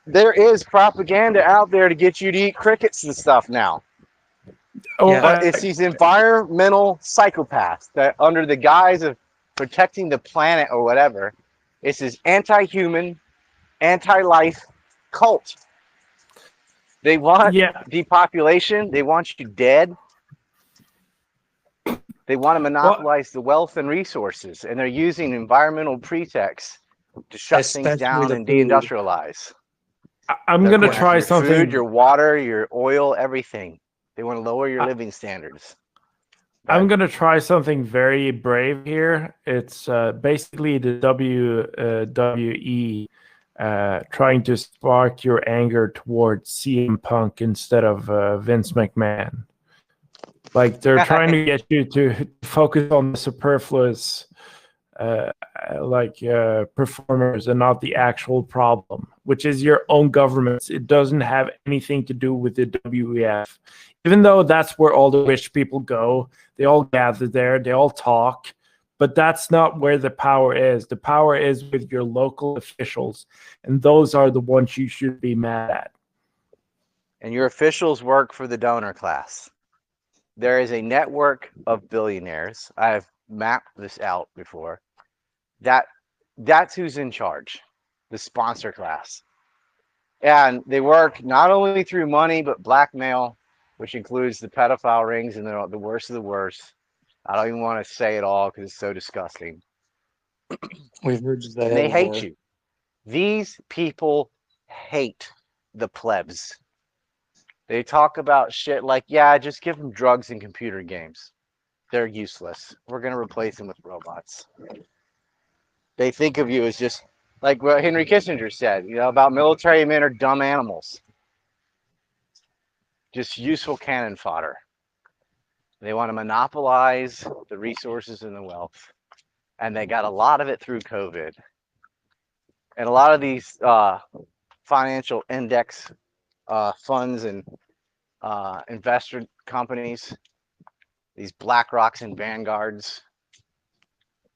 there is propaganda out there to get you to eat crickets and stuff now. Oh, But it's these environmental psychopaths that, under the guise of protecting the planet or whatever, it's this anti-human, anti-life cult. They want yeah. depopulation. They want you dead. They want to monopolize the wealth and resources, and they're using environmental pretexts to shut things Especially down the and food. deindustrialize. I'm They're gonna going after try your something. food, your water, your oil, everything. They want to lower your living standards. I'm gonna try something very brave here. It's basically the WWE trying to spark your anger towards CM Punk instead of Vince McMahon. Like they're trying to get you to focus on the superfluous, performers and not the actual problem, which is your own governments. It doesn't have anything to do with the WEF, even though that's where all the rich people go. They all gather there, they all talk, but that's not where the power is. The power is with your local officials, and those are the ones you should be mad at. And your officials work for the donor class. There is a network of billionaires. I've mapped this out before. That's who's in charge, the sponsor class. And they work not only through money, but blackmail, which includes the pedophile rings, and they're the worst of the worst. I don't even want to say it all because it's so disgusting. We've heard you say And they that hate before. you. These people hate the plebs. They talk about shit like, yeah, just give them drugs and computer games. They're useless. We're going to replace them with robots. They think of you as just like what Henry Kissinger said, about military men are dumb animals. Just useful cannon fodder. They want to monopolize the resources and the wealth. And they got a lot of it through COVID. And a lot of these financial index funds and investor companies, these BlackRocks and Vanguards,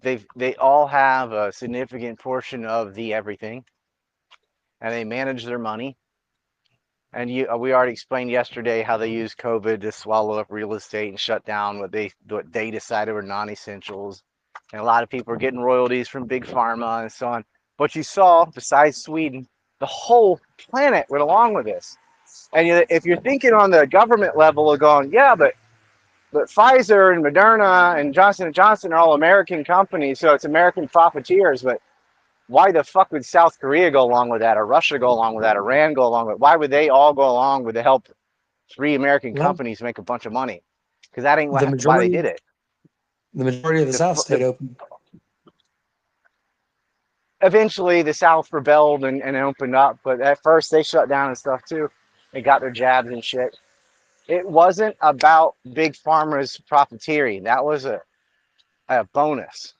they all have a significant portion of the everything, and they manage their money. And we already explained yesterday how they use COVID to swallow up real estate and shut down what they decided were non-essentials. And a lot of people are getting royalties from big pharma and so on. But you saw, besides Sweden, the whole planet went along with this. And if you're thinking on the government level of going, yeah, but Pfizer and Moderna and Johnson & Johnson are all American companies, so it's American profiteers. But why the fuck would South Korea go along with that, or Russia go along with that, or Iran go along with it? Why would they all go along with to help 3 American companies make a bunch of money? Because that ain't why they did it. The majority of the South stayed open. Eventually, the South rebelled and opened up, but at first they shut down and stuff too. They got their jabs and shit. It wasn't about big pharma's profiteering. That was a bonus.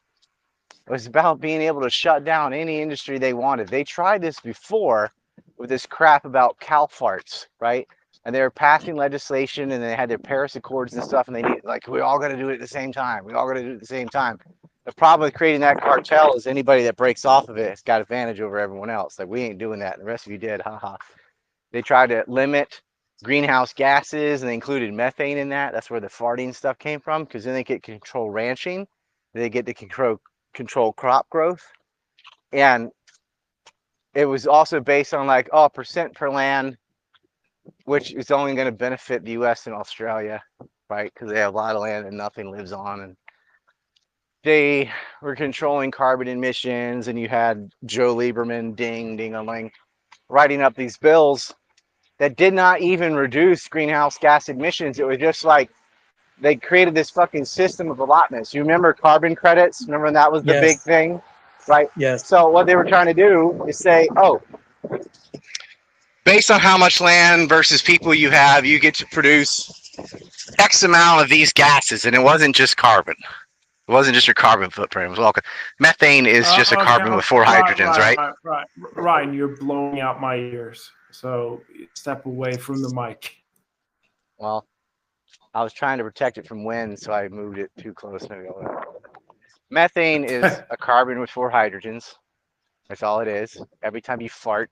It was about being able to shut down any industry they wanted. They tried this before with this crap about cow farts, right? And they were passing legislation, and they had their Paris Accords and stuff, and they needed, like, we all got to do it at the same time. We all got to do it at the same time. The problem with creating that cartel is anybody that breaks off of it has got advantage over everyone else. Like, we ain't doing that. The rest of you did, haha. They tried to limit greenhouse gases, and they included methane in that. That's where the farting stuff came from, because then they get to control ranching. They get to control crop growth. And it was also based on like, percent per land, which is only going to benefit the US and Australia, right? Because they have a lot of land and nothing lives on. And they were controlling carbon emissions, and you had Joe Lieberman, ding-a-ling, writing up these bills that did not even reduce greenhouse gas emissions. It was just like they created this fucking system of allotments. You remember carbon credits? Remember when that was the big thing, right? Yes. So what they were trying to do is say, based on how much land versus people you have, you get to produce X amount of these gases, and it wasn't just carbon. It wasn't just your carbon footprint. It was all methane is just a carbon with 4 hydrogens, right? Ryan, you're blowing out my ears. So step away from the mic. Well, I was trying to protect it from wind, so I moved it too close. Methane is a carbon with 4 hydrogens. That's all it is. Every time you fart,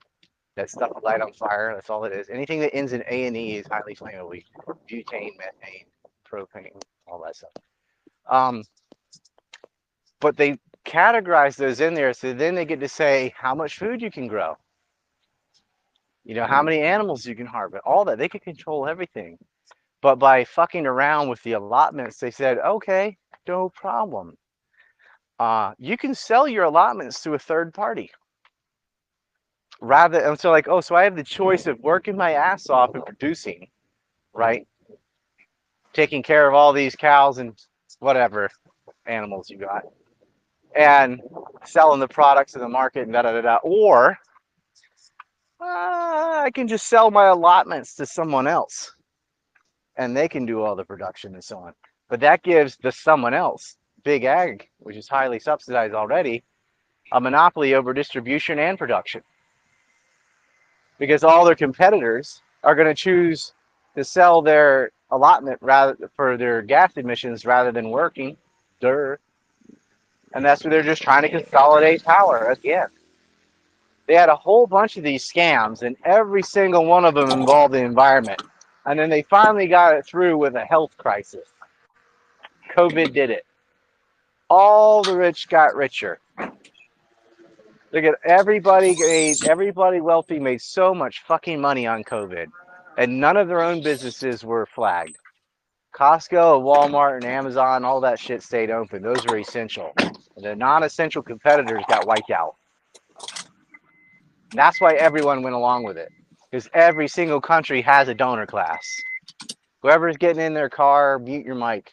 that stuff will light on fire. That's all it is. Anything that ends in A and E is highly flammable. Butane, methane, propane, all that stuff. But they categorize those in there, so then they get to say how much food you can grow. You know, how many animals you can harvest, all that. They can control everything. But by fucking around with the allotments, they said, okay, no problem. You can sell your allotments to a third party. Rather, and so like, oh, so I have the choice of working my ass off and producing, right? Taking care of all these cows and whatever animals you got, and selling the products in the market and da-da-da-da. Or I can just sell my allotments to someone else and they can do all the production and so on. But that gives the someone else, big ag, which is highly subsidized already, a monopoly over distribution and production. Because all their competitors are going to choose to sell their allotment rather for their gas emissions rather than working. And that's where they're just trying to consolidate power again. They had a whole bunch of these scams, and every single one of them involved the environment. And then they finally got it through with a health crisis. COVID did it. All the rich got richer. Look at everybody wealthy made so much fucking money on COVID, and none of their own businesses were flagged. Costco, Walmart, and Amazon, all that shit stayed open. Those were essential. The non-essential competitors got wiped out. That's why everyone went along with it, because every single country has a donor class. Whoever's getting in their car, mute your mic.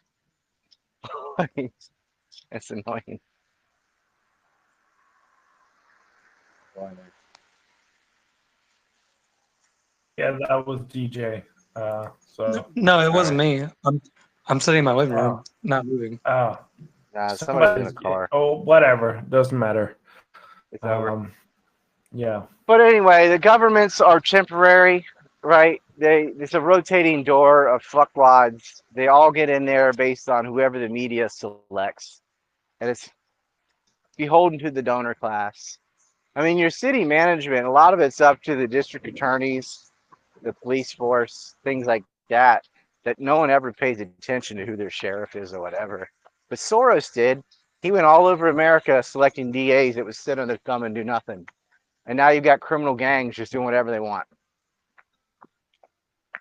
It's annoying. Yeah, that was DJ. So No, it wasn't me. I'm sitting in my living room, not moving. Oh, somebody's in a car. Oh, whatever. Doesn't matter. It's over. Yeah. But anyway, the governments are temporary, right? It's a rotating door of fuckwads. They all get in there based on whoever the media selects, and it's beholden to the donor class. I mean, your city management, a lot of it's up to the district attorneys, the police force, things like that no one ever pays attention to who their sheriff is or whatever. But Soros did. He went all over America selecting DAs that would sit on their thumb and do nothing. And now you've got criminal gangs just doing whatever they want.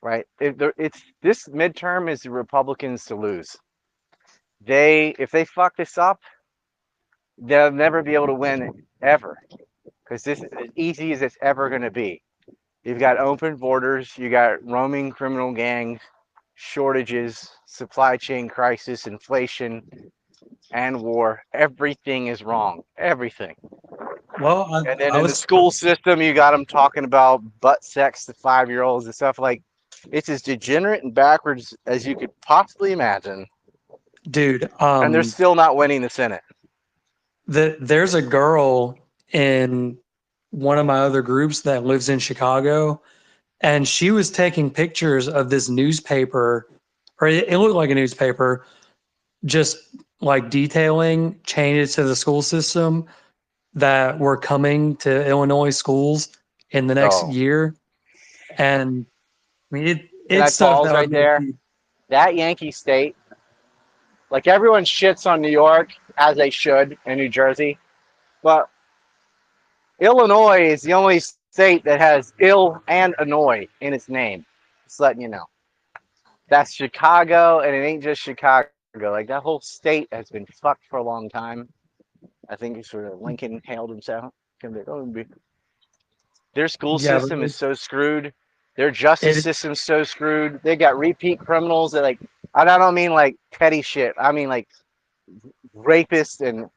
Right? This midterm is the Republicans to lose. If they fuck this up, they'll never be able to win ever. Because this is as easy as it's ever going to be. You've got open borders, you got roaming criminal gangs, shortages, supply chain crisis, inflation, and war. Everything is wrong. Everything. Well, and then in the school system, you got them talking about butt sex to 5-year-olds and stuff like. It's as degenerate and backwards as you could possibly imagine, dude. And they're still not winning the Senate. There's a girl in one of my other groups that lives in Chicago, and she was taking pictures of this newspaper, or it looked like a newspaper, just like detailing changes to the school system that were coming to Illinois schools in the next year. And I mean, it's stuff that right there. That Yankee state, like everyone shits on New York, as they should, in New Jersey, but Illinois is the only state that has ill and annoy in its name. Just letting you know. That's Chicago, and it ain't just Chicago. Like that whole state has been fucked for a long time. I think it's sort of Lincoln hailed himself. Their school system is so screwed. Their justice system's so screwed. They got repeat criminals that like, I don't mean like petty shit. I mean like rapists and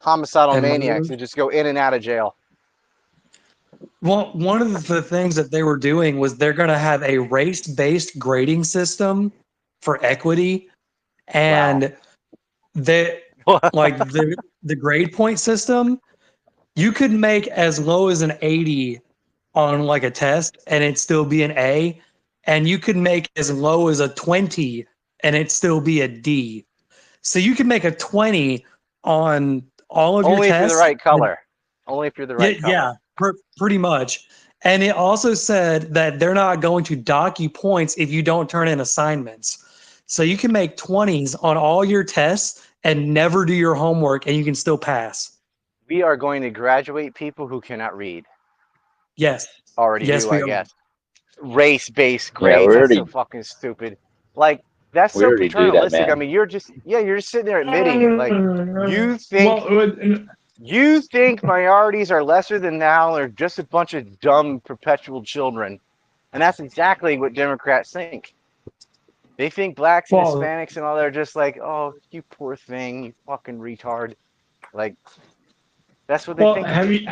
homicidal maniacs that just go in and out of jail. one of the things that they were doing was they're going to have a race-based grading system for equity, and like the grade point system, you could make as low as an 80 on like a test and it'd still be an A, and you could make as low as a 20 and it'd still be a D. So you can make a 20 on all of your Only if you're the tests. right color. Only if you're the right color. Yeah, pretty much. And it also said that they're not going to dock you points if you don't turn in assignments. So you can make 20s on all your tests and never do your homework, and you can still pass. We are going to graduate people who cannot read. Yes. Already Yes, do, we I are. guess. Race-based Yeah, grades. we That's already so fucking stupid. Like, that's we so already do that, paternalistic. I man. mean, you're just sitting there admitting it. Like, you think Well, you think minorities are lesser than thou, or just a bunch of dumb perpetual children. And that's exactly what Democrats think. They think blacks and well, Hispanics and all that are just like, oh, you poor thing, you fucking retard. Like, that's what they well, think of you.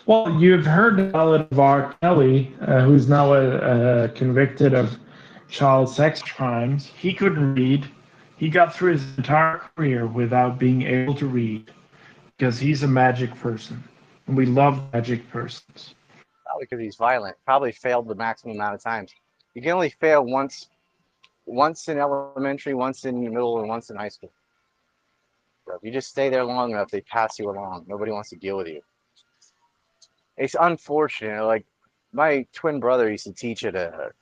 well, you've heard the ballad of R. Kelly, who's now convicted of child sex crimes. He couldn't read. He got through his entire career without being able to read because he's a magic person, and we love magic persons. Probably because he's violent. Probably failed the maximum amount of times. You can only fail once in elementary, once in the middle, and once in high school. So if you just stay there long enough, they pass you along. Nobody wants to deal with you. It's unfortunate. Like, my twin brother used to teach at a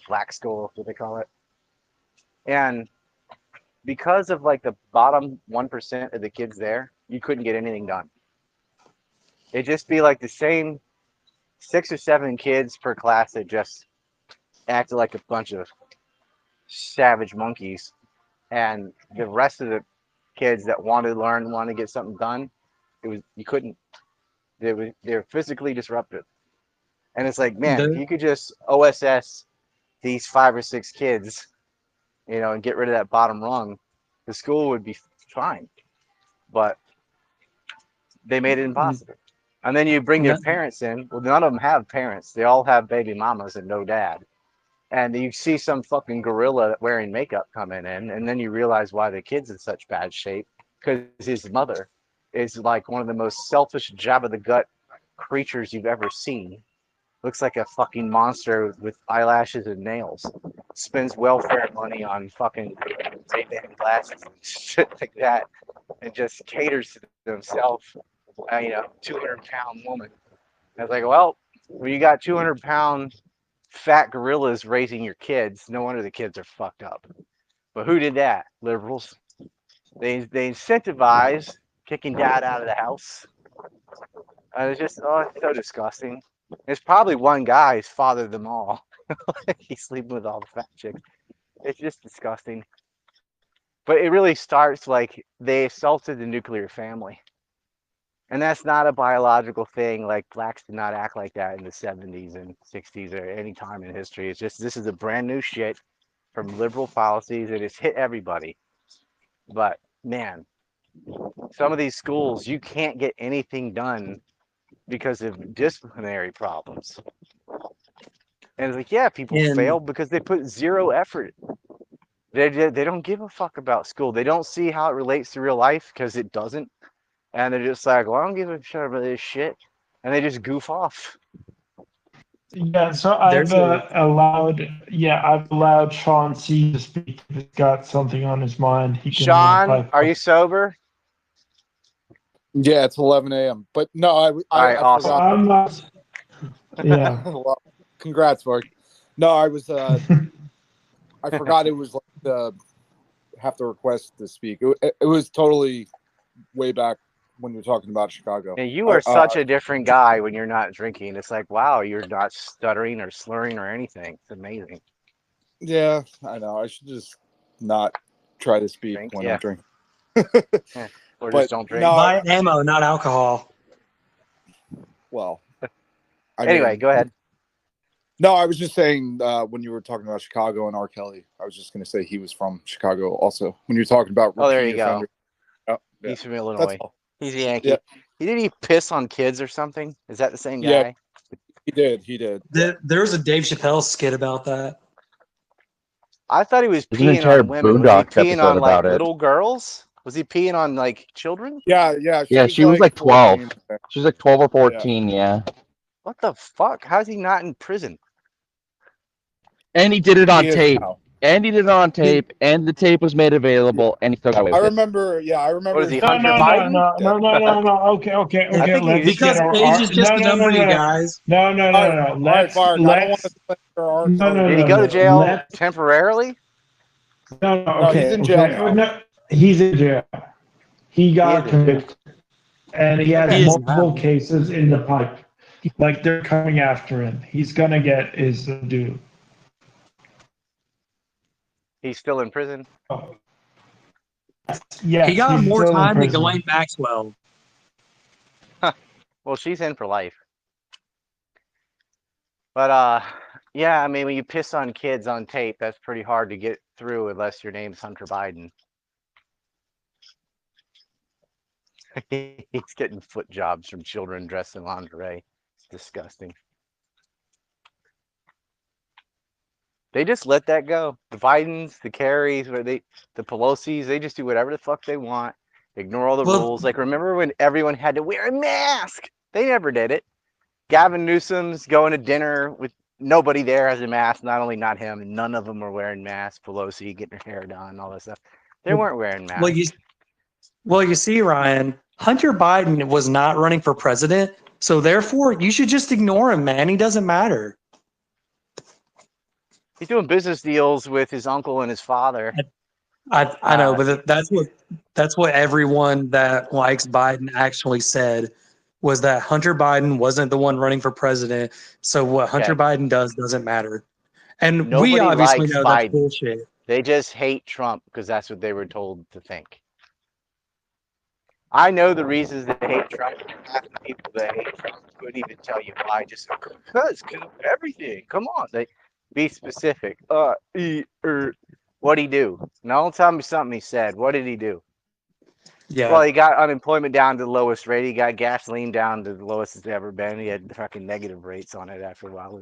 black school, what they call it. And because of like the bottom 1% of the kids there, you couldn't get anything done. It'd just be like the same 6 or 7 kids per class that just acted like a bunch of savage monkeys, and the rest of the kids that wanted to learn, wanted to get something done, you couldn't. They're physically disruptive. And it's like, man, if you could just OSS these 5 or 6 kids, and get rid of that bottom rung, the school would be fine. But they made it impossible. And then you bring their parents in. Well, none of them have parents. They all have baby mamas and no dad. And you see some fucking gorilla wearing makeup coming in, and then you realize why the kid's in such bad shape, because his mother is like one of the most selfish, jab of the gut creatures you've ever seen. Looks like a fucking monster with eyelashes and nails. Spends welfare money on fucking Ray-Ban glasses and shit like that, and just caters to himself. 200-pound woman. I was like, well, when you got 200-pound fat gorillas raising your kids, no wonder the kids are fucked up. But who did that? Liberals. They incentivize kicking dad out of the house. And it's just, it's so disgusting. There's probably one guy who's fathered them all. He's sleeping with all the fat chicks. It's just disgusting. But it really starts like they assaulted the nuclear family. And that's not a biological thing. Like, blacks did not act like that in the 70s and 60s or any time in history. It's just, this is a brand new shit from liberal policies, and it's hit everybody. But man, some of these schools, you can't get anything done because of disciplinary problems. And it's like, yeah, people fail because they put zero effort. They don't give a fuck about school. They don't see how it relates to real life, because it doesn't. And they're just like, well, I don't give a shit about this shit. And they just goof off. Yeah, so I've allowed Sean C to speak. If he's got something on his mind, he can. Sean, are you sober? Yeah, it's 11 a.m. But no, All right, awesome. forgot. I'm not. Yeah. Well, congrats, Mark. No, I was. I forgot it was like have to request to speak. It was totally way back when you're talking about Chicago. And you are such a different guy when you're not drinking. It's like, wow, you're not stuttering or slurring or anything. It's amazing. Yeah, I know. I should just not try to speak when I'm drinking. Or just don't drink. Buy ammo, not alcohol. Well, anyway, go ahead. No, I was just saying when you were talking about Chicago and R. Kelly, I was just going to say he was from Chicago also. When you're talking about there you go. offender. He's from Illinois. He's a Yankee. Yeah. Didn't he piss on kids or something? Is that the same Yeah, guy? he did. He did. There's a Dave Chappelle skit about that. I thought he was There's an peeing entire on women. Was he Boondocks peeing episode on like about it. little girls? Was he peeing on like children? Yeah. Yeah, she was like 12. 14. She was like 12 or Yeah. 14, yeah. What the fuck? How's he not in prison? And he did it on He is tape. now. And he did it on tape, and the tape was made available, and he still got away I with it. remember. Yeah, I remember. What is he, No, Hunter no, Biden? no. Okay. I think Let's he's Because get our age is just no, a no, number, no, you no, guys. no. All right, Let's Bark. I don't want to split your arc. no. Did he go to jail Let's temporarily? no. No, Okay, he's in jail okay. now. No, he's in jail. He got is in jail. convicted, and he has He is multiple now. cases in the pipe. Like they're coming after him. He's gonna get his due. He's still in prison. Oh. Yes, He got he's more still in time than prison. Ghislaine Maxwell. Well, she's in for life. But yeah, I mean, when you piss on kids on tape, that's pretty hard to get through unless your name's Hunter Biden. He's getting foot jobs from children dressed in lingerie. It's disgusting. They just let that go. The Bidens, the Kerrys, the Pelosi's, they just do whatever the fuck they want. Ignore all the rules. Like, remember when everyone had to wear a mask? They never did it. Gavin Newsom's going to dinner with nobody there has a mask. Not only not him, none of them were wearing masks. Pelosi getting her hair done, all that stuff. They weren't wearing masks. Well, you see, Ryan, Hunter Biden was not running for president, so therefore you should just ignore him, man. He doesn't matter. He's doing business deals with his uncle and his father. I know, but that's what everyone that likes Biden actually said was that Hunter Biden wasn't the one running for president. So what Hunter Biden does doesn't matter. And Nobody we obviously likes know that's Biden. bullshit. They just hate Trump because that's what they were told to think. I know the reasons they hate Trump. Half the people that hate Trump couldn't even tell you why. Just because everything. Come on, they be specific. What'd he do? Now, don't tell me something he said. What did he do? Yeah. Well, he got unemployment down to the lowest rate. He got gasoline down to the lowest it's ever been. He had fucking negative rates on it after a while.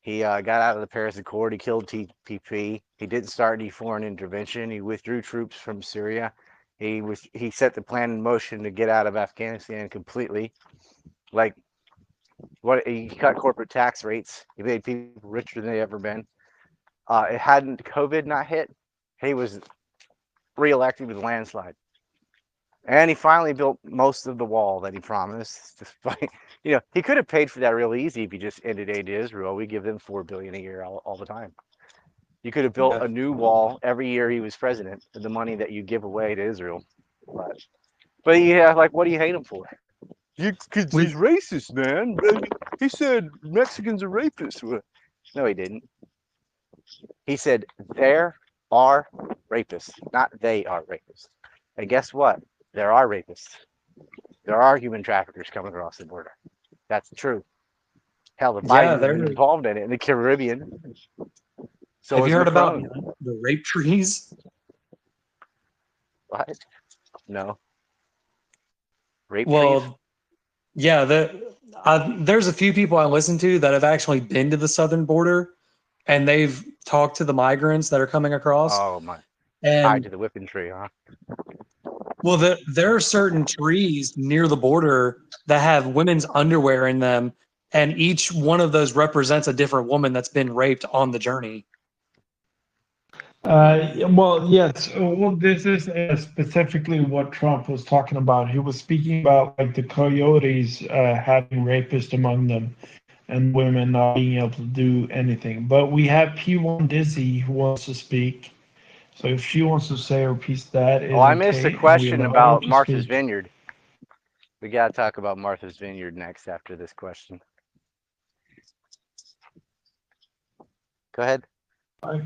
He got out of the Paris Accord. He killed TPP. He didn't start any foreign intervention. He withdrew troops from Syria. He set the plan in motion to get out of Afghanistan completely. Like, he cut corporate tax rates. He made people richer than they ever been. It hadn't COVID not hit, he was reelected with a landslide. And he finally built most of the wall that he promised. Despite, he could have paid for that real easy if he just ended aid to Israel. We give them $4 billion a year all the time. You could have built a new wall every year he was president with the money that you give away to Israel. But yeah, like, what do you hate him for? Because he's racist, man. He said Mexicans are rapists. No, he didn't. He said there are rapists, not they are rapists. And guess what? There are rapists. There are human traffickers coming across the border. That's true. Hell, the Biden's been involved in it in the Caribbean. So have you heard about Macron. the rape trees? What? No. Rape trees? Yeah, there's a few people I listen to that have actually been to the southern border, and they've talked to the migrants that are coming across. Oh my! And tied to the whipping tree, huh? Well, there are certain trees near the border that have women's underwear in them, and each one of those represents a different woman that's been raped on the journey. Well, yes. Well, this is specifically what Trump was talking about. He was speaking about like the coyotes having rapists among them and women not being able to do anything. But we have P1 Dizzy who wants to speak. So if she wants to say her piece, that is I missed a okay, question and we allow her about to Martha's speak. Vineyard. We got to talk about Martha's Vineyard next after this question. Go ahead. I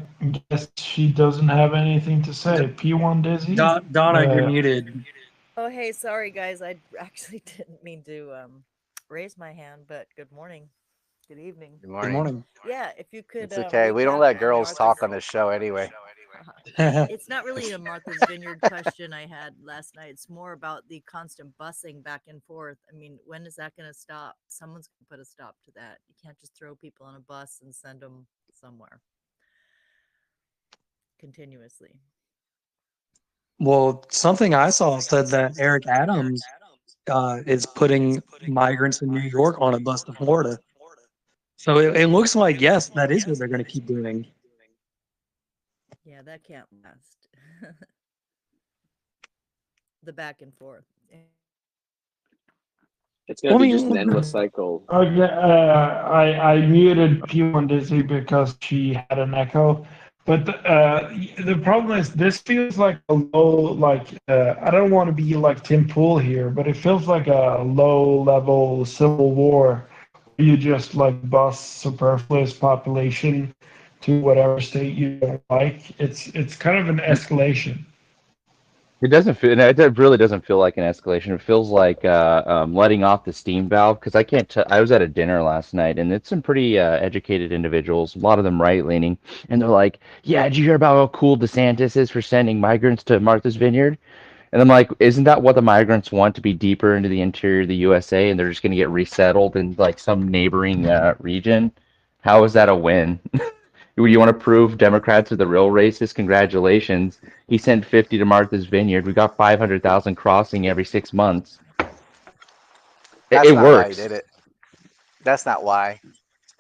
guess she doesn't have anything to say. P1 Dizzy? Donna, you're muted. Oh, hey, sorry guys. I actually didn't mean to raise my hand, but good morning. Good evening. Good morning. Yeah, if you could. It's okay. We don't let girls talk on this show anyway. It's not really a Martha's Vineyard question I had last night. It's more about the constant busing back and forth. I mean, when is that going to stop? Someone's going to put a stop to that. You can't just throw people on a bus and send them somewhere continuously. Well, something I saw said that Eric Adams is putting migrants in New York on a bus to Florida. So it looks like, yes, that is what they're going to keep doing. Yeah, that can't last. The back and forth. It's going to be just an endless cycle. Okay, I muted Pew and Dizzy because she had an echo. But the problem is this feels like a low, I don't want to be like Tim Pool here, but it feels like a low level civil war. You just like bus superfluous population to whatever state you don't like. It's kind of an escalation. It doesn't feel. No, it really doesn't feel like an escalation. It feels like letting off the steam valve. Because I can't. I was at a dinner last night, and it's some pretty educated individuals. A lot of them right leaning, and they're like, "Yeah, did you hear about how cool DeSantis is for sending migrants to Martha's Vineyard?" And I'm like, "Isn't that what the migrants want, to be deeper into the interior of the USA, and they're just going to get resettled in like some neighboring region? How is that a win?" You want to prove Democrats are the real racists? Congratulations. He sent 50 to Martha's Vineyard. We got 500,000 crossing every 6 months. That's It not why he works. did it. That's not why.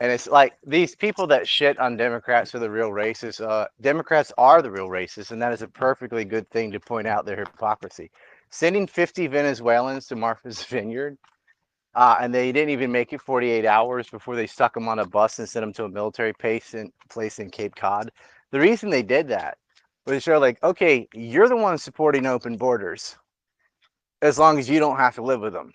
And it's like these people that shit on Democrats are the real racists. Democrats are the real racists, and that is a perfectly good thing to point out their hypocrisy. Sending 50 Venezuelans to Martha's Vineyard, and they didn't even make it 48 hours before they stuck them on a bus and sent them to a military place in Cape Cod. The reason they did that was they're like, okay, you're the one supporting open borders, as long as you don't have to live with them.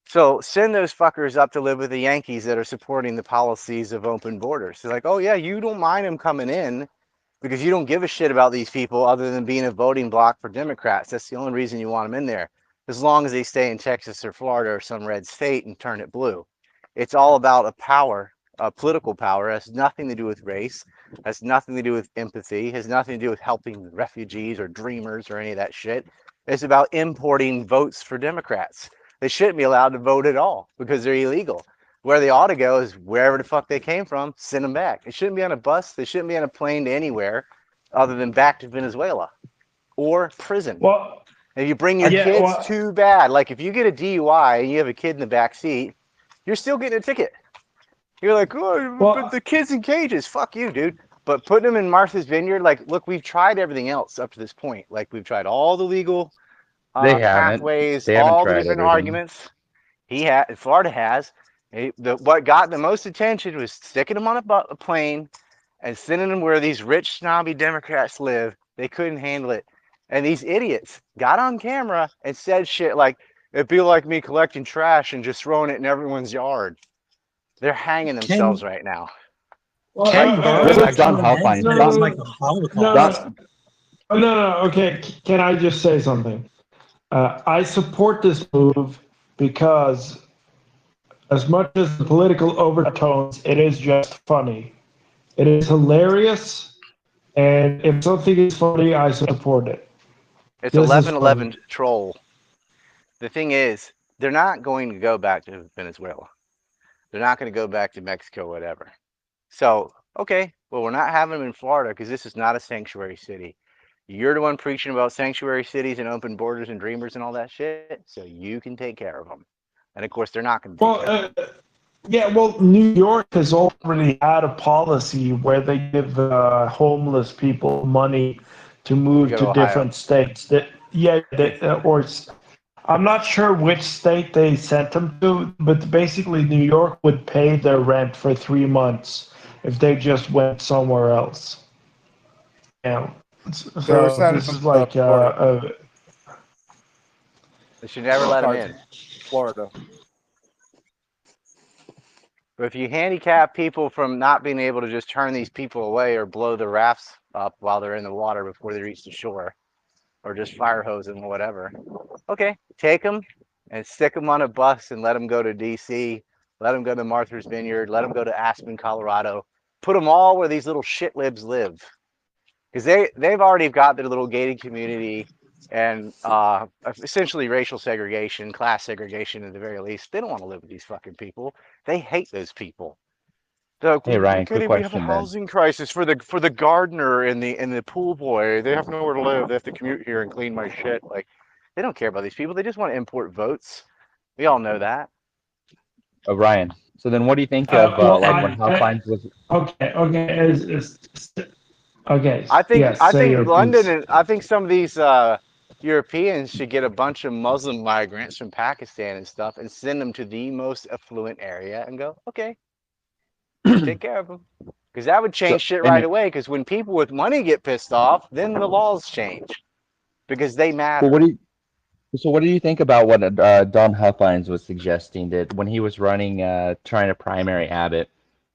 So send those fuckers up to live with the Yankees that are supporting the policies of open borders. They're like, oh yeah, you don't mind them coming in because you don't give a shit about these people other than being a voting bloc for Democrats. That's the only reason you want them in there, as long as they stay in Texas or Florida or some red state and turn it blue. It's all about a power, a political power. It has nothing to do with race, has nothing to do with empathy, has nothing to do with helping refugees or dreamers or any of that shit. It's about importing votes for Democrats. They shouldn't be allowed to vote at all because they're illegal. Where they ought to go is wherever the fuck they came from, send them back. They shouldn't be on a bus. They shouldn't be on a plane to anywhere other than back to Venezuela or prison. Well, if you bring your kids, too bad. Like if you get a DUI and you have a kid in the back seat, you're still getting a ticket. You're like, oh, but the kids in cages. Fuck you, dude. But putting them in Martha's Vineyard, like, look, we've tried everything else up to this point. Like we've tried all the legal They haven't. pathways, They haven't all the tried different everything. arguments. Florida has. What got the most attention was sticking them on a plane and sending them where these rich, snobby Democrats live. They couldn't handle it. And these idiots got on camera and said shit like, it'd be like me collecting trash and just throwing it in everyone's yard. They're hanging themselves right now. Ken Burns actually admits that it was like the Holocaust. No. Okay, can I just say something? I support this move because, as much as the political overtones, it is just funny. It is hilarious, and if something is funny, I support it. It's 11/11 troll. The thing is, they're not going to go back to Venezuela. They're not going to go back to Mexico, whatever. So, okay, well, we're not having them in Florida because this is not a sanctuary city. You're the one preaching about sanctuary cities and open borders and dreamers and all that shit, so you can take care of them. And of course, they're not going to take care of them. Yeah, well, New York has already had a policy where they give homeless people money to move to different states. I'm not sure which state they sent them to, but basically New York would pay their rent for 3 months if they just went somewhere else. Yeah. So this is like they should never let them in. Florida. But if you handicap people from not being able to just turn these people away or blow the rafts up while they're in the water before they reach the shore, or just fire hose them or whatever, okay, take them and stick them on a bus and let them go to DC, let them go to Martha's Vineyard, let them go to Aspen, Colorado, put them all where these little shit libs live. because they've already got their little gated community and essentially racial segregation, class segregation at the very least. They don't want to live with these fucking people. They hate those people. They're like, Hey we Ryan, can't quick even, we have a question then. housing crisis for the gardener and the pool boy. They have nowhere to live. They have to commute here and clean my shit. Like, they don't care about these people. They just want to import votes. We all know that. Oh, Ryan. So then, what do you think of Well, like when Hoflines was? okay. Okay. Yes, I say think your London piece. and I think some of these Europeans should get a bunch of Muslim migrants from Pakistan and stuff and send them to the most affluent area and go, okay, you take care of them. Because that would So change shit and right away. Because when people with money get pissed off, then the laws change because they well, matter. what do you think about what Don Huffines was suggesting that when he was running trying to primary Abbott,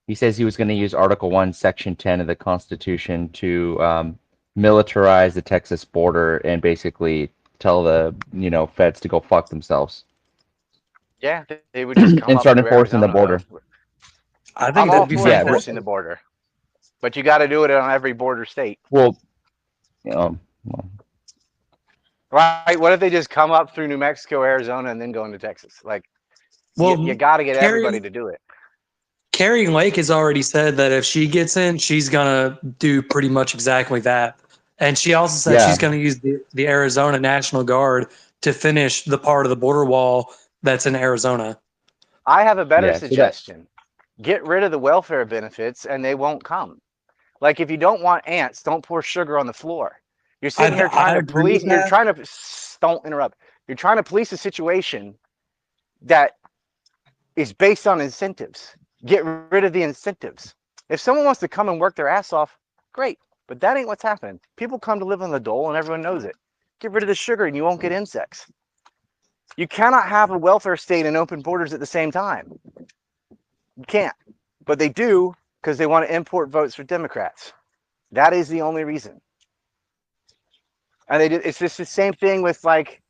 he says he was going to use Article 1, Section 10 of the Constitution to militarize the Texas border and basically tell the feds to go fuck themselves Yeah, they would just come and up start through enforcing the Arizona though. border. I I'm think all that'd be for Yeah, enforcing fantastic. the border, but you got to do it on every border state. well, Right? What if they just come up through New Mexico, Arizona, and then go into Texas? Like, you Well, got to get everybody Carrie to do it. Carrie Lake has already said that if she gets in, she's gonna do pretty much exactly that. And she also said yeah, she's gonna use the Arizona National Guard to finish the part of the border wall that's in Arizona. I have a better yeah. So that suggestion. Get rid of the welfare benefits and they won't come. Like, if you don't want ants, don't pour sugar on the floor. You're I sitting here trying I to agree with police, you're that. trying to, don't interrupt. You're trying to police a situation that is based on incentives. Get rid of the incentives. If someone wants to come and work their ass off, great. But that ain't what's happening. People come to live on the dole and everyone knows it. Get rid of the sugar and you won't get insects. You cannot have a welfare state and open borders at the same time. You can't. But they do because they want to import votes for Democrats. That is the only reason. And it's just the same thing with like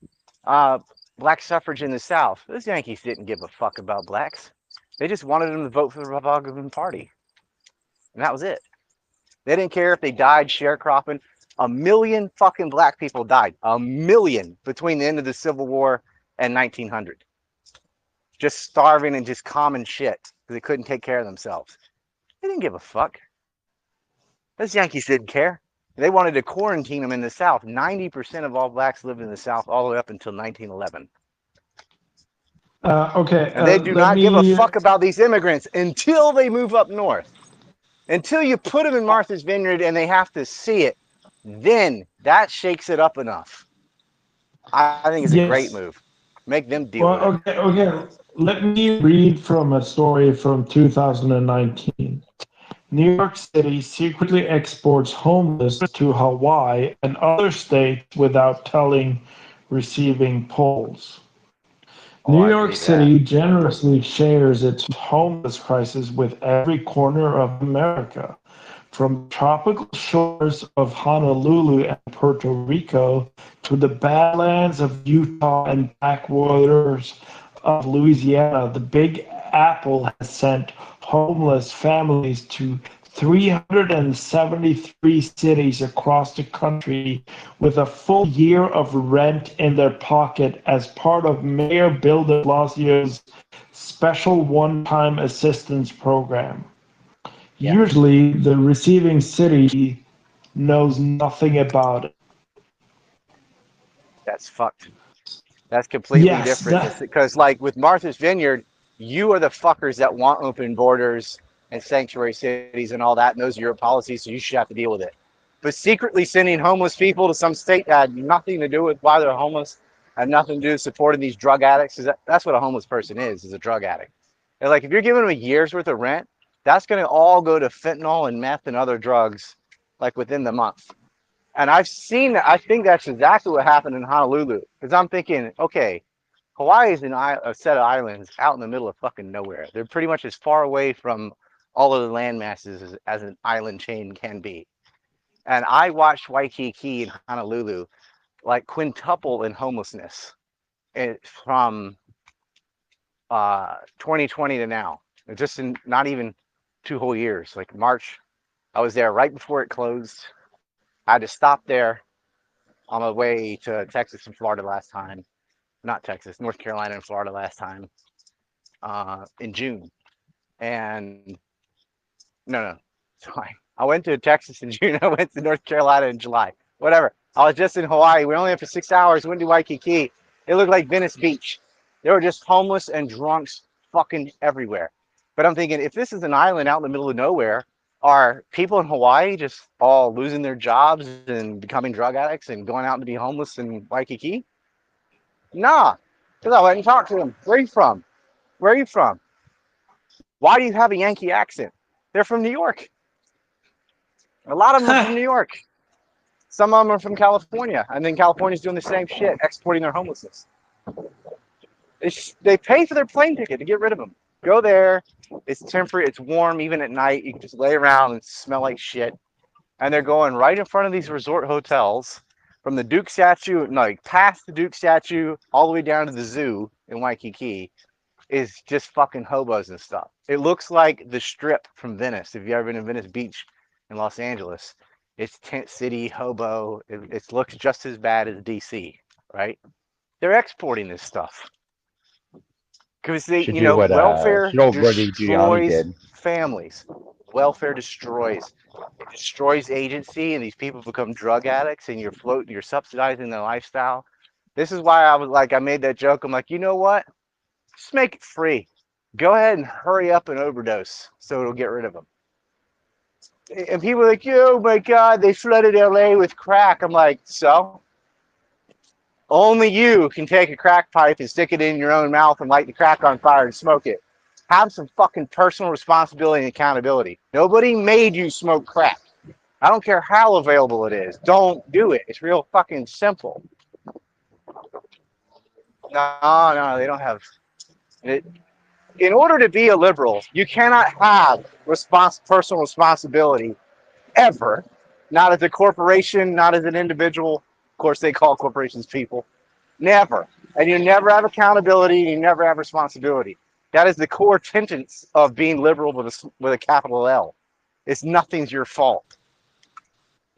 black suffrage in the South. Those Yankees didn't give a fuck about blacks. They just wanted them to vote for the Republican Party. And that was it. They didn't care if they died sharecropping. 1 million fucking black people died. 1 million between the end of the Civil War and 1900. Just starving and just common shit because they couldn't take care of themselves. They didn't give a fuck. Those Yankees didn't care. They wanted to quarantine them in the South. 90% of all blacks lived in the South all the way up until 1911. Okay. And they do Let not give a me. fuck about these immigrants until they move up north. Until you put them in Martha's Vineyard and they have to see it, then that shakes it up enough. I think it's a great Yes. move. Make them deal Well, with it. okay. Let me read from a story from 2019. New York City secretly exports homeless to Hawaii and other states without telling receiving polls. Oh, New I York believe that. City generously shares its homeless crisis with every corner of America, from tropical shores of Honolulu and Puerto Rico to the badlands of Utah and backwaters of Louisiana. The Big Apple has sent homeless families to 373 cities across the country with a full year of rent in their pocket as part of Mayor Bill de Blasio's special one-time assistance program. Yeah, Usually, the receiving city knows nothing about it. that's fucked. That's completely Yes, different. Because, like with Martha's Vineyard, you are the fuckers that want open borders and sanctuary cities and all that, and those are your policies, so you should have to deal with it. But secretly sending homeless people to some state that had nothing to do with why they're homeless, had nothing to do with supporting these drug addicts, that's what a homeless person is a drug addict. And like, if you're giving them a year's worth of rent, that's going to all go to fentanyl and meth and other drugs, like within the month. And I've seen that. I think that's exactly what happened in Honolulu. Because I'm thinking, okay, Hawaii is a set of islands out in the middle of fucking nowhere. They're pretty much as far away from all of the land masses as an island chain can be. And I watched Waikiki and Honolulu like quintuple in homelessness from 2020 to now. Just in not even 2 whole years. Like March, I was there right before it closed. I had to stop there on my way to Texas and Florida last time. Not Texas, North Carolina and Florida last time in June. And no, sorry. I went to Texas in June. I went to North Carolina in July. Whatever. I was just in Hawaii. We were only there for 6 hours. Went to Waikiki. It looked like Venice Beach. There were just homeless and drunks fucking everywhere. But I'm thinking, if this is an island out in the middle of nowhere, are people in Hawaii just all losing their jobs and becoming drug addicts and going out to be homeless in Waikiki? Nah. Because I went and talked to them. Where are you from? Where are you from? Why do you have a Yankee accent? They're from New York. A lot of them are from New York. Some of them are from California. And then California's doing the same shit, exporting their homelessness. They pay for their plane ticket to get rid of them. Go there. It's temporary. It's warm even at night. You can just lay around and smell like shit. And they're going right in front of these resort hotels from the Duke statue, like past the Duke statue, all the way down to the zoo in Waikiki, is just fucking hobos and stuff. It looks like the Strip from Venice. If you've ever been to Venice Beach in Los Angeles, it's tent city, hobo. It looks just as bad as DC, right? They're exporting this stuff because they, Should do what welfare should old Rudy Giuliani destroys did. families. Welfare destroys. It destroys agency, and these people become drug addicts, and you're subsidizing their lifestyle. This is why I made that joke. I'm like, you know what? Just make it free. Go ahead and hurry up and overdose so it'll get rid of them. And people are like, oh my God, they flooded LA with crack. I'm like, so? Only you can take a crack pipe and stick it in your own mouth and light the crack on fire and smoke it. Have some fucking personal responsibility and accountability. Nobody made you smoke crack. I don't care how available it is. Don't do it. It's real fucking simple. No, they don't have it. In order to be a liberal, you cannot have personal responsibility ever. Not as a corporation, not as an individual. Of course, they call corporations people. Never. And you never have accountability, and you never have responsibility. That is the core tenets of being liberal with a capital L. It's nothing's your fault.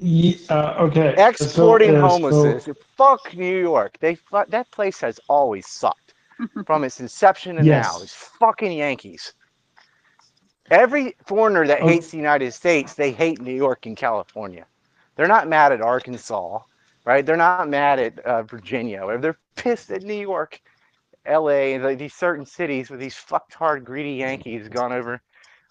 Okay. Exporting homelessness. Fuck New York. That place has always sucked from its inception to now. It's fucking Yankees. Every foreigner that hates the United States, they hate New York and California. They're not mad at Arkansas, right? They're not mad at Virginia. They're pissed at New York, LA, and these certain cities with these fucktard, greedy Yankees gone over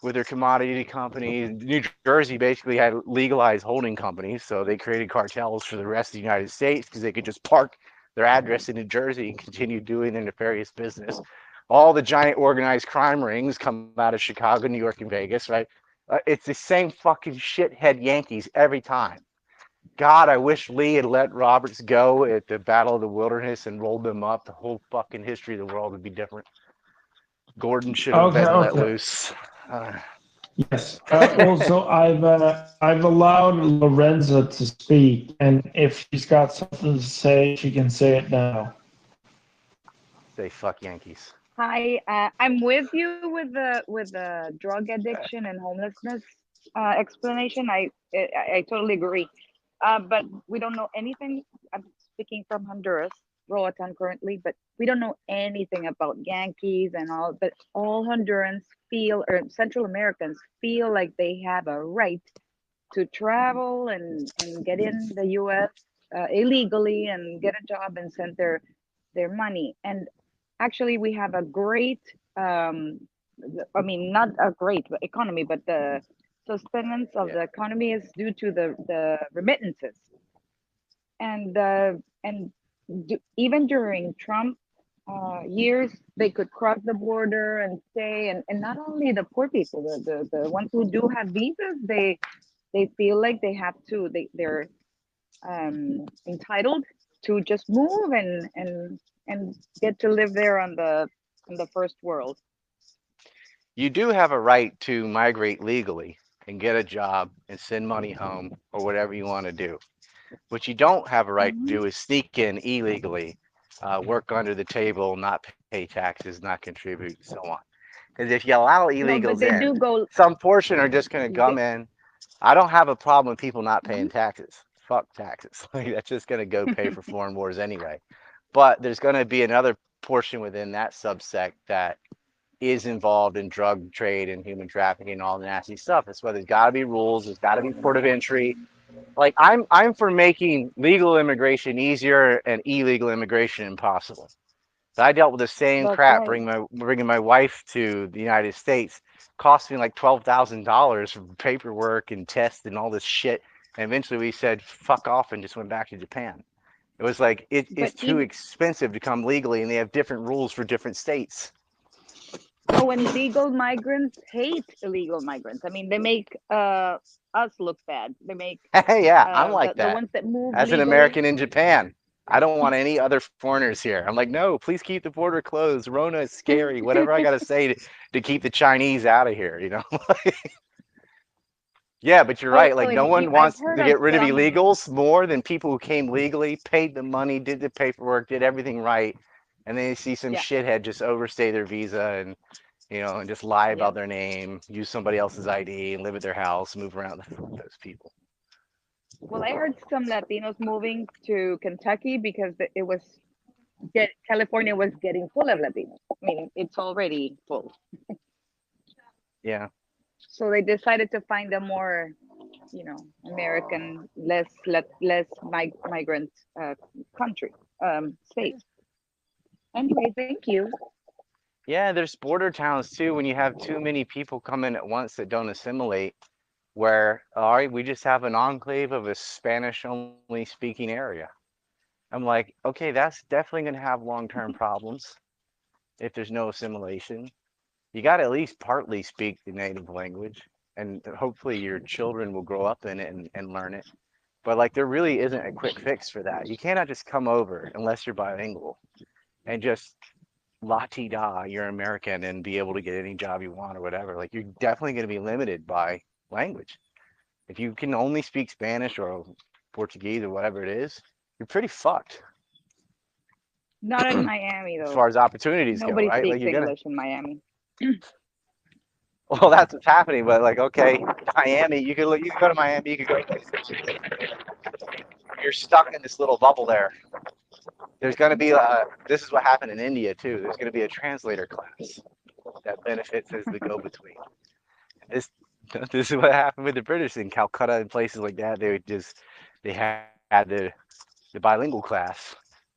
with their commodity companies. New Jersey basically had legalized holding companies, so they created cartels for the rest of the United States because they could just park their address in New Jersey and continue doing their nefarious business. All the giant organized crime rings come out of Chicago, New York, and Vegas, right? It's the same fucking shithead Yankees every time. God, I wish Lee had let Roberts go at the Battle of the Wilderness and rolled them up. The whole fucking history of the world would be different. Gordon should have been let loose. Yes. Well, so I've allowed Lorenza to speak, and if she's got something to say, she can say it now. Say fuck Yankees. Hi, I'm with you with the drug addiction and homelessness explanation. I totally agree. But we don't know anything. I'm speaking from Honduras, Roatan currently, but we don't know anything about Yankees and all. But all Hondurans feel, or Central Americans feel like they have a right to travel and get in the U.S. Illegally and get a job and send their money. And actually, we have a great, I mean, not a great economy, but the sustenance of the economy is due to the remittances. And even during Trump years, they could cross the border and stay. And not only the poor people, the ones who do have visas, they feel like they have to, they're entitled to just move and get to live there on the first world. You do have a right to migrate legally and get a job and send money home or whatever you want to do. What you don't have a right to do is sneak in illegally, work under the table, not pay taxes, not contribute, and so on. Because if you allow illegals in, some portion are just going to come in. I don't have a problem with people not paying taxes. fuck taxes. Like that's just gonna go pay for foreign wars anyway. But there's gonna be another portion within that subsect that is involved in drug trade and human trafficking and all the nasty stuff. That's why there's got to be rules. There's got to be port of entry. Like I'm for making legal immigration easier and illegal immigration impossible. So I dealt with the same That's crap right. bringing my wife to the United States. Cost me like $12,000 for paperwork and tests and all this shit. And eventually we said fuck off and just went back to Japan. It was like it's But too even expensive to come legally, and they have different rules for different states. oh, and legal migrants hate illegal migrants. I mean, they make us look bad. They make Yeah, I'm like the that. ones that move As an legally. American in Japan, I don't want any other foreigners here. I'm like, no, please keep the border closed. Rona is scary. Whatever I gotta say to keep the Chinese out of here, you know? Yeah, but you're right. Oh, Like, no and one I've wants heard to of get rid of some. illegals more than people who came legally, paid the money, did the paperwork, did everything right, and then they see some Yeah, shithead just overstay their visa and and just lie yeah. about their name, use somebody else's ID, and live at their house, move around. Those people. Well, I heard some Latinos moving to Kentucky because it was California was getting full of Latinos. I mean, it's already full. Yeah. So they decided to find a more, American, less migrant country, state. Anyway, thank you. Yeah, there's border towns too when you have too many people come in at once that don't assimilate, where, all right, we just have an enclave of a Spanish only speaking area. I'm like, okay, that's definitely going to have long-term problems if there's no assimilation. You got to at least partly speak the native language, and hopefully your children will grow up in it and learn it. But like, there really isn't a quick fix for that. You cannot just come over unless you're bilingual and just la-ti-da, you're American and be able to get any job you want or whatever. Like, you're definitely going to be limited by language. If you can only speak Spanish or Portuguese or whatever it is, you're pretty fucked Not in Miami as though. far as opportunities go, Nobody right? Like, speaks you're gonna, English in Miami. well, that's what's happening. But like, okay, Miami, you could go to Miami, you could go. You're stuck in this little bubble there. There's going to be this is what happened in India too. There's going to be a translator class that benefits as the go-between. This this is what happened with the British in Calcutta and places like that. They had the bilingual class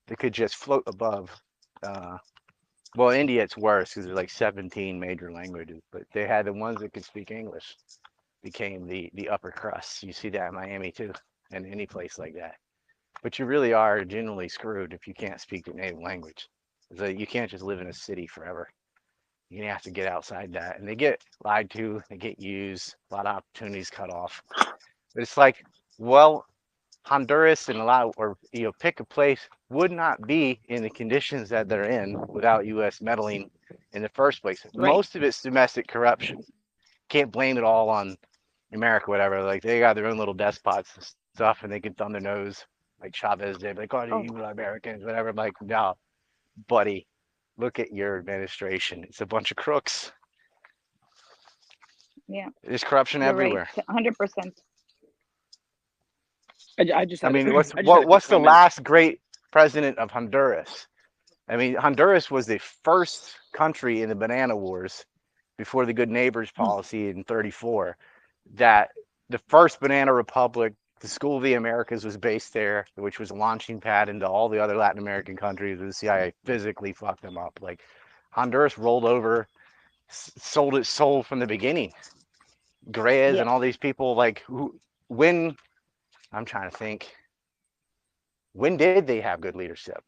that could just float above. Well, in India it's worse because there's like 17 major languages, but they had the ones that could speak English became the upper crust. You see that in Miami too, and any place like that. But you really are generally screwed if you can't speak the native language. So you can't just live in a city forever. You have to get outside that. And they get lied to, they get used, a lot of opportunities cut off. But it's like, well, Honduras and a lot, or pick a place, would not be in the conditions that they're in without U.S. meddling in the first place. Right. Most of it's domestic corruption. Can't blame it all on America, whatever. Like, they got their own little despots and stuff, and they can thumb their nose like Chavez did. Like, oh, Oh, you Americans, whatever. I'm like, no, buddy, look at your administration. It's a bunch of crooks. yeah, There's corruption you're right. everywhere. 100%. I just I had a, mean, I just had a quick what's the comment. last great president of Honduras? I mean, Honduras was the first country in the banana wars before the good neighbors policy in 34, that the first banana republic, the School of the Americas, was based there, which was a launching pad into all the other Latin American countries. The CIA physically fucked them up. Like, Honduras rolled over, sold its soul from the beginning. Grez Yeah. and all these people, like, when, I'm trying to think, when did they have good leadership?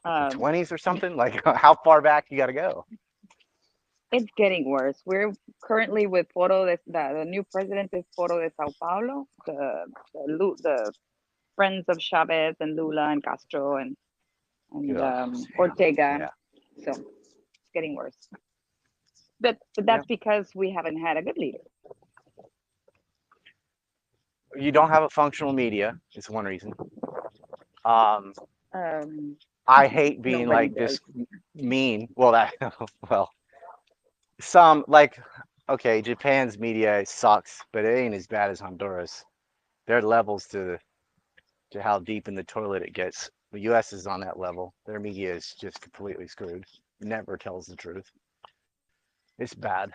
The 20s or something? Like, how far back you got to go? It's getting worse. We're currently with the new president is Foro de Sao Paulo, the friends of Chavez and Lula and Castro and Ortega. Yeah. So it's getting worse. But that's because we haven't had a good leader. You don't have a functional media. It's one reason. I hate being Nobody like does. this mean. Well, well, some like, okay, Japan's media sucks, but it ain't as bad as Honduras. There are levels to how deep in the toilet it gets. The U.S. is on that level. Their media is just completely screwed. Never tells the truth. It's bad.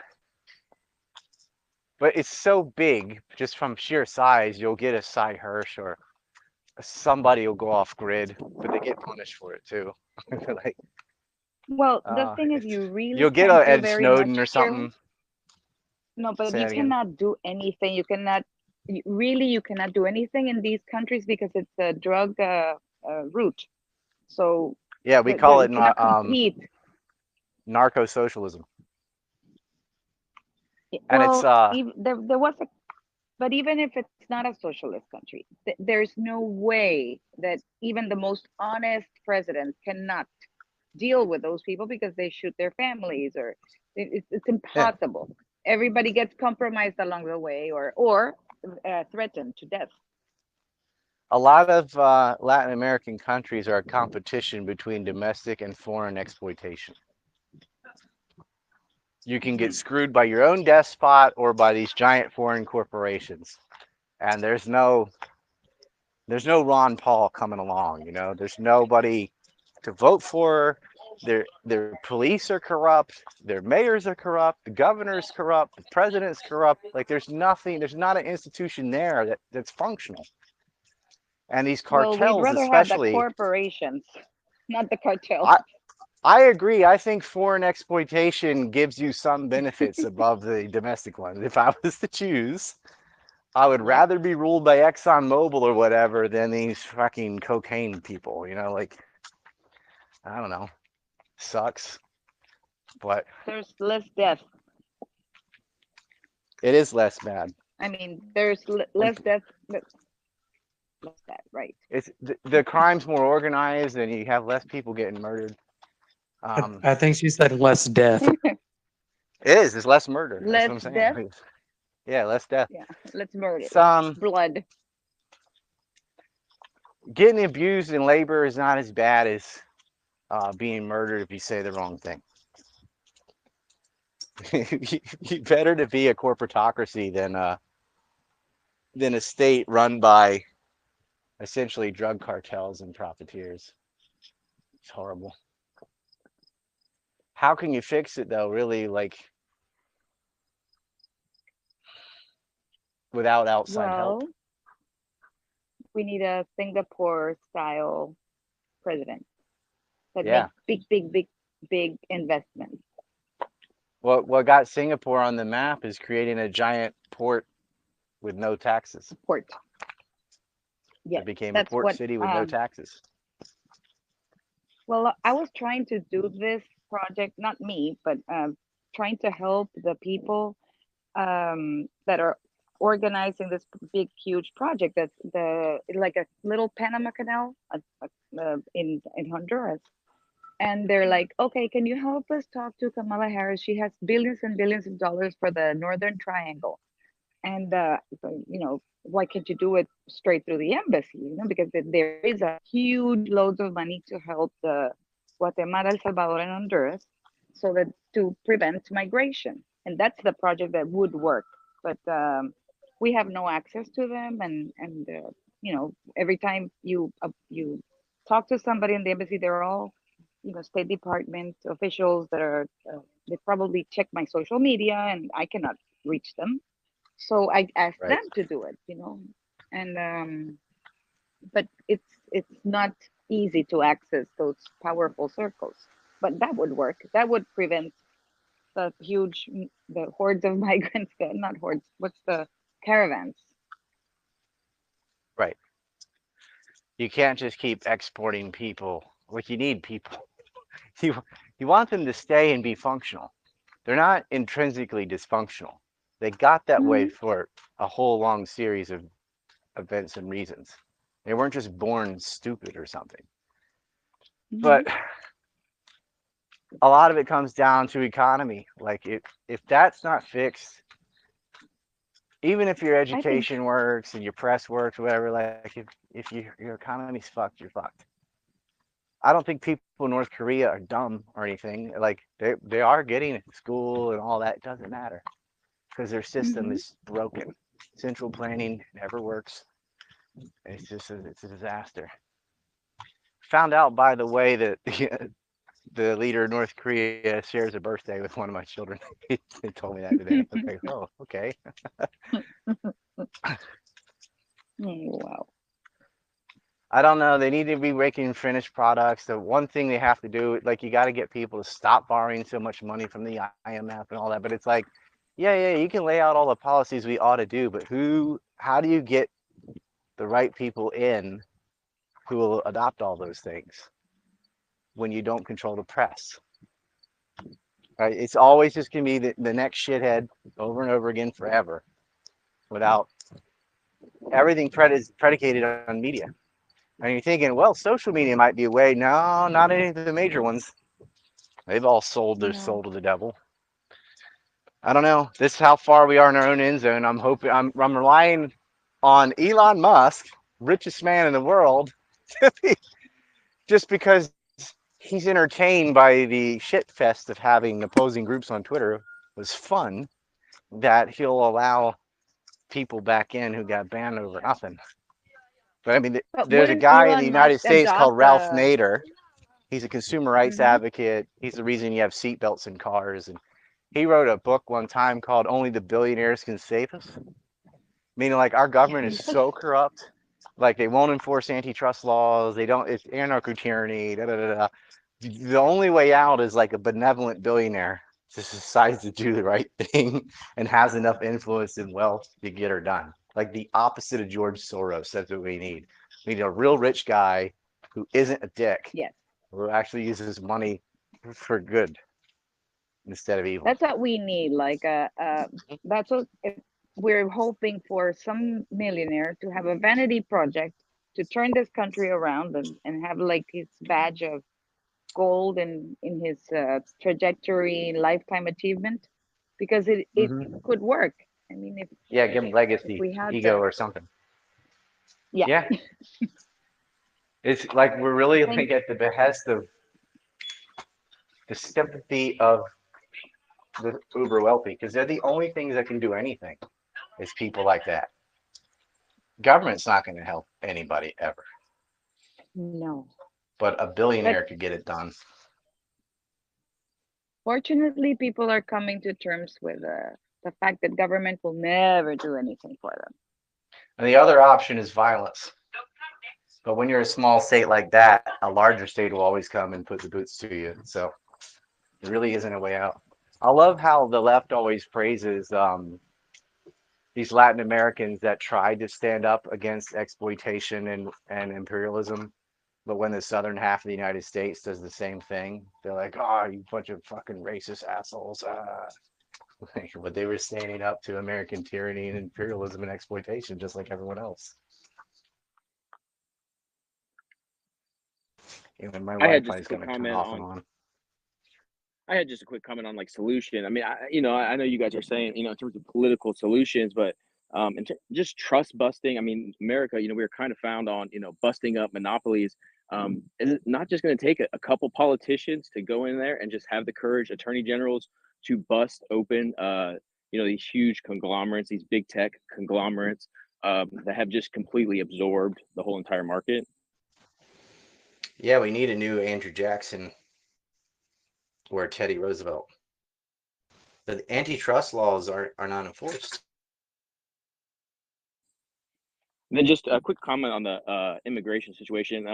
But it's so big, just from sheer size, you'll get a Cy Hirsch or somebody will go off grid, but they get punished for it too. Like, Well, the thing is, you really you'll get can't a do Ed very much Snowden or here. something. No, but Say you that again. cannot do anything. You cannot really, you cannot do anything in these countries because it's a drug route. So Yeah, we call you it cannot compete. narco socialism. And it's Well, there was a, but even if it's not a socialist country, there's no way that even the most honest president cannot deal with those people because they shoot their families, or it's yeah. impossible. Everybody gets compromised along the way, or threatened to death. A lot of Latin American countries are a competition between domestic and foreign exploitation. You can get screwed by your own despot or by these giant foreign corporations. And there's no Ron Paul coming along, you know. There's nobody to vote for. Their police are corrupt, their mayors are corrupt, the governor's corrupt, the president's corrupt. Like there's not an institution there that's functional. And these Well, we'd cartels rather have the especially, corporations, not the cartels. I agree. I think foreign exploitation gives you some benefits above the domestic ones. If I was to choose, I would rather be ruled by ExxonMobil or whatever than these fucking cocaine people, you know, like, I don't know. Sucks. But There's less death. it is less bad. I mean, there's less death. Less that, right? It's the crime's more organized and you have less people getting murdered. I think she said less death. It is. It's less murder. That's Less what I'm saying. death. Yeah, less death. Yeah, let's murder. Some blood. Getting abused in labor is not as bad as being murdered if you say the wrong thing. Better to be a corporatocracy than a state run by essentially drug cartels and profiteers. It's horrible. How can you fix it though, really, like without outside help? We need a Singapore style president that Yeah. makes big investments. What got Singapore on the map is creating a giant port with no taxes. Port. Yeah, it became a port city with no taxes. Well, I was trying to do this project, not me, but trying to help the people that are organizing this big, huge project. That's like a little Panama Canal in Honduras. And they're like, okay, can you help us talk to Kamala Harris? She has billions and billions of dollars for the Northern Triangle. And, why can't you do it straight through the embassy? Because there is a huge loads of money to help the Guatemala, El Salvador, and Honduras so that to prevent migration. And that's the project that would work. But we have no access to them. And every time you talk to somebody in the embassy, they're all State Department officials that are they probably check my social media and I cannot reach them. So I asked them to do it, and but it's not easy to access those powerful circles. But that would work. That would prevent the hordes of migrants. Not hordes. What's the caravans? Right. You can't just keep exporting people. Like you need people. You want them to stay and be functional. They're not intrinsically dysfunctional. They got that way for a whole long series of events and reasons. They weren't just born stupid or something. But a lot of it comes down to economy. Like if that's not fixed, even if your education works and your press works, whatever, like if your economy's fucked, you're fucked. I don't think people in North Korea are dumb or anything. Like they are getting school and all that. It doesn't matter because their system is broken. Central planning never works. It's a disaster. Found out, by the way, that the leader of North Korea shares a birthday with one of my children. They told me that today. I was like, oh, okay. Wow. I don't know. They need to be making finished products. The one thing they have to do, like, you got to get people to stop borrowing so much money from the IMF and all that. But it's like, yeah, you can lay out all the policies we ought to do, but how do you get the right people in who will adopt all those things when you don't control the press? Right? It's always just going to be the next shithead over and over again forever without everything predicated on media. And you're thinking, well, social media might be a way. No, not any of the major ones. They've all sold their soul to the devil. I don't know. This is how far we are in our own end zone. I'm relying on Elon Musk, richest man in the world, just because he's entertained by the shit fest of having opposing groups on Twitter was fun, that he'll allow people back in who got banned over nothing. But I mean, But there's a wouldn't guy in the Elon United Musk States called adopt Ralph the? Nader. He's a consumer rights Mhm. advocate. He's the reason you have seatbelts in cars. And he wrote a book one time called Only the Billionaires Can Save Us. Meaning, like, our government is so corrupt. Like, they won't enforce antitrust laws. They don't, it's anarcho-tyranny, da da da da. The only way out is like a benevolent billionaire just decides to do the right thing and has enough influence and wealth to get her done. Like the opposite of George Soros. That's what we need. We need a real rich guy who isn't a dick, Yes, who actually uses money for good instead of evil. that's what we need. Like, that's what if we're hoping for some millionaire to have a vanity project to turn this country around and have like his badge of gold in his trajectory, lifetime achievement, because it Mm-hmm. could work. I mean, Yeah, give him if legacy, we had ego, the, or something. yeah, Yeah, it's like we're really I like think at the behest of the sympathy of the uber wealthy, because they're the only things that can do anything. Is people like that. Government's not going to help anybody ever, no. but a But billionaire could get it done. fortunately, people are coming to terms with the fact that government will never do anything for them. And the other option is violence. But when you're a small state like that, a larger state will always come and put the boots to you. So there really isn't a way out. I love how the left always praises these Latin Americans that tried to stand up against exploitation and imperialism. But when the southern half of the United States does the same thing, they're like, oh, you bunch of fucking racist assholes. But they were standing up to American tyranny and imperialism and exploitation just like everyone else. And my I had Wi-Fi just a is quick going to turn comment off and on. on. I had just a quick comment on like solution. I mean, I know you guys are saying, in terms of political solutions, but just trust busting. I mean, America, we were kind of found on, busting up monopolies. Is it not just going to take a couple politicians to go in there and just have the courage, attorney generals, to bust open, these huge conglomerates, these big tech conglomerates that have just completely absorbed the whole entire market? Yeah, we need a new Andrew Jackson or Teddy Roosevelt. The antitrust laws are not enforced. And then just a quick comment on the immigration situation.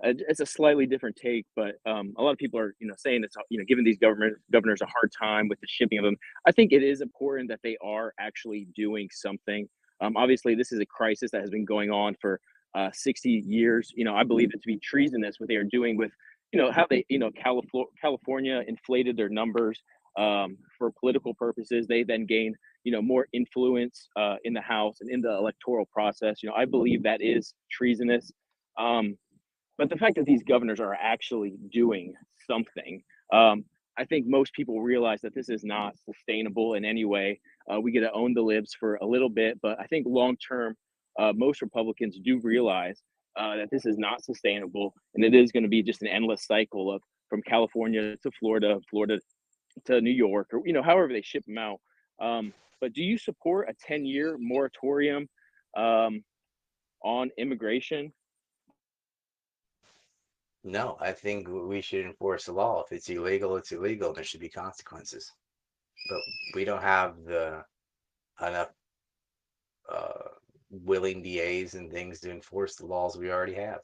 It's a slightly different take, but a lot of people are, saying it's, giving these governors a hard time with the shipping of them. I think it is important that they are actually doing something. Obviously, this is a crisis that has been going on for 60 years. I believe it to be treasonous what they are doing with, how they, California inflated their numbers for political purposes. They then gained more influence in the House and in the electoral process. I believe that is treasonous. But the fact that these governors are actually doing something, I think most people realize that this is not sustainable in any way. We get to own the libs for a little bit, but I think long term, most Republicans do realize that this is not sustainable, and it is going to be just an endless cycle of from California to Florida, Florida to New York, or however they ship them out. But do you support a 10-year moratorium on immigration? No, I think we should enforce the law. If it's illegal, it's illegal. There should be consequences. But we don't have the enough willing DAs and things to enforce the laws we already have.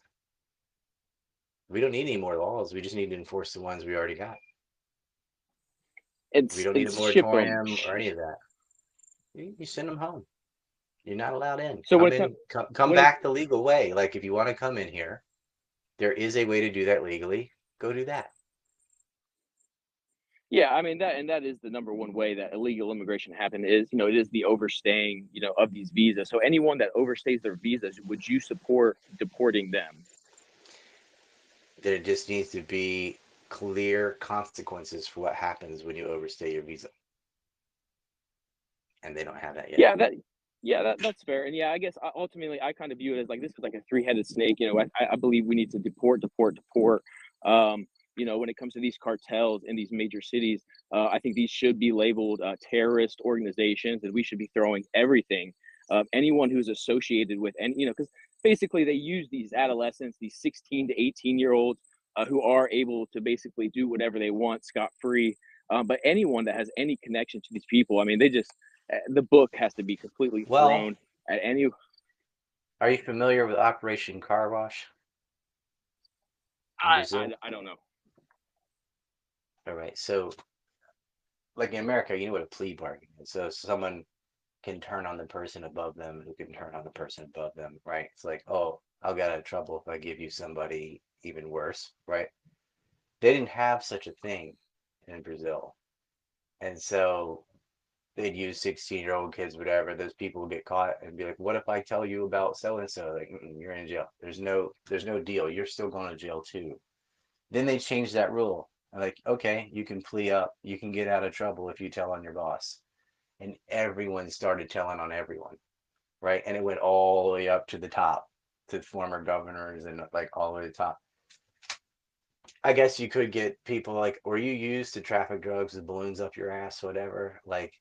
We don't need any more laws. We just need to enforce the ones we already got. We don't need a Ship 'em. moratorium or any of that. You send them home. You're not allowed in. So Come back the legal way. Like if you want to come in here, there is a way to do that legally. Go do that. Yeah, I mean that is the number one way that illegal immigration happened is, it is the overstaying, of these visas. So anyone that overstays their visas, would you support deporting them? There just needs to be clear consequences for what happens when you overstay your visa. And they don't have that yet. That's fair. And yeah, I guess ultimately I kind of view it as like this is like a three-headed snake. I believe we need to deport. When it comes to these cartels in these major cities, I think these should be labeled terrorist organizations, and we should be throwing everything, anyone who's associated with, and because basically they use these adolescents, these 16 to 18-year-olds, who are able to basically do whatever they want scot-free. But anyone that has any connection to these people, I mean, the book has to be completely thrown at any. Are you familiar with Operation Car Wash? I don't know. All right, so like in America, you know what a plea bargain is. So someone can turn on the person above them who can turn on the person above them, right? It's like, oh, I'll get out of trouble if I give you somebody even worse, right? They didn't have such a thing in Brazil. And so they'd use 16-year-old kids, whatever. Those people would get caught and be like, what if I tell you about so and so? Like, you're in jail. There's no deal. You're still going to jail too. Then they changed that rule. Like, okay, you can plea up. You can get out of trouble if you tell on your boss. And everyone started telling on everyone, right? And it went all the way up to the top, to former governors and like all the way to the top. I guess you could get people like, were you used to traffic drugs with balloons up your ass, whatever? Like,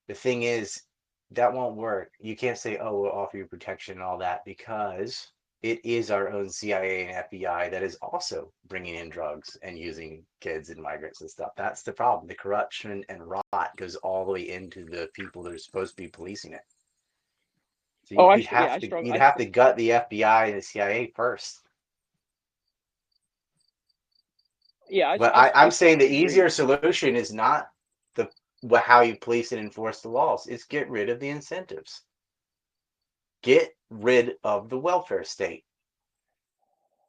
the thing is, that won't work. You can't say, oh, we'll offer you protection and all that, because it is our own CIA and FBI that is also bringing in drugs and using kids and migrants and stuff. That's the problem. The corruption and rot goes all the way into the people that are supposed to be policing it. So you'd have to gut the FBI and the CIA first. Yeah, But I'm saying the easier solution is not how you police and enforce the laws. It's get rid of the incentives. Get rid of the welfare state.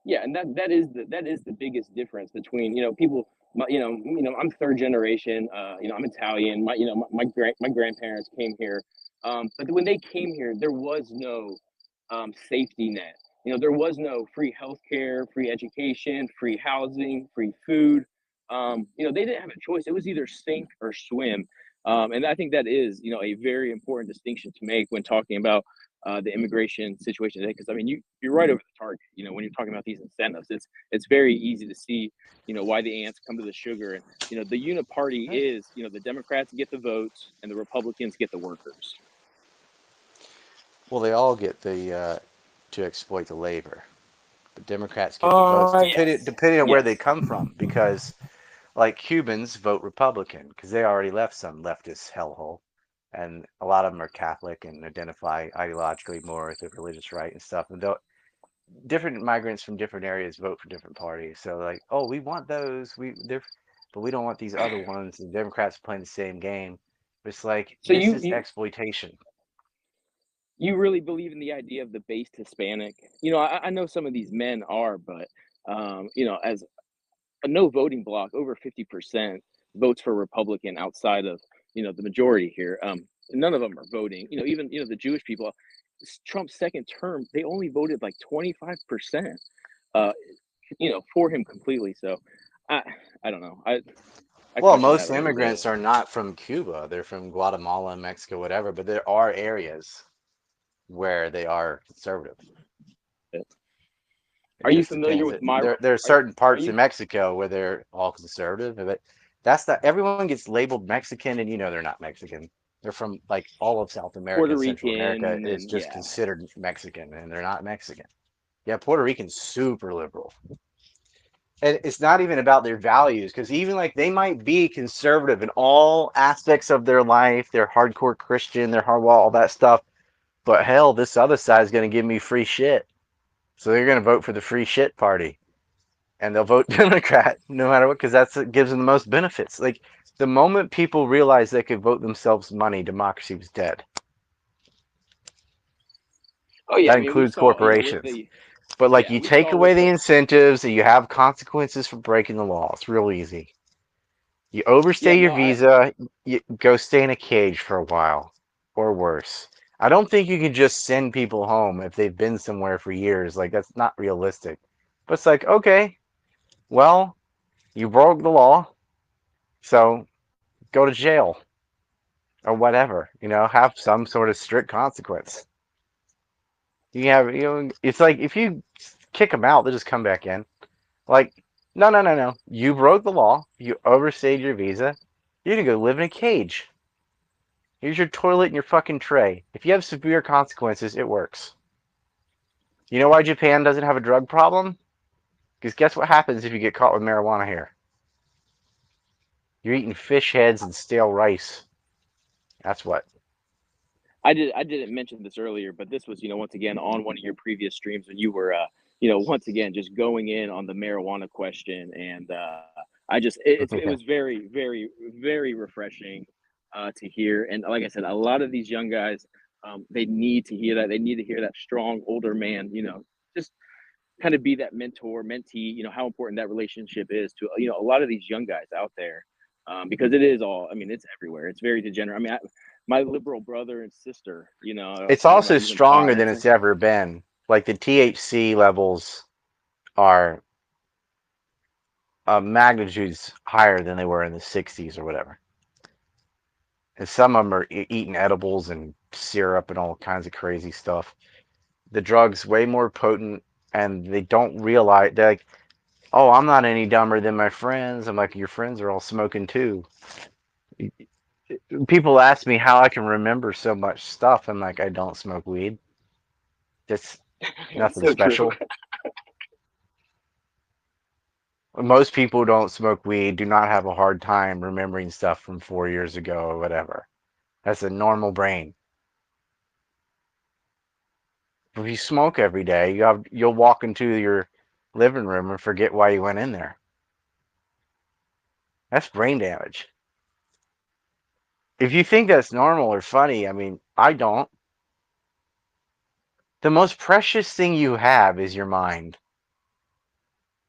Yeah, and that is the biggest difference between people. I'm third generation. I'm Italian. My grandparents came here, but when they came here, there was no safety net. There was no free healthcare, free education, free housing, free food. They didn't have a choice. It was either sink or swim. And I think that is, a very important distinction to make when talking about the immigration situation today. Because I mean, you're right over the target. When you're talking about these incentives, it's very easy to see, why the ants come to the sugar. And the uniparty is, the Democrats get the votes and the Republicans get the workers. Well, they all get the to exploit the labor. The Democrats get the votes, depending on where they come from, because like Cubans vote Republican because they already left some leftist hellhole, and a lot of them are Catholic and identify ideologically more with the religious right and stuff. And different migrants from different areas vote for different parties. So like, oh, we want those, but we don't want these other ones. The Democrats are playing the same game. It's like, this is exploitation. You really believe in the idea of the based Hispanic? I know some of these men are, but as a no voting bloc, over 50% votes for Republican outside of the majority here. None of them are voting. Even the Jewish people. Trump's second term, they only voted like 25%. For him completely. So I don't know. Well, most immigrants are not from Cuba. They're from Guatemala, Mexico, whatever. But there are areas where they are conservative. Are you familiar with my? There are certain parts of Mexico where they're all conservative, but that's not. Everyone gets labeled Mexican, and they're not Mexican. They're from like all of South America Puerto and Central America Rican, is and just yeah. considered Mexican, and they're not Mexican. Yeah, Puerto Rican's super liberal. And it's not even about their values, because even like they might be conservative in all aspects of their life. They're hardcore Christian, they're hardwall, all that stuff. But hell, this other side's going to give me free shit. So they're going to vote for the free shit party. And they'll vote Democrat no matter what, because that's what gives them the most benefits. Like the moment people realize they could vote themselves money, democracy was dead. Oh yeah, I That mean we includes saw, with corporations. the But like yeah you we take saw away with the the incentives, and you have consequences for breaking the law. It's real easy. You overstay yeah your no I visa, you go stay in a cage for a while, or worse. I don't think you can just send people home if they've been somewhere for years. Like that's not realistic. But it's like, okay, well, you broke the law, so go to jail or whatever. Have some sort of strict consequence. It's like if you kick them out, they just come back in. Like, no, no, no, no. You broke the law. You overstayed your visa. You're gonna go live in a cage. Here's your toilet and your fucking tray. If you have severe consequences, it works. You know why Japan doesn't have a drug problem? Because guess what happens if you get caught with marijuana here? You're eating fish heads and stale rice. That's what. I didn't mention this earlier, but this was, once again on one of your previous streams when you were, once again just going in on the marijuana question, and it was very, very, very refreshing to hear. And like I said, a lot of these young guys, they need to hear that. They need to hear that strong older man, just kind of be that mentor, mentee. How important that relationship is to a lot of these young guys out there, because it is all. I mean, it's everywhere. It's very degenerate. I mean, my liberal brother and sister, are It's talking about also using pot, stronger and than it's it's like, ever been. Like the THC levels are magnitudes higher than they were in the 60s or whatever. And some of them are eating edibles and syrup and all kinds of crazy stuff. The drug's way more potent, and they don't realize. They're like, oh, I'm not any dumber than my friends. I'm like, your friends are all smoking too. People ask me how I can remember so much stuff. I'm like, I don't smoke weed. That's it's nothing so true. special. Most people who don't smoke weed do not have a hard time remembering stuff from 4 years ago or whatever. That's a normal brain. If you smoke every day, you'll walk into your living room and forget why you went in there. That's brain damage. If you think that's normal or funny, I mean, I don't. The most precious thing you have is your mind.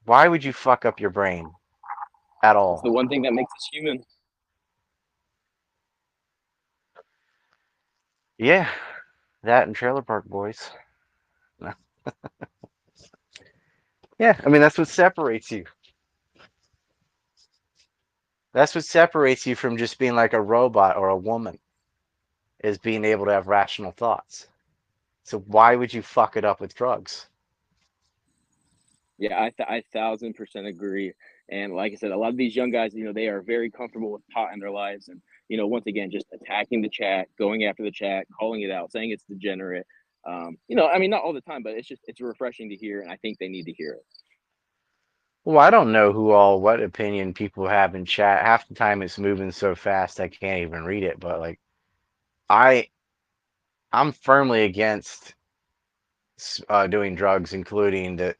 Why would you fuck up your brain at It's the all? one thing that makes us human. Yeah, that and Trailer Park Boys. No. Yeah, I mean, that's what separates you. That's what separates you from just being like a robot or a woman, is being able to have rational thoughts. So why would you fuck it up with drugs? Yeah, I 1000% agree. And like I said, a lot of these young guys, they are very comfortable with pot in their lives, and once again, just attacking the chat, going after the chat, calling it out, saying it's degenerate. I mean, not all the time, but it's refreshing to hear, and I think they need to hear it. Well, I don't know what opinion people have in chat. Half the time it's moving so fast I can't even read it. But like, I I'm firmly against doing drugs, including the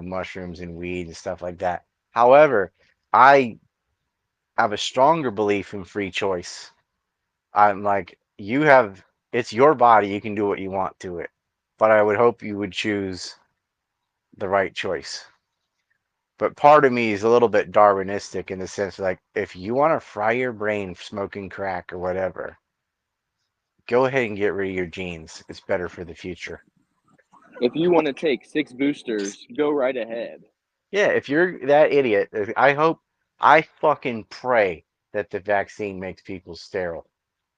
mushrooms and weed and stuff like that. However, I have a stronger belief in free choice. I'm like, it's your body, you can do what you want to it. But I would hope you would choose the right choice. But part of me is a little bit Darwinistic in the sense like, if you want to fry your brain smoking crack or whatever, go ahead and get rid of your genes. It's better for the future. If you want to take 6 boosters, go right ahead. Yeah, if you're that idiot, I fucking pray that the vaccine makes people sterile.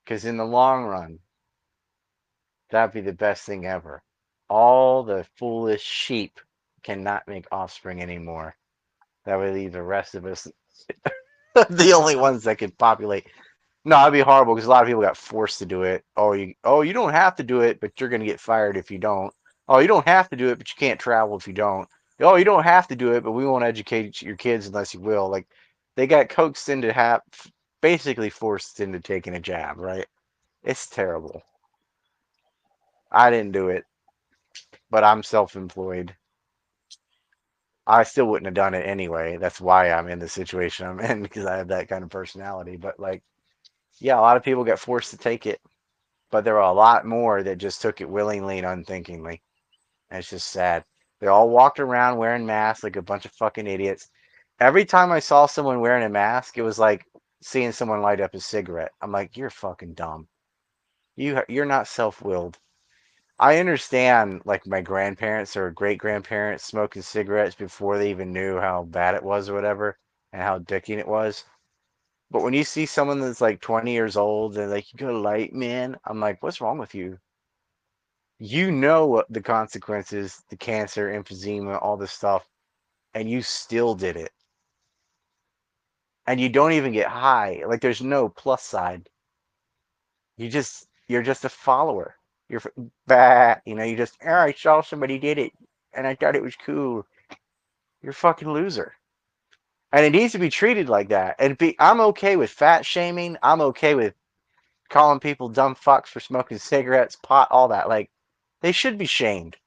Because in the long run, that'd be the best thing ever. All the foolish sheep cannot make offspring anymore. That would leave the rest of us the only ones that could populate. No, it'd be horrible because a lot of people got forced to do it. You don't have to do it, but you're gonna get fired if you don't. Oh, you don't have to do it, but you can't travel if you don't. Oh, you don't have to do it, but we won't educate your kids unless you will. Like, they got coaxed into basically forced into taking a jab, right? It's terrible. I didn't do it, but I'm self-employed. I still wouldn't have done it anyway. That's why I'm in the situation I'm in because I have that kind of personality. But like, yeah, a lot of people get forced to take it. But there were a lot more that just took it willingly and unthinkingly. And it's just sad. They all walked around wearing masks like a bunch of fucking idiots. Every time I saw someone wearing a mask, it was like seeing someone light up a cigarette. I'm like, you're fucking dumb. You're not self-willed. I understand like my grandparents or great grandparents smoking cigarettes before they even knew how bad it was or whatever and how addicting it was. But when you see someone that's like 20 years old and like, you got a light, man, I'm like, what's wrong with you? You know what the consequences, the cancer, emphysema, all this stuff, and you still did it. And you don't even get high. Like there's no plus side. You're just a follower. You're bah, you just, oh, I saw somebody did it and I thought it was cool. You're a fucking loser. And it needs to be treated like that. I'm okay with fat shaming. I'm okay with calling people dumb fucks for smoking cigarettes, pot, all that. Like, they should be shamed.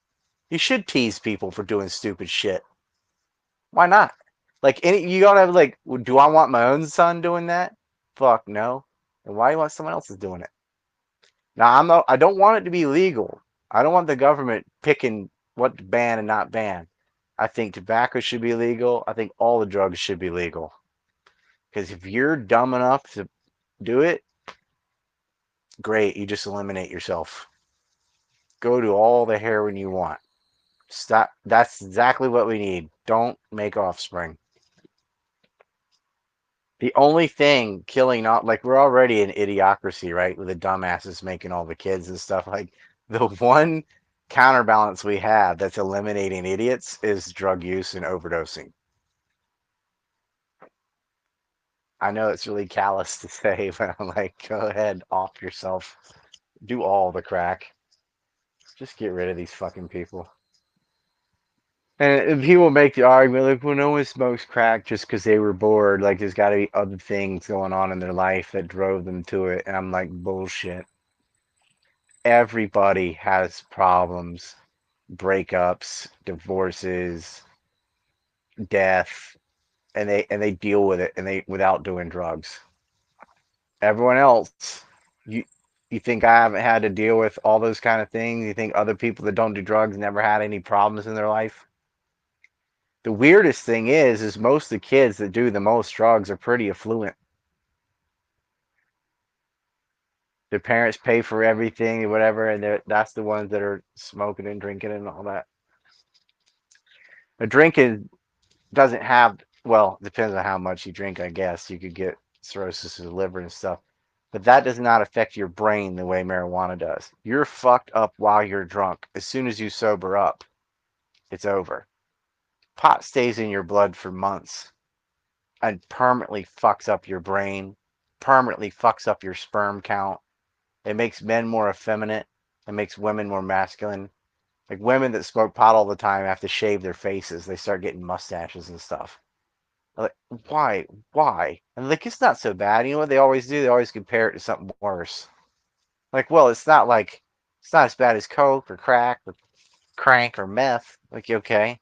You should tease people for doing stupid shit. Why not? Like, you gotta have like, do I want my own son doing that? Fuck no. And why do you want someone else's doing it? Now I don't want it to be legal. I don't want the government picking what to ban and not ban. I think tobacco should be legal. I think all the drugs should be legal. Because if you're dumb enough to do it, great, you just eliminate yourself. Go to all the heroin you want. Stop. That's exactly what we need. Don't make offspring. The only thing killing not like we're already an idiocracy, right? With the dumbasses making all the kids and stuff. Like the one counterbalance we have that's eliminating idiots is drug use and overdosing. I know it's really callous to say, but I'm like, go ahead, off yourself. Do all the crack. Just get rid of these fucking people. And people make the argument like, well, no one smokes crack just because they were bored. Like, there's got to be other things going on in their life that drove them to it. And I'm like, bullshit. Everybody has problems, breakups, divorces, death, and they deal with it and they without doing drugs. Everyone else, you you think I haven't had to deal with all those kind of things? You think other people that don't do drugs never had any problems in their life? The weirdest thing is most of the kids that do the most drugs are pretty affluent. Their parents pay for everything or whatever, and that's the ones that are smoking and drinking and all that. A drinking doesn't have, well, depends on how much you drink, I guess. You could get cirrhosis of the liver and stuff. But that does not affect your brain the way marijuana does. You're fucked up while you're drunk. As soon as you sober up, it's over. Pot stays in your blood for months and permanently fucks up your brain, permanently fucks up your sperm count. It makes men more effeminate. It makes women more masculine. Like women that smoke pot all the time have to shave their faces. They start getting mustaches and stuff. Like, why? Why? And like, it's not so bad. You know what they always do? They always compare it to something worse. Like, well, it's not as bad as coke or crack or crank or meth. Like, okay,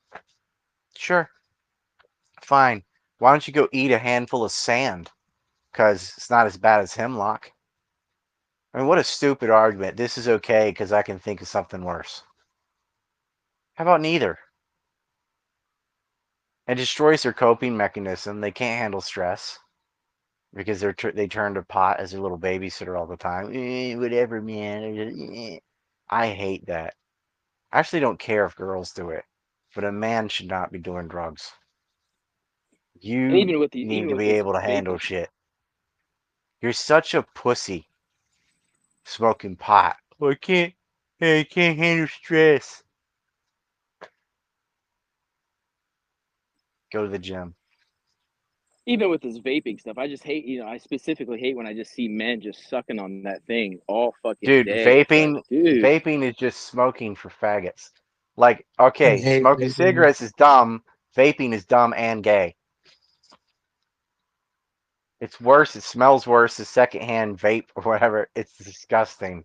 sure, fine. Why don't you go eat a handful of sand? Because it's not as bad as hemlock. I mean, what a stupid argument. This is okay because I can think of something worse. How about neither? It destroys their coping mechanism. They can't handle stress because they turn to pot as their little babysitter all the time. Whatever, man. I hate that. I actually don't care if girls do it, but a man should not be doing drugs. And You even with the need even to with be this able to vaping, handle shit. You're such a pussy smoking pot. Well, I can't handle stress. Go to the gym. even with this vaping stuff, I just hate, I specifically hate when I just see men just sucking on that thing all fucking Dude, day. It's like, dude. vaping is just smoking for faggots. Like, I okay, hate smoking vaping. cigarettes is dumb. Vaping is dumb and gay. It's worse. It smells worse. The secondhand vape or whatever. It's disgusting.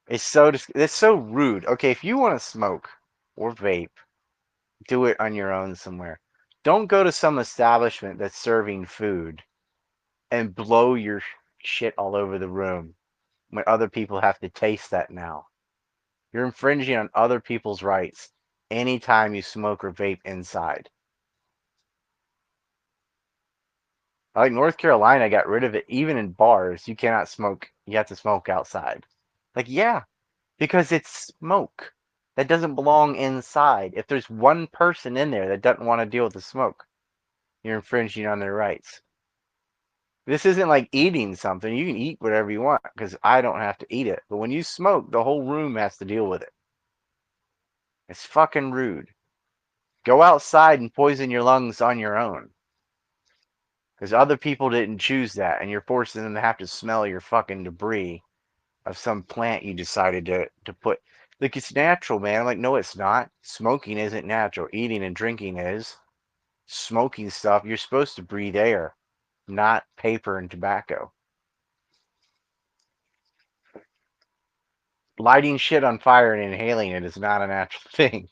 It's so rude. Okay, if you want to smoke or vape, do it on your own somewhere. Don't go to some establishment that's serving food and blow your shit all over the room when other people have to taste that now. You're infringing on other people's rights anytime you smoke or vape inside. Like North Carolina got rid of it. Even in bars, you cannot smoke. You have to smoke outside. Like, yeah, because it's smoke that doesn't belong inside. If there's one person in there that doesn't want to deal with the smoke, you're infringing on their rights. This isn't like eating something. You can eat whatever you want because I don't have to eat it. But when you smoke, the whole room has to deal with it. It's fucking rude. Go outside and poison your lungs on your own. Because other people didn't choose that, and you're forcing them to have to smell your fucking debris of some plant you decided to put. Like, it's natural, man. I'm like, no, it's not. Smoking isn't natural. Eating and drinking is. Smoking stuff, you're supposed to breathe air, not paper and tobacco. Lighting shit on fire and inhaling it is not a natural thing.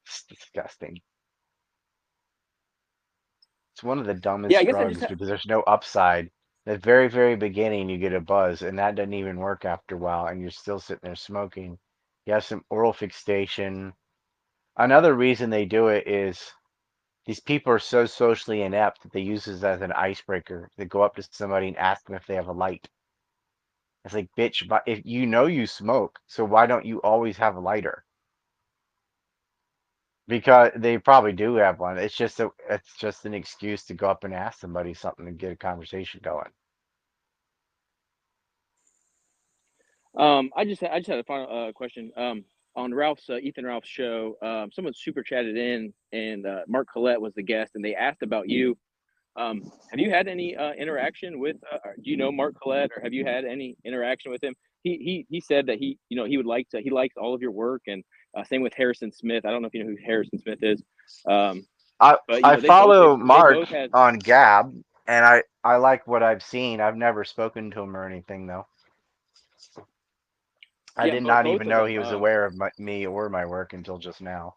It's disgusting. It's one of the Yeah, I dumbest guess I just drugs because there's no upside. At the very, very beginning, you get a buzz, and that doesn't even work after a while, and you're still sitting there smoking. You have some oral fixation. Another reason they do it is these people are so socially inept that they use this as an icebreaker. They go up to somebody and ask them if they have a light. It's like, bitch, but if you know you smoke, so why don't you always have a lighter? Because they probably do have one. It's just an excuse to go up and ask somebody something and get a conversation going. I just had a final question. On Ralph's Ethan Ralph's show, someone super chatted in, and Mark Collette was the guest, and they asked about you. Have you had any interaction with? Do you know Mark Collette, or have you had any interaction with him? He said that he would like to. He likes all of your work, and same with Harrison Smith. I don't know if you know who Harrison Smith is, but I follow they Mark both had. on Gab, and I like what I've seen. I've never spoken to him or anything though. I Yeah, did not both even of know them. he was aware of me or my work until just now.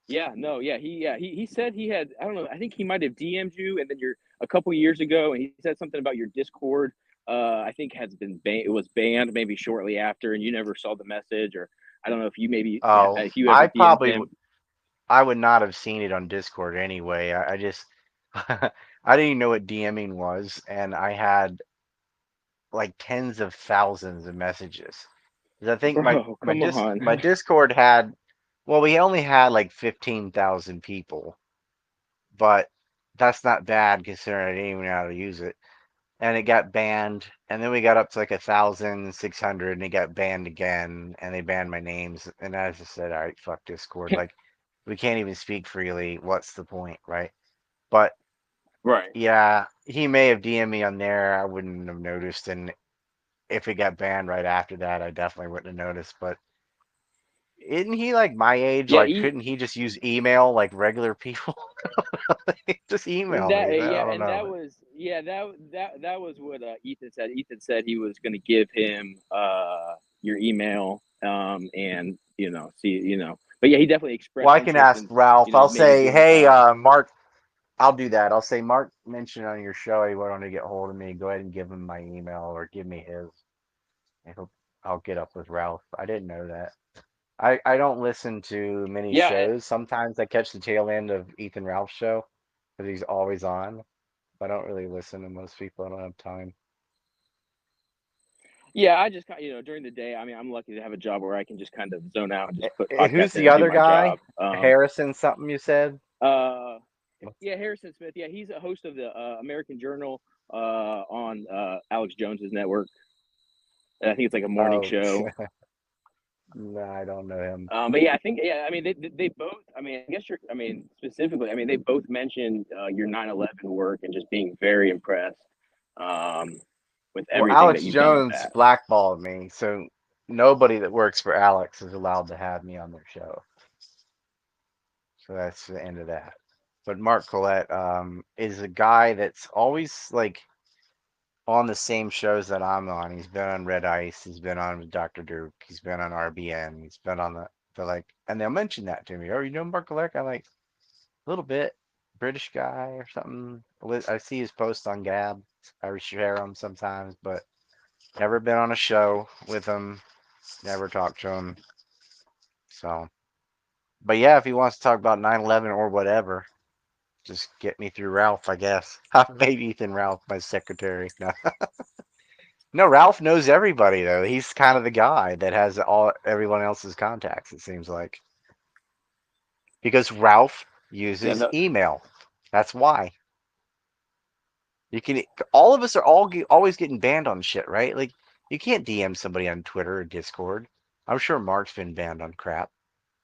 Yeah, no, he said he had, I don't know, I think he might have DM'd you, and then you're a couple years ago, and he said something about your Discord. I think has been it was banned maybe shortly after, and you never saw the message, or I don't know if you maybe Oh, if you ever I DM'd probably him. I would not have seen it on Discord anyway. I just I didn't even know what DMing was, and I had like tens of thousands of messages. 'Cause I think Bro, come on. my Discord had, well, we only had like 15,000 people, but that's not bad considering I didn't even know how to use it. And it got banned, and then we got up to like 1,600, and it got banned again, and they banned my names. And I just said, all right, fuck Discord. Like, we can't even speak freely. What's the point, right? But Right. yeah, he may have DM'd me on there. I wouldn't have noticed, and if it got banned right after that, I definitely wouldn't have noticed. But isn't he like my age? Yeah, Like, couldn't he just use email like regular people? Just email me. I yeah, don't and know. that was that was what Ethan said. Ethan said he was going to give him your email, and see, but yeah, he definitely Well, expressed I can interest ask in Ralph. I'll maybe say, doing hey, Mark. I'll do that. I'll say, Mark mentioned on your show he wanted to get hold of me. Go ahead and give him my email or give me his. I hope I'll get up with Ralph. I didn't know that. I don't listen to many yeah. shows. Sometimes I catch the tail end of Ethan Ralph's show because he's always on. But I don't really listen to most people. I don't have time. Yeah, I just during the day. I mean, I'm lucky to have a job where I can just kind of zone out and just put Who's podcasts in the and do other my guy? job. Harrison something you said? Uh, yeah, Harrison Smith. Yeah, he's a host of the American Journal on Alex Jones's network. And I think it's like a morning Oh, show. No, I don't know him. But yeah, I think yeah. I mean, they both. I mean, I guess you're. I mean, specifically, I mean, they both mentioned your 9/11 work and just being very impressed with Well, everything that Alex you've done with Jones that. blackballed me, so nobody that works for Alex is allowed to have me on their show. So that's the end of that. But Mark Collette is a guy that's always like on the same shows that I'm on. He's been on Red Ice. He's been on Dr. Duke. He's been on RBN. He's been on the like, and they'll mention that to me. Oh, you know Mark Collette? I'm like, a little bit. British guy or something. I see his posts on Gab. I share them sometimes, but never been on a show with him. Never talked to him. So, but yeah, if he wants to talk about 9/11 or whatever, just get me through Ralph, I guess. Maybe Ethan Ralph, my secretary. No. No, Ralph knows everybody though. He's kind of the guy that has all everyone else's contacts, it seems like. Because Ralph Yeah, uses no, email. That's why. You can all of us are always getting banned on shit, right? Like you can't DM somebody on Twitter or Discord. I'm sure Mark's been banned on crap.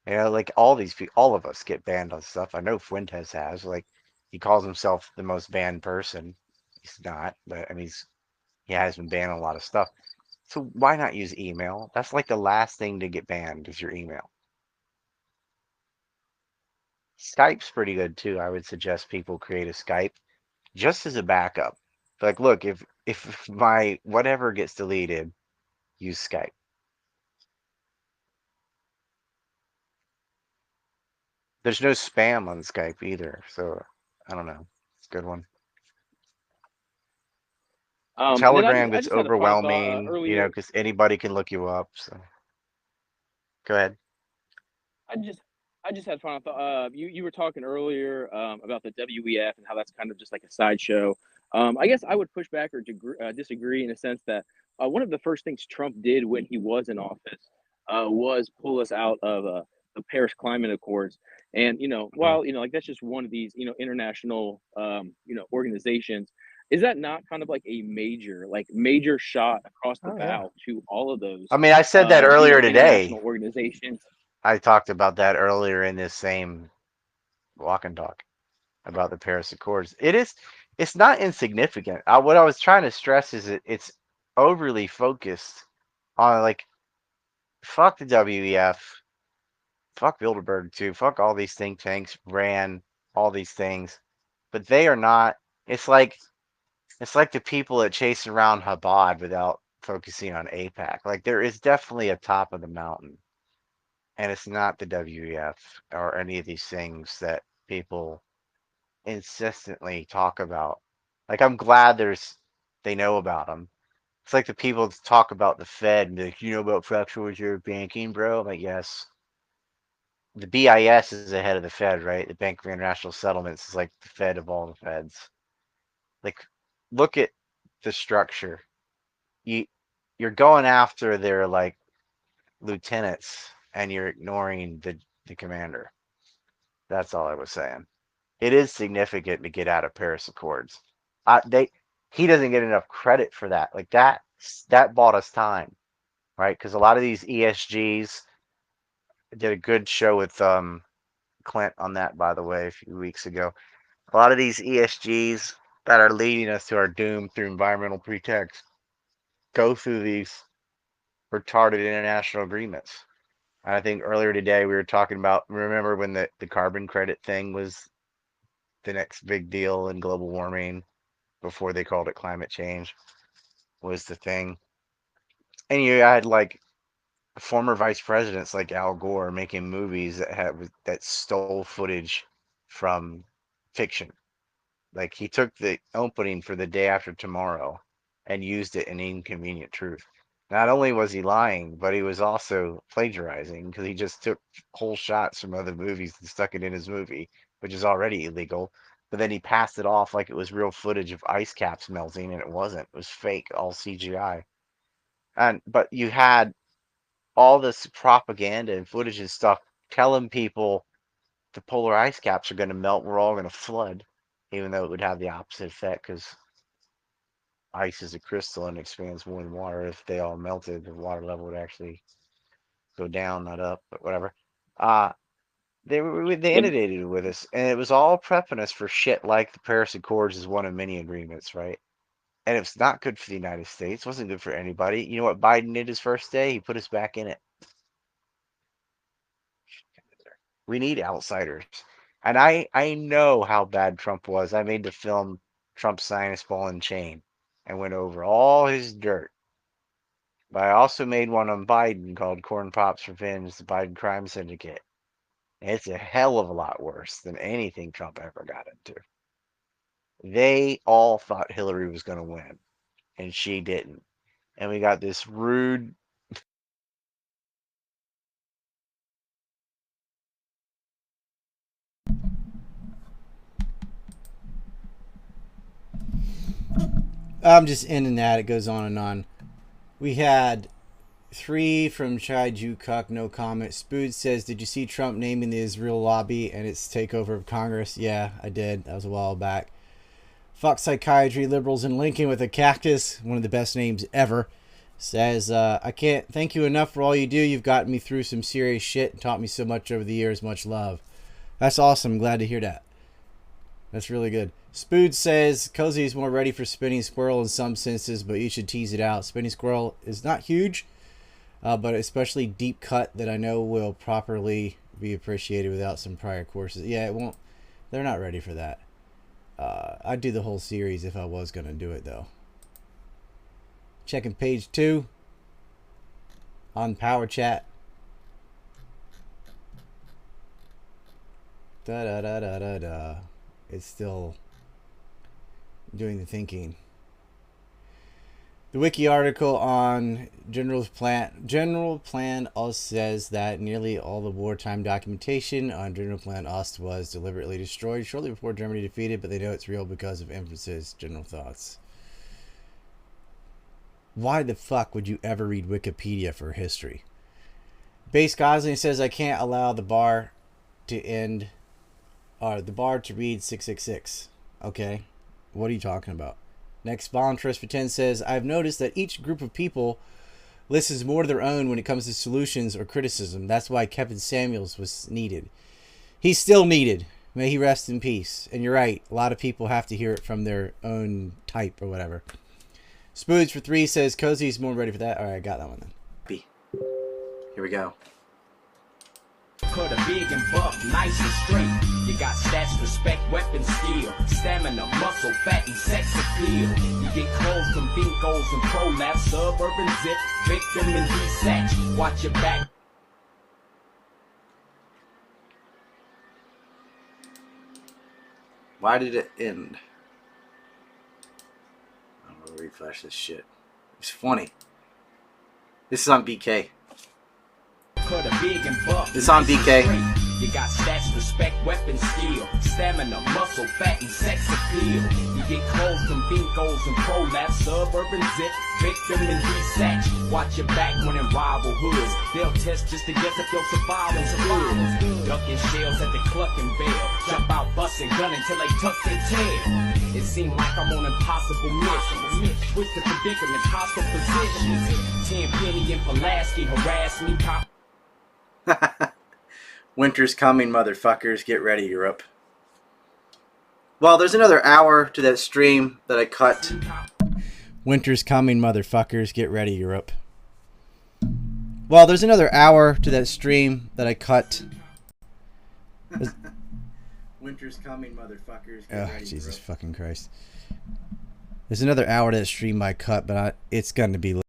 You know, like all these people, all of us get banned on stuff. I know Fuentes has. Like he calls himself the most banned person. He's not, but I mean he has been banned on a lot of stuff. So why not use email? That's like the last thing to get banned is your email. Skype's pretty good too. I would suggest people create a Skype just as a backup. Like, look, if my whatever gets deleted, use Skype. There's no spam on Skype either, so I don't know. It's a good one. and then Telegram I gets just had a final thought overwhelming, you know, earlier. because anybody can look you up. So go ahead. I just I just had a final thought. You were talking earlier about the WEF and how that's kind of just like a sideshow. I guess I would push back or disagree in a sense that one of the first things Trump did when he was in office was pull us out of the Paris Climate Accords. And Mhm. while like that's just one of these international organizations, is that not kind of like a major shot across the Oh yeah. bow to all of those I mean, I said that earlier international today. organizations? I talked about that earlier in this same walk and talk about the Paris Accords. It's not insignificant. What I was trying to stress is it's overly focused on like fuck the WEF, fuck Bilderberg too, fuck all these think tanks, ran all these things, but they are not. It's like the people that chase around Chabad without focusing on APAC. Like there is definitely a top of the mountain, and it's not the WEF or any of these things that people insistently talk about. Like I'm glad they know about them. It's like the people that talk about the Fed and be like, you know about fractional reserve banking, bro? I'm like, yes. The BIS is the head of the Fed, right? The Bank of International Settlements is like the Fed of all the Feds. Like, look at the structure. You you're going after their like lieutenants and you're ignoring the commander. That's all I was saying. It is significant to get out of Paris Accords. They he doesn't get enough credit for that. Like that bought us time, right? Because a lot of these ESGs did a good show with Clint on that, by the way, a few weeks ago. A lot of these ESGs that are leading us to our doom through environmental pretext go through these retarded international agreements. And I think earlier today we were talking about, remember when the carbon credit thing was the next big deal in global warming before they called it climate change was the thing. And you had like former vice presidents like Al Gore making movies that stole footage from fiction. Like he took the opening for The Day After Tomorrow and used it in Inconvenient Truth. Not only was he lying, but he was also plagiarizing because he just took whole shots from other movies and stuck it in his movie, which is already illegal. But then he passed it off like it was real footage of ice caps melting, and it wasn't. It was fake, all CGI. And but you had all this propaganda and footage and stuff telling people the polar ice caps are going to melt. We're all going to flood, even though it would have the opposite effect because ice is a crystal and expands more than water. If they all melted, the water level would actually go down, not up, but whatever. They inundated with us, and it was all prepping us for shit like the Paris Accords is one of many agreements, right? And it's not good for the United States. Wasn't good for anybody. You know what Biden did his first day? He put us back in it. We need outsiders. And I know how bad Trump was. I made the film Trump's Sinus Ball and Chain and went over all his dirt. But I also made one on Biden called Corn Pop's Revenge, the Biden Crime Syndicate. And it's a hell of a lot worse than anything Trump ever got into. They all thought Hillary was going to win, and she didn't. And we got this rude I'm just in and out. It goes on and on. We had 3 from Chai Ju Kuk, no comment. Spood says, did you see Trump naming the Israel lobby and its takeover of Congress? Yeah, I did. That was a while back. Fuck psychiatry, liberals in Lincoln with a cactus. One of the best names ever. Says, I can't thank you enough for all you do. You've gotten me through some serious shit and taught me so much over the years. Much love. That's awesome. Glad to hear that. That's really good. Spood says, Cozy is more ready for Spinning Squirrel in some senses, but you should tease it out. Spinning Squirrel is not huge, but especially deep cut that I know will properly be appreciated without some prior courses. Yeah, it won't. They're not ready for that. I'd do the whole series if I was going to do it, though. Checking page 2 on Power Chat. Da-da-da-da-da-da. It's still doing the thinking. The wiki article on General Plan Ost says that nearly all the wartime documentation on General Plan Ost was deliberately destroyed shortly before Germany defeated, but they know it's real because of inferences. General thoughts. Why the fuck would you ever read Wikipedia for history? Base Gosling says, I can't allow the bar to end, or the bar to read 666. Okay, what are you talking about? Next, Voluntarist for 10 says, I've noticed that each group of people listens more to their own when it comes to solutions or criticism. That's why Kevin Samuels was needed. He's still needed. May he rest in peace. And you're right, a lot of people have to hear it from their own type or whatever. Spoods for 3 says, Cozy's more ready for that. All right, I got that one then. B. Here we go. Cut a big and buff, nice and straight. You got stats, respect, weapon, skill, stamina, muscle, fat, and sex appeal. You get clothes from Binkos and Prolapse, suburban zip, victim and desatch. Watch your back. Why did it end? I'm gonna refresh this shit. It's funny. This is on BK. Cut a big and buff, It's on BK. You got stats, respect, weapon, skill, stamina, muscle, fat, and sex appeal. You get clothes from Binkos and Prolapse, suburban zip, victim and desatch. Watch your back when in rival hoods. They'll test just to guess if your survival's good. Ducking shells at the clucking bell. Jump out, busting, gun until they tuck their tail. It seemed like I'm on impossible missions. With the predicament, hostile positions. 10 Penny and Pulaski harass me, pop. Winter's coming, motherfuckers. Get ready, Europe. Well, there's another hour to that stream that I cut. Winter's coming, motherfuckers. Get ready, Europe. Well, there's another hour to that stream that I cut. Winter's coming, motherfuckers. Get ready, Jesus Europe. Fucking Christ. There's another hour to that stream I cut, but it's going to be